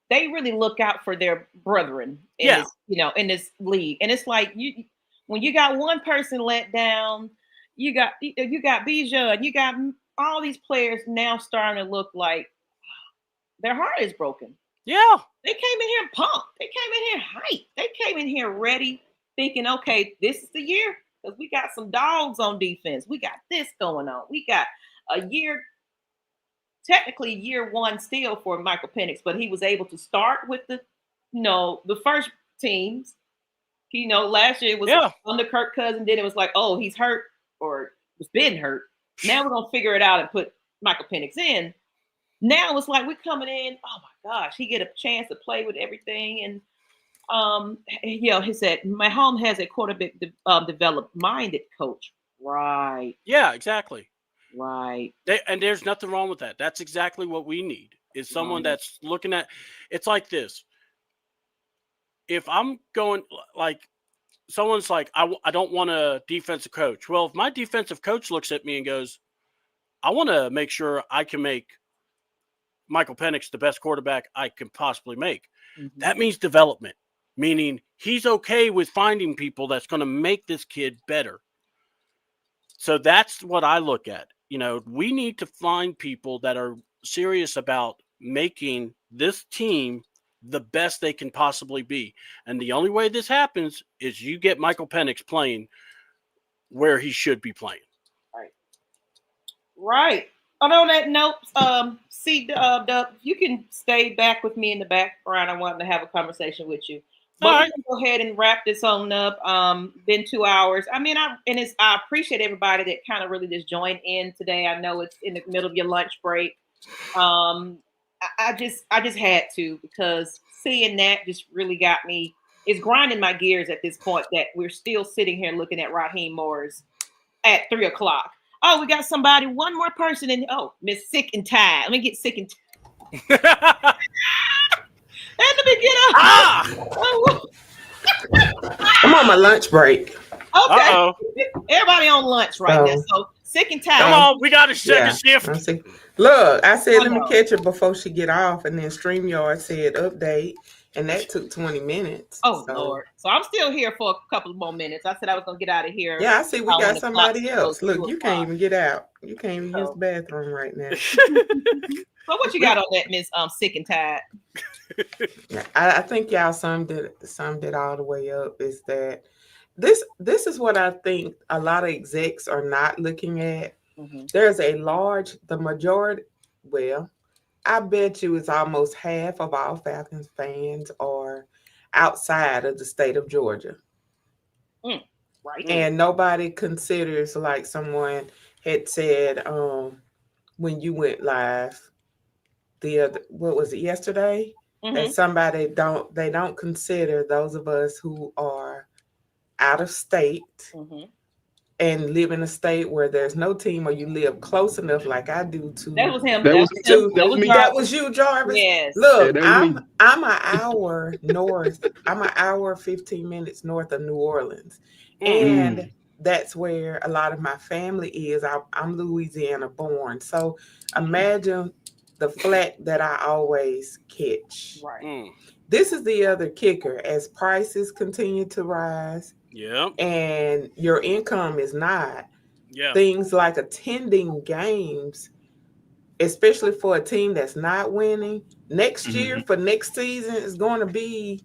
they really look out for their brethren in this, in this league. And it's like when you got one person let down, you got Bijan, you got all these players now starting to look like their heart is broken. Yeah. They came in here pumped. They came in here hyped. They came in here ready, thinking, okay, this is the year because we got some dogs on defense. We got this going on. We got a year, technically year one still for Michael Penix, but he was able to start with the first teams. Last year it was under Kirk Cousins. Then it was like, oh, he's hurt or was been hurt. Now we're gonna figure it out and put Michael Penix in. Now it's like we're coming in. Oh my gosh, he get a chance to play with everything, and he said Mahomes has a quarterback developed minded coach. Right. Yeah, exactly. Right. And there's nothing wrong with that. That's exactly what we need. Is someone that's looking at. It's like this. If I'm going like someone's like, I don't want a defensive coach. Well, if my defensive coach looks at me and goes, I want to make sure I can make Michael Penix the best quarterback I can possibly make. Mm-hmm. That means development, meaning he's okay with finding people that's going to make this kid better. So that's what I look at. We need to find people that are serious about making this team the best they can possibly be. And the only way this happens is you get Michael Penix playing where he should be playing. Right. And on that note, you can stay back with me in the background. I wanted to have a conversation with you. But we're gonna go ahead and wrap this on up. Been 2 hours. I mean, I appreciate everybody that kind of really just joined in today. I know it's in the middle of your lunch break. I just had to, because seeing that just really got me. It's grinding my gears at this point that we're still sitting here looking at Raheem Morris at 3:00. Oh, we got somebody, one more person in. Oh, Miss Sick and Tired. Let me get Sick and Tired. And let me get up. I'm on my lunch break. Okay. Uh-oh. Everybody on lunch right now. So Sick and Tired. Come on, we got a second shift. Look, I said let me catch her before she get off, and then StreamYard said update, and that took 20 minutes. Oh, so. Lord. So I'm still here for a couple more minutes. I said I was going to get out of here. Yeah, I see we got somebody else. Look, you can't even get out. You can't even use the bathroom right now. So what you got on that, Miss Sick and Tired? I think y'all summed it all the way up, is that this is what I think a lot of execs are not looking at. Mm-hmm. There's I bet you it's almost half of all Falcons fans are outside of the state of Georgia. Right. And nobody considers, like someone had said when you went live yesterday? Mm-hmm. That somebody don't consider those of us who are out of state and live in a state where there's no team, or you live close enough like I do to. That was him. That was me. That was you, Jarvis. Yes. Look, I'm an hour north. I'm an hour 15 minutes north of New Orleans, and that's where a lot of my family is. I'm Louisiana born, so imagine the flack that I always catch. Right. This is the other kicker. As prices continue to rise, and your income is not, things like attending games, especially for a team that's not winning, next year for next season is going to be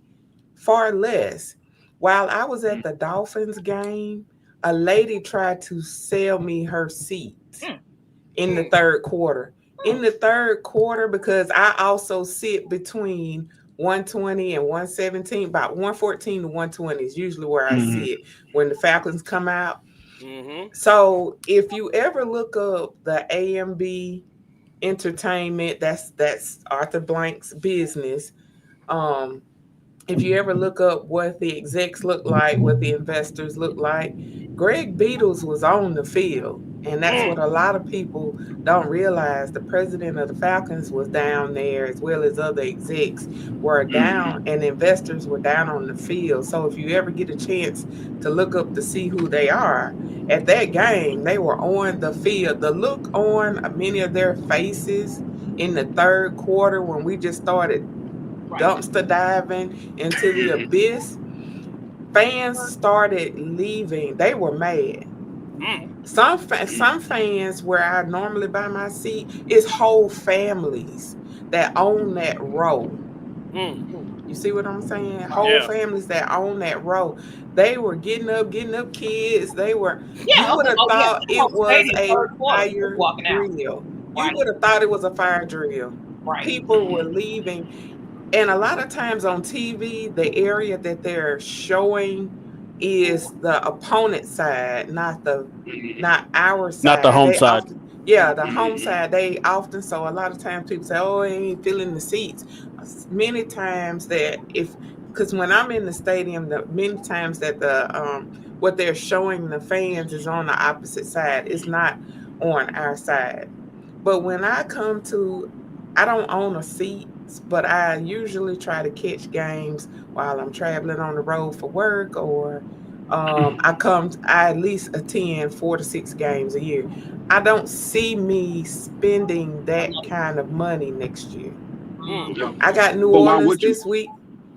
far less. While I was at the Dolphins game, a lady tried to sell me her seat in the third quarter. In the third quarter, because I also sit between 120 and 117, about 114 to 120 is usually where I sit when the Falcons come out. So if you ever look up the AMB Entertainment, that's Arthur Blank's business, if you ever look up what the execs look like, what the investors look like, Greg Beatles was on the field. And that's what a lot of people don't realize. The president of the Falcons was down there, as well as other execs were down, and investors were down on the field. So if you ever get a chance to look up to see who they are, at that game, they were on the field. The look on many of their faces in the third quarter when we just started dumpster diving into the abyss, fans started leaving. They were mad. Some fans, where I normally buy my seat, is whole families that own that row. You see what I'm saying? Whole families that own that row. They were getting up kids. They were. You would have thought it was a fire drill. You would have thought it was a fire drill. People were leaving. And a lot of times on TV, the area that they're showing is the opponent side, not our side. Not the home side. The home side. They often, so a lot of times people say, oh, they ain't filling the seats. Many times because when I'm in the stadium, many times that what they're showing the fans is on the opposite side. It's not on our side. But when I I don't own a seat, but I usually try to catch games while I'm traveling on the road for work, or I at least attend 4 to 6 games a year. I don't see me spending that kind of money next year. I got New Orleans this week.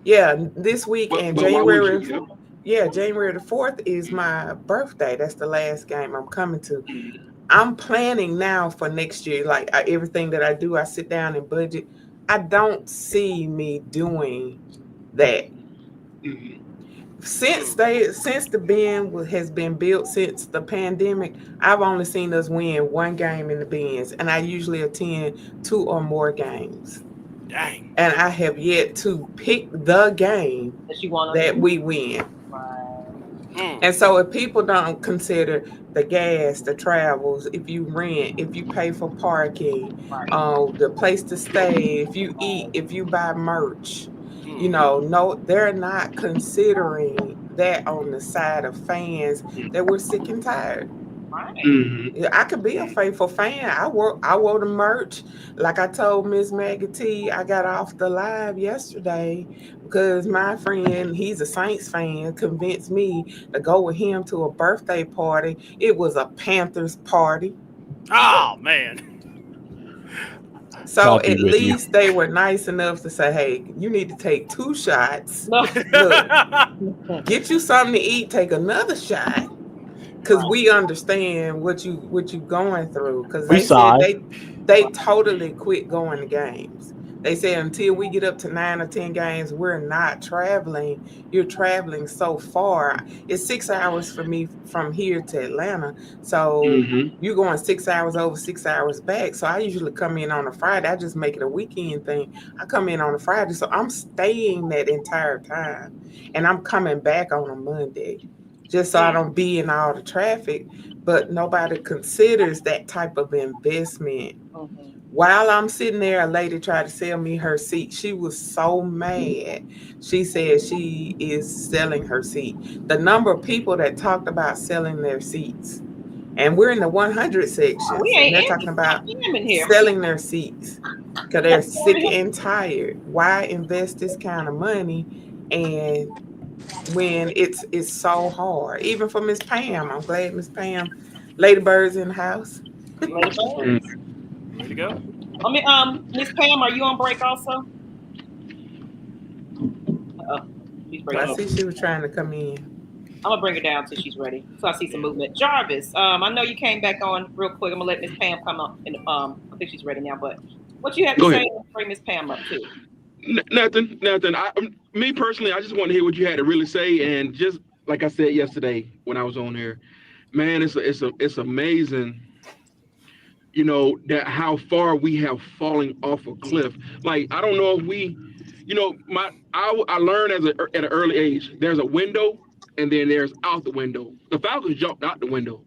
Yeah, this week, and January. January the 4th is my birthday. That's the last game I'm coming to. I'm planning now for next year. Like everything that I do, I sit down and budget. I don't see me doing that. Since the bin has been built since the pandemic, I've only seen us win 1 game in the bins, and I usually attend 2 or more games. Dang. And I have yet to pick the game that we win. And so if people don't consider the gas, the travels, if you rent, if you pay for parking, the place to stay, if you eat, if you buy merch, no, they're not considering that on the side of fans that we're sick and tired. I could be a faithful fan. I wore the merch. Like I told Miss Maggie T, I got off the live yesterday because my friend, he's a Saints fan, convinced me to go with him to a birthday party. It was a Panthers party. Oh, man. So at least they were nice enough to say, hey, you need to take 2 shots. Look, get you something to eat, take another shot. Because we understand what you going through. Because they said they totally quit going to games. They said until we get up to 9 or 10 games, we're not traveling. You're traveling so far. It's 6 hours for me from here to Atlanta. So you're going 6 hours over, 6 hours back. So I usually come in on a Friday. I just make it a weekend thing. I come in on a Friday. So I'm staying that entire time. And I'm coming back on a Monday. Just so I don't be in all the traffic, but nobody considers that type of investment. While I'm sitting there, a lady tried to sell me her seat. She was so mad. She said she is selling her seat. The number of people that talked about selling their seats, and we're in the 100 section, and they're talking about selling their seats because they're sick and tired. Why invest this kind of money and when it's so hard, even for Miss Pam? I'm glad Miss Pam, Lady Bird's in the house. Way to go. I mean, Miss Pam, are you on break also? I see she was trying to come in. I'm gonna bring her down till she's ready. So I see some movement. Jarvis, I know you came back on real quick. I'm gonna let Miss Pam come up, and I think she's ready now. But what you have to say to bring Miss Pam up too? Nothing. Me personally, I just want to hear what you had to really say. And just like I said yesterday when I was on there, man, it's amazing, that how far we have fallen off a cliff. Like, I don't know if we, I learned at an early age, there's a window and then there's out the window. The Falcons jumped out the window.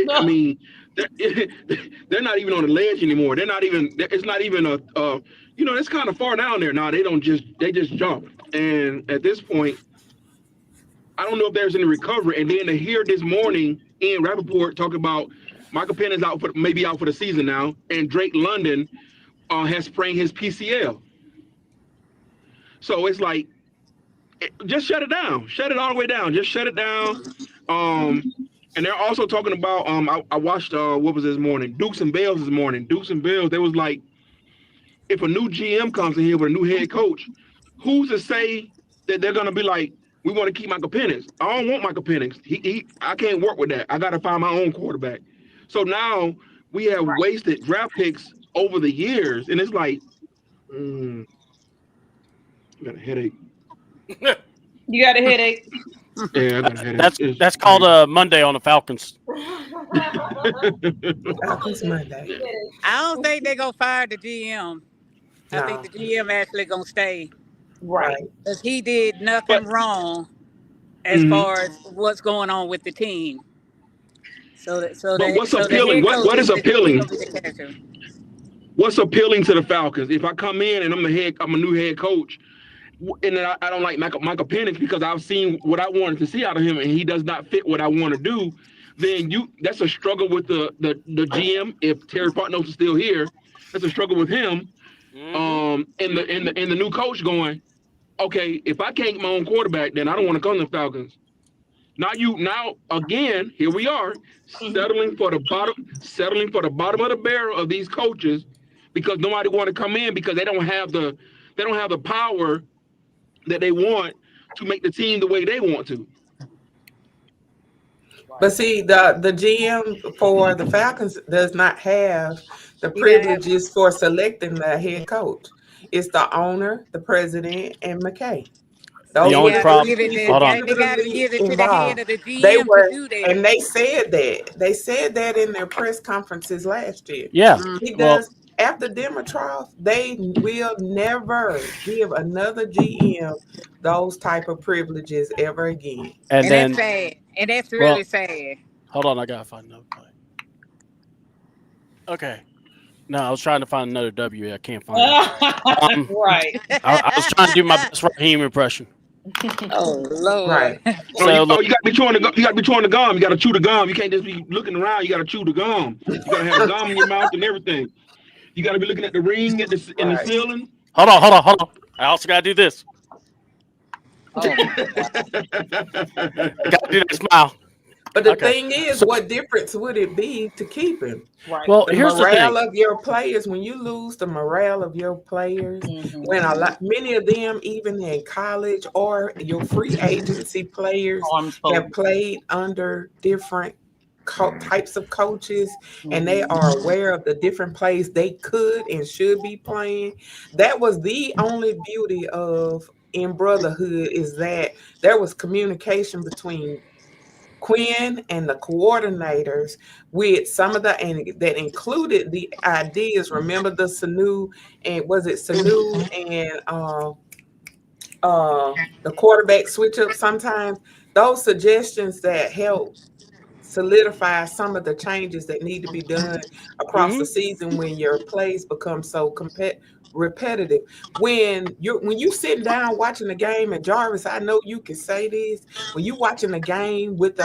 I mean, they're not even on the ledge anymore. They're not even. It's not even a. It's kind of far down there now. They just jump. And at this point, I don't know if there's any recovery. And then to hear this morning Ian Rappaport talk about Michael Penix maybe out for the season now, and Drake London has sprained his PCL. So it's like, just shut it down. Shut it all the way down. Just shut it down. And they're also talking about, I watched, what was this morning? Dukes and Bells this morning. Dukes and Bells, they was like, if a new GM comes in here with a new head coach, who's to say that they're going to be like, we want to keep Michael Penix? I don't want Michael Penix. I can't work with that. I got to find my own quarterback. So now we have wasted draft picks over the years. And it's like, I got a headache. You got a headache? Yeah, I got a headache. That's called Monday on the Falcons. Falcons Monday. I don't think they're going to fire the GM. I think the GM actually going to stay. Right. Because he did nothing wrong as far as what's going on with the team. What's appealing? What is appealing? What's appealing to the Falcons? If I come in and I'm a new head coach, and then I don't like Michael Penix because I've seen what I wanted to see out of him, and he does not fit what I want to do. Then that's a struggle with the GM. If Terry Partnos is still here, that's a struggle with him. And the new coach going, okay, if I can't get my own quarterback, then I don't want to come to the Falcons. Now again, here we are settling for the bottom of the barrel of these coaches because nobody want to come in because they don't have the power that they want to make the team the way they want to. But see, the GM for the Falcons does not have the privileges for selecting the head coach. It's the owner, the president, and McKay. The only problem. Hold on. They got to give it to the head of the GM to do that. And they said that. They said that in their press conferences last year. Yeah. He does. After Dimitrov, they will never give another GM those type of privileges ever again. And that's sad. And that's really sad. Hold on, I gotta find another play. Okay. No, I was trying to find another W. I can't find it. Right. I was trying to do my best Raheem impression. Oh Lord! Right. So you got to be chewing the gum. You got to be chewing the gum. You got to chew the gum. You can't just be looking around. You got to chew the gum. You got to have the gum in your mouth and everything. You got to be looking at the ring in the ceiling. Hold on. I also got to do this. Oh, got to do that smile. But the thing is, what difference would it be to keep him? Right. Well, the here's morale the thing. of your players. When you lose the morale of your players, when many of them, even in college or your free agency players, have played under different types of coaches, and they are aware of the different plays they could and should be playing. That was the only beauty of in brotherhood, is that there was communication between Quinn and the coordinators with some of that included the ideas. Remember the Sanu and the quarterback switch up sometimes? Those suggestions that help solidify some of the changes that need to be done across the season when your plays become so repetitive. When you sit down watching the game, and Jarvis, I know you can say this, when you watching the game with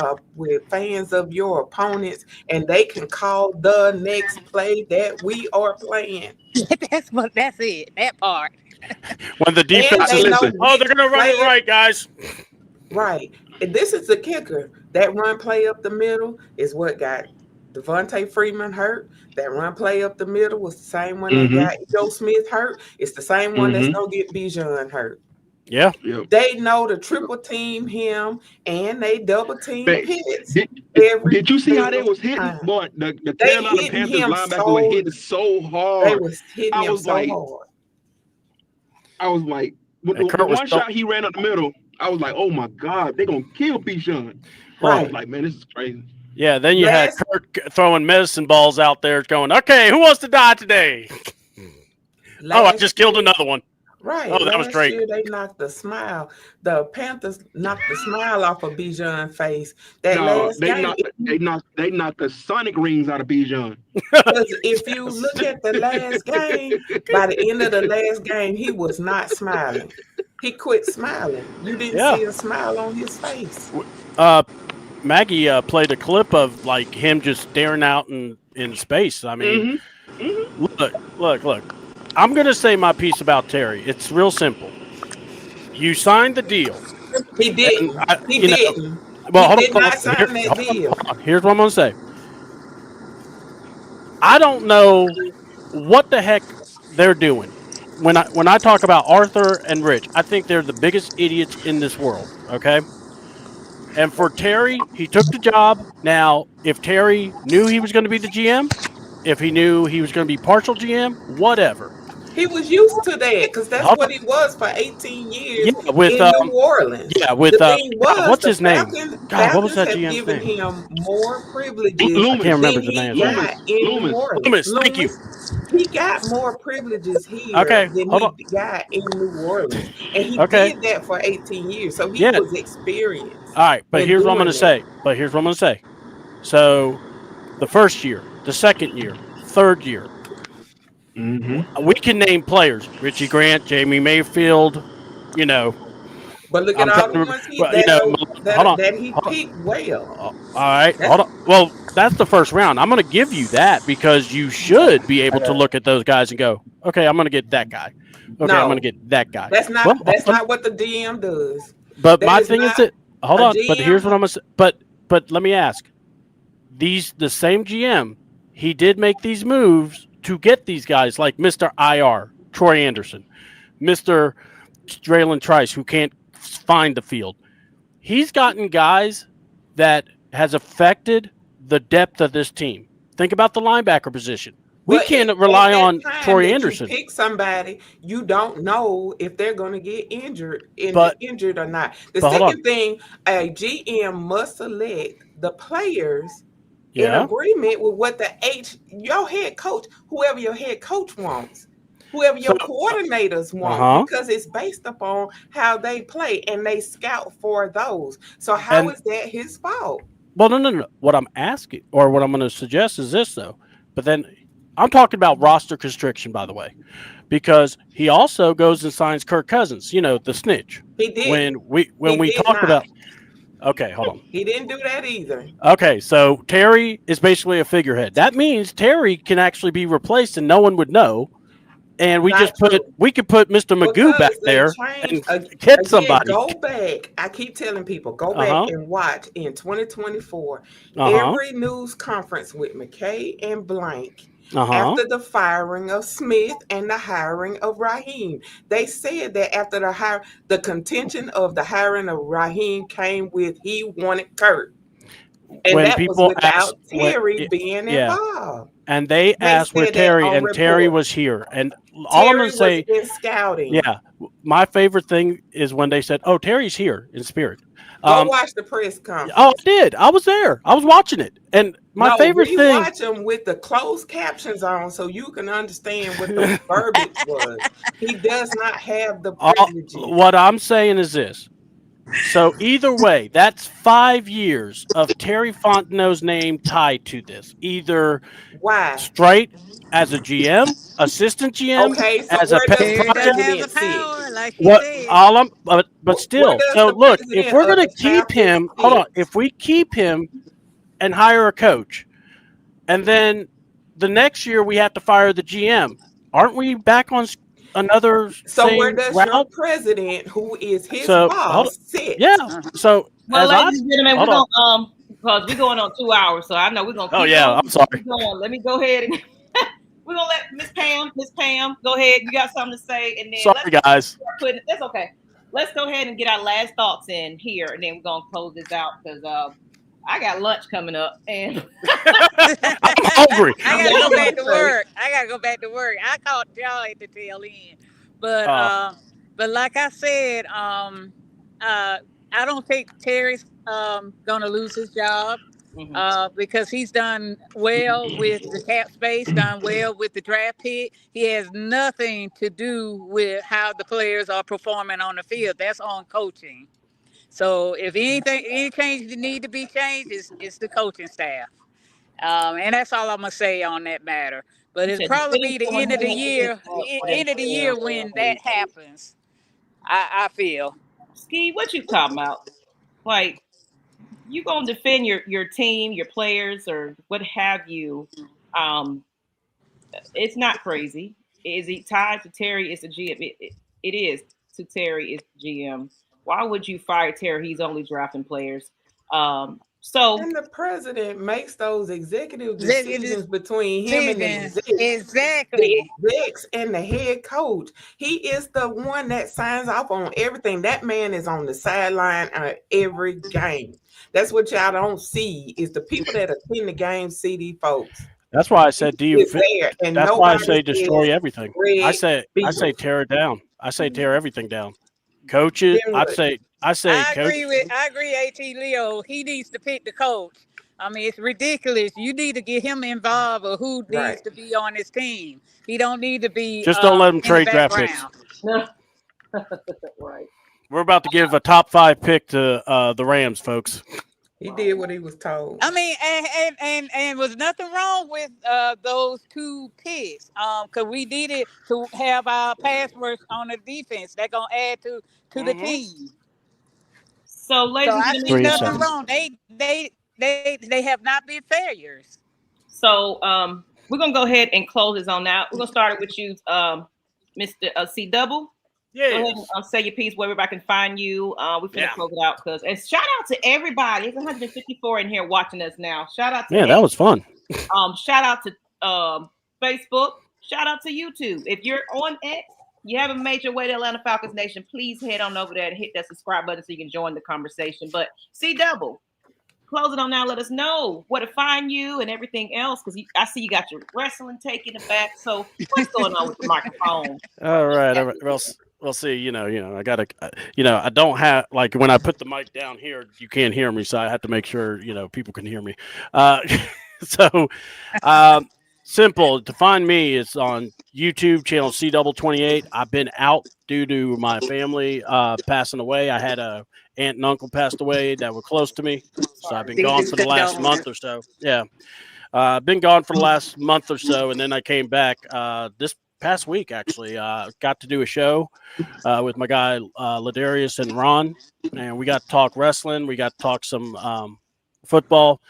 fans of your opponents and they can call the next play that we are playing. That's it. That part. When the defense they're gonna run it right, guys. Right. And this is the kicker. That run play up the middle is what got Devontae Freeman hurt. That run play up the middle was the same one that got Joe Smith hurt. It's the same one that's going to get Bijan hurt. Yeah. They know to triple team him and they double team Pitts. Did you see how they was hitting? Boy, the Carolina Panthers linebacker was hitting so hard. They was hitting him so hard. I was like, with the one shot he ran up the middle, I was like, oh my God, they're going to kill Bijan. I was like, man, this is crazy. Yeah, then you had Kirk throwing medicine balls out there going, okay, who wants to die today? I just killed another one. Right. Oh, that was great. Year they knocked the smile. The Panthers knocked the smile off of Bijan's face. They knocked the Sonic rings out of Bijan. Because if you look at the last game, by the end of the last game, he was not smiling. He quit smiling. You didn't see a smile on his face. Maggie played a clip of like him just staring out in space. I mean, look. I'm going to say my piece about Terry. It's real simple. You signed the deal. He didn't. He didn't. Well, he did not sign that deal. Here's what I'm going to say. I don't know what the heck they're doing. When I talk about Arthur and Rich, I think they're the biggest idiots in this world. Okay. And for Terry, he took the job. Now, if Terry knew he was going to be the GM, if he knew he was going to be partial GM, whatever. He was used to that because that's what he was for 18 years in New Orleans. Yeah, with the thing was, what's his name? God, what was that GM's given name? Him more privileges I can't remember the than name. he got in New Orleans. Loomis, thank you. He got more privileges here than he got in New Orleans, and he did that for 18 years. So he was experienced. All right, but here's what I'm going to say. So, the first year, the second year, third year. We can name players: Richie Grant, Jamie Mayfield. You know. But look at all the ones that he picked well. All right, hold on. Well, that's the first round. I'm going to give you that because you should be able to look at those guys and go, okay, I'm going to get that guy. Okay, I'm going to get that guy. That's not not what the DM does. But my thing is that hold on. But here's what I'm going to say. But let me ask. The same GM, he did make these moves to get these guys like Mr. IR, Troy Anderson, Mr. Draylen Trice, who can't find the field. He's gotten guys that has affected the depth of this team. Think about the linebacker position. We can't rely on Troy Anderson. You pick somebody, you don't know if they're going to get injured or not. The second thing, a GM must select the players in agreement with what your head coach, whoever your head coach wants, whoever your coordinators want, because it's based upon how they play and they scout for those. So how is that his fault? Well, no. What I'm asking, or what I'm going to suggest is this, though. But then I'm talking about roster constriction, by the way, because he also goes and signs Kirk Cousins, the snitch. He did. When we talked about. Okay, hold on. He didn't do that either. Okay, so Terry is basically a figurehead. That means Terry can actually be replaced and no one would know. And we could put Mr. Magoo back there and get somebody. Go back. I keep telling people, go back and watch in 2024 every news conference with McKay and Blank after the firing of Smith and the hiring of Raheem. They said that after the contention of the hiring of Raheem came with he wanted Kurt. And when that people was without Terry being involved. And they asked where Terry, and Terry was here. And all I'm going to say, in scouting. Yeah, my favorite thing is when they said, "Oh, Terry's here in spirit." Go watch the press conference. Oh, I did. I was there. I was watching it, and my favorite thing. Watch them with the closed captions on, so you can understand what the verbiage was. He does not have the privileges. What I'm saying is this. So either way, that's 5 years of Terry Fontenot's name tied to this. Either straight as a GM, assistant GM, as a pet project. But still. So look, if we're going to keep him, hold on. If we keep him and hire a coach, and then the next year we have to fire the GM, aren't we back on another where does your president, who is his boss, sit? Yeah. So ladies and gentlemen, we're gonna because we're going on 2 hours, so I know we're gonna keep I'm sorry. Let me go ahead and we're gonna let Miss Pam go ahead. You got something to say, and then sorry guys. That's okay. Let's go ahead and get our last thoughts in here, and then we're gonna close this out because I got lunch coming up, and I'm hungry. I gotta go back to work. I caught y'all at the tail end, but like I said, I don't think Terry's gonna lose his job because he's done well with the cap space, done well with the draft pick. He has nothing to do with how the players are performing on the field. That's on coaching. So if any changes need to be changed, it's the coaching staff. And that's all I'm going to say on that matter. But it'll probably be the end of the year when that happens. I feel. Ski, what you talking about? Like, you gonna defend your team, your players, or what have you? It's not crazy. Is he tied to Terry? It's a GM. It is to Terry. It's GM. Why would you fire Terry? He's only drafting players. And the president makes those executive decisions between him and the execs and the head coach. He is the one that signs off on everything. That man is on the sideline of every game. That's what y'all don't see is the people that attend the game see these folks. That's why I said, that's why I say destroy everything. I say tear it down. I say tear everything down. Coaches, I agree, AT Leo. He needs to pick the coach. I mean, it's ridiculous. You need to get him involved or who needs to be on his team. He don't need to be just don't let him trade draft picks. Right. We're about to give a top 5 pick to the Rams, folks. He did what he was told. I mean, and was nothing wrong with those 2 picks. Because we needed to have our pass rush on the defense. They're gonna add to the team. So, ladies and gentlemen, I see nothing wrong. They have not been failures. So, we're gonna go ahead and close this on now. We're gonna start it with you, Mr. C Double. Yeah. Go ahead and say your piece where everybody can find you. We're going to close it out and shout out to everybody. It's 154 in here watching us now. Shout out to everybody. That was fun. Shout out to Facebook. Shout out to YouTube. If you're on X, you haven't made your way to Atlanta Falcons Nation, please head on over there and hit that subscribe button so you can join the conversation. But C Double, close it on now. Let us know where to find you and everything else because I see you got your wrestling taking it back. So what's going on with the microphone? All right. We'll see. I gotta. I don't have when I put the mic down here, you can't hear me, so I have to make sure people can hear me. Simple to find me is on YouTube channel C28. I've been out due to my family passing away. I had a aunt and uncle passed away that were close to me, so I've been gone for the last month or so. Yeah, I've been gone for the last month or so, and then I came back this past week. Actually, got to do a show with my guy Ladarius and Ron, and we got to talk wrestling. We got to talk some football.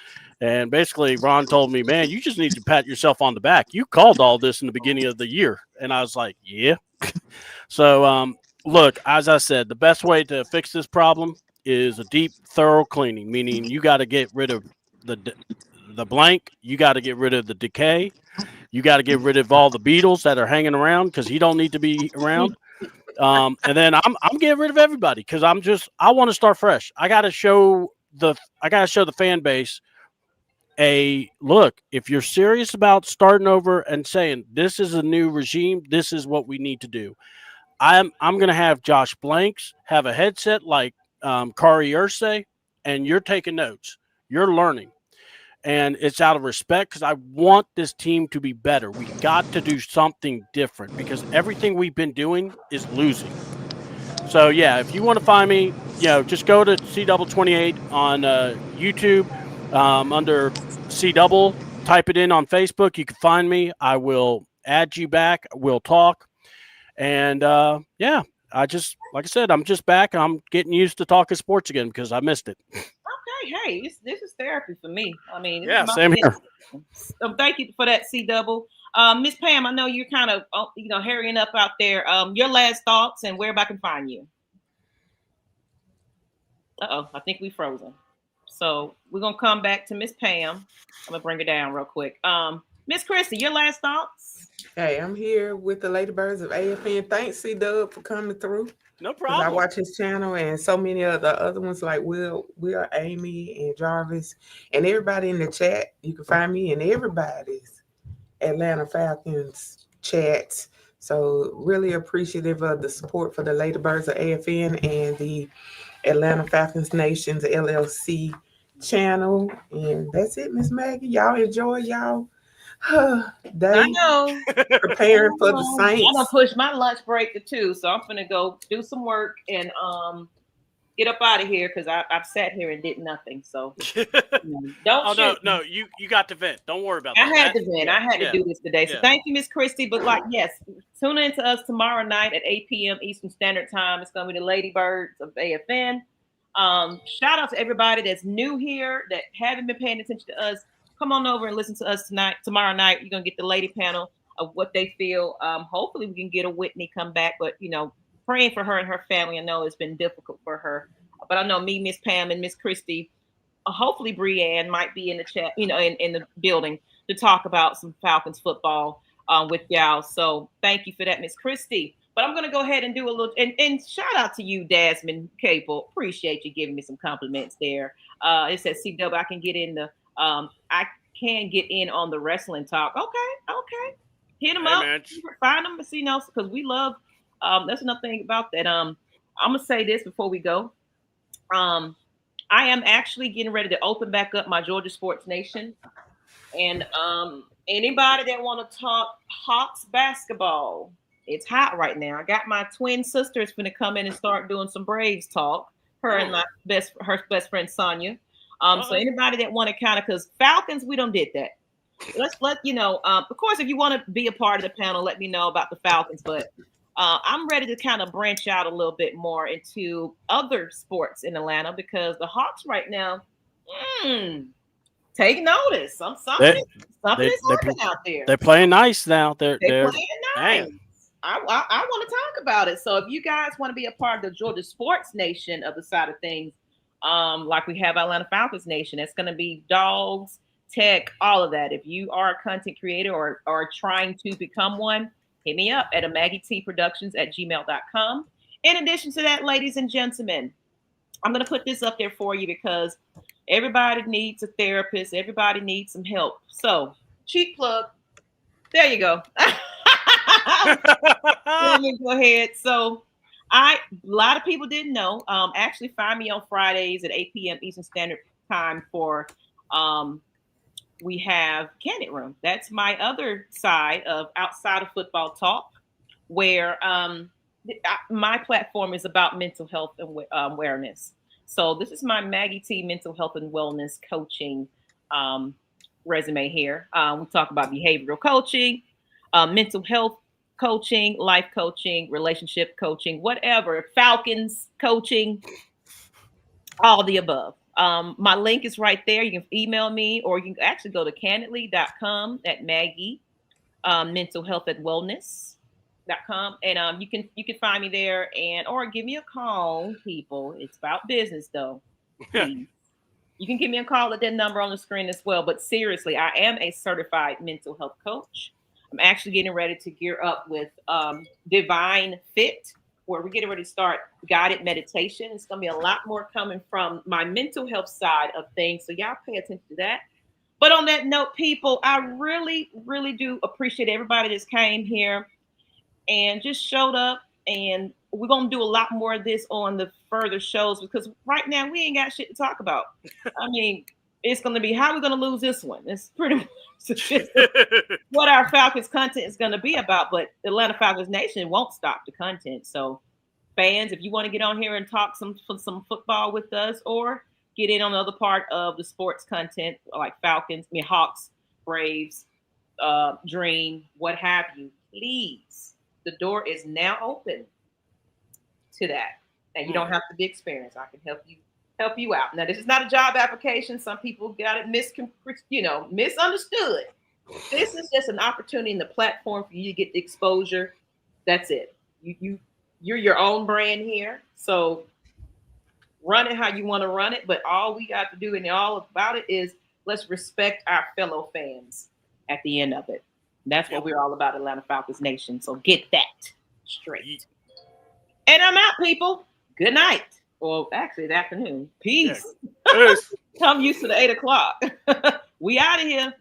And basically, Ron told me, man, you just need to pat yourself on the back. You called all this in the beginning of the year. And I was like, yeah. So, look, as I said, the best way to fix this problem is a deep, thorough cleaning, meaning you got to get rid of the blank. You got to get rid of the decay. You got to get rid of all the beetles that are hanging around because he don't need to be around. And then I'm getting rid of everybody because I want to start fresh. I got to show the fan base look, if you're serious about starting over and saying this is a new regime, this is what we need to do. I'm going to have Josh Blanks have a headset like Kari Ursay, and you're taking notes. You're learning. And it's out of respect because I want this team to be better. We got to do something different because everything we've been doing is losing. So, yeah, if you want to find me, just go to C28 on YouTube. Under C Double, type it in on Facebook. You can find me. I will add you back. We'll talk. And like I said, I'm just back. I'm getting used to talking sports again because I missed it. Okay, hey, this is therapy for me. I mean, same here. Thank you for that, C Double. Miss Pam, I know you're kind of hurrying up out there. Your last thoughts and where I can find you. I think we frozen. So we're going to come back to Miss Pam. I'm going to bring her down real quick. Miss Christy, your last thoughts? Hey, I'm here with the Ladybirds of AFN. Thanks, C-Dub, for coming through. No problem. I watch his channel and so many of the other ones like Will, Amy, and Jarvis, and everybody in the chat. You can find me in everybody's Atlanta Falcons chats. So really appreciative of the support for the Ladybirds of AFN and the Atlanta Falcons Nations LLC channel. And that's it, Miss Maggie. Y'all enjoy y'all day. I know. Preparing for the Saints. I'm gonna push my lunch break to 2, so I'm gonna go do some work and get up out of here because I've sat here and did nothing. So don't shoot. No, you got to vent. Don't worry about that. I had to vent. I had to do this today. So thank you, Miss Christie. But yes, tune in to us tomorrow night at 8 p.m. Eastern Standard Time. It's going to be the Ladybirds of AFN. Shout out to everybody that's new here that haven't been paying attention to us. Come on over and listen to us tomorrow night. You're going to get the lady panel of what they feel. Hopefully we can get a Whitney come back, but praying for her and her family. I know it's been difficult for her, but I know me, Miss Pam, and Miss Christie, hopefully Brianne might be in the chat, in the building to talk about some Falcons football with y'all. So thank you for that, Miss Christie. But I'm going to go ahead and do a little, and shout out to you, Desmond Capel. Appreciate you giving me some compliments there. It says CW, I can get in on the wrestling talk. Okay. Hit them up, find them, because we love. That's another thing about that. I'm gonna say this before we go. I am actually getting ready to open back up my Georgia Sports Nation, and anybody that want to talk Hawks basketball, it's hot right now. I got my twin sisters going to come in and start doing some Braves talk. Her and her best friend Sonia. So anybody that want to because Falcons, we don't did that. Let's let of course, if you want to be a part of the panel, let me know about the Falcons. But I'm ready to kind of branch out a little bit more into other sports in Atlanta because the Hawks right now, take notice. Something is happening out there. They're playing nice now. They're playing nice. I want to talk about it. So if you guys want to be a part of the Georgia Sports Nation of the side of things, like we have Atlanta Falcons Nation, it's going to be dogs, tech, all of that. If you are a content creator or are trying to become one, hit me up at amaggieTproductions@gmail.com. In addition to that, ladies and gentlemen, I'm going to put this up there for you because everybody needs a therapist. Everybody needs some help. So, cheap plug. There you go. Let me go ahead. So, a lot of people didn't know. Actually, find me on Fridays at 8 p.m. Eastern Standard Time for we have Candid Room. That's my other side of outside of football talk, where my platform is about mental health and awareness. So this is my Maggie T mental health and wellness coaching resume here. We talk about behavioral coaching, mental health coaching, life coaching, relationship coaching, whatever, Falcons coaching, all the above. My link is right there. You can email me, or you can actually go to candidly.com at Maggie mental health and wellness.com, and you can find me there, or give me a call, people. It's about business though. You can give me a call at that number on the screen as well. But seriously, I am a certified mental health coach. I'm actually getting ready to gear up with Divine Fit, where we're getting ready to start guided meditation. It's going to be a lot more coming from my mental health side of things. So y'all pay attention to that. But on that note, people, I really, really do appreciate everybody that's came here and just showed up. And we're going to do a lot more of this on the further shows because right now we ain't got shit to talk about. I mean, it's going to be how we're going to lose this one. It's pretty much what our Falcons content is going to be about. But the Atlanta Falcons Nation won't stop the content. So fans, if you want to get on here and talk some football with us or get in on the other part of the sports content like Hawks, Braves, Dream, what have you, please. The door is now open to that. And you don't have to be experienced. I can help you out. Now, this is not a job application. Some people got it misunderstood. This is just an opportunity in the platform for you to get the exposure. That's it. You're your own brand here. So run it how you want to run it. But all we got to do and all about it is let's respect our fellow fans at the end of it. And that's what we're all about, Atlanta Falcons Nation. So get that straight. And I'm out, people. Good night. Well, actually, the afternoon. Peace. Yes. I'm used to the 8 o'clock. We out of here.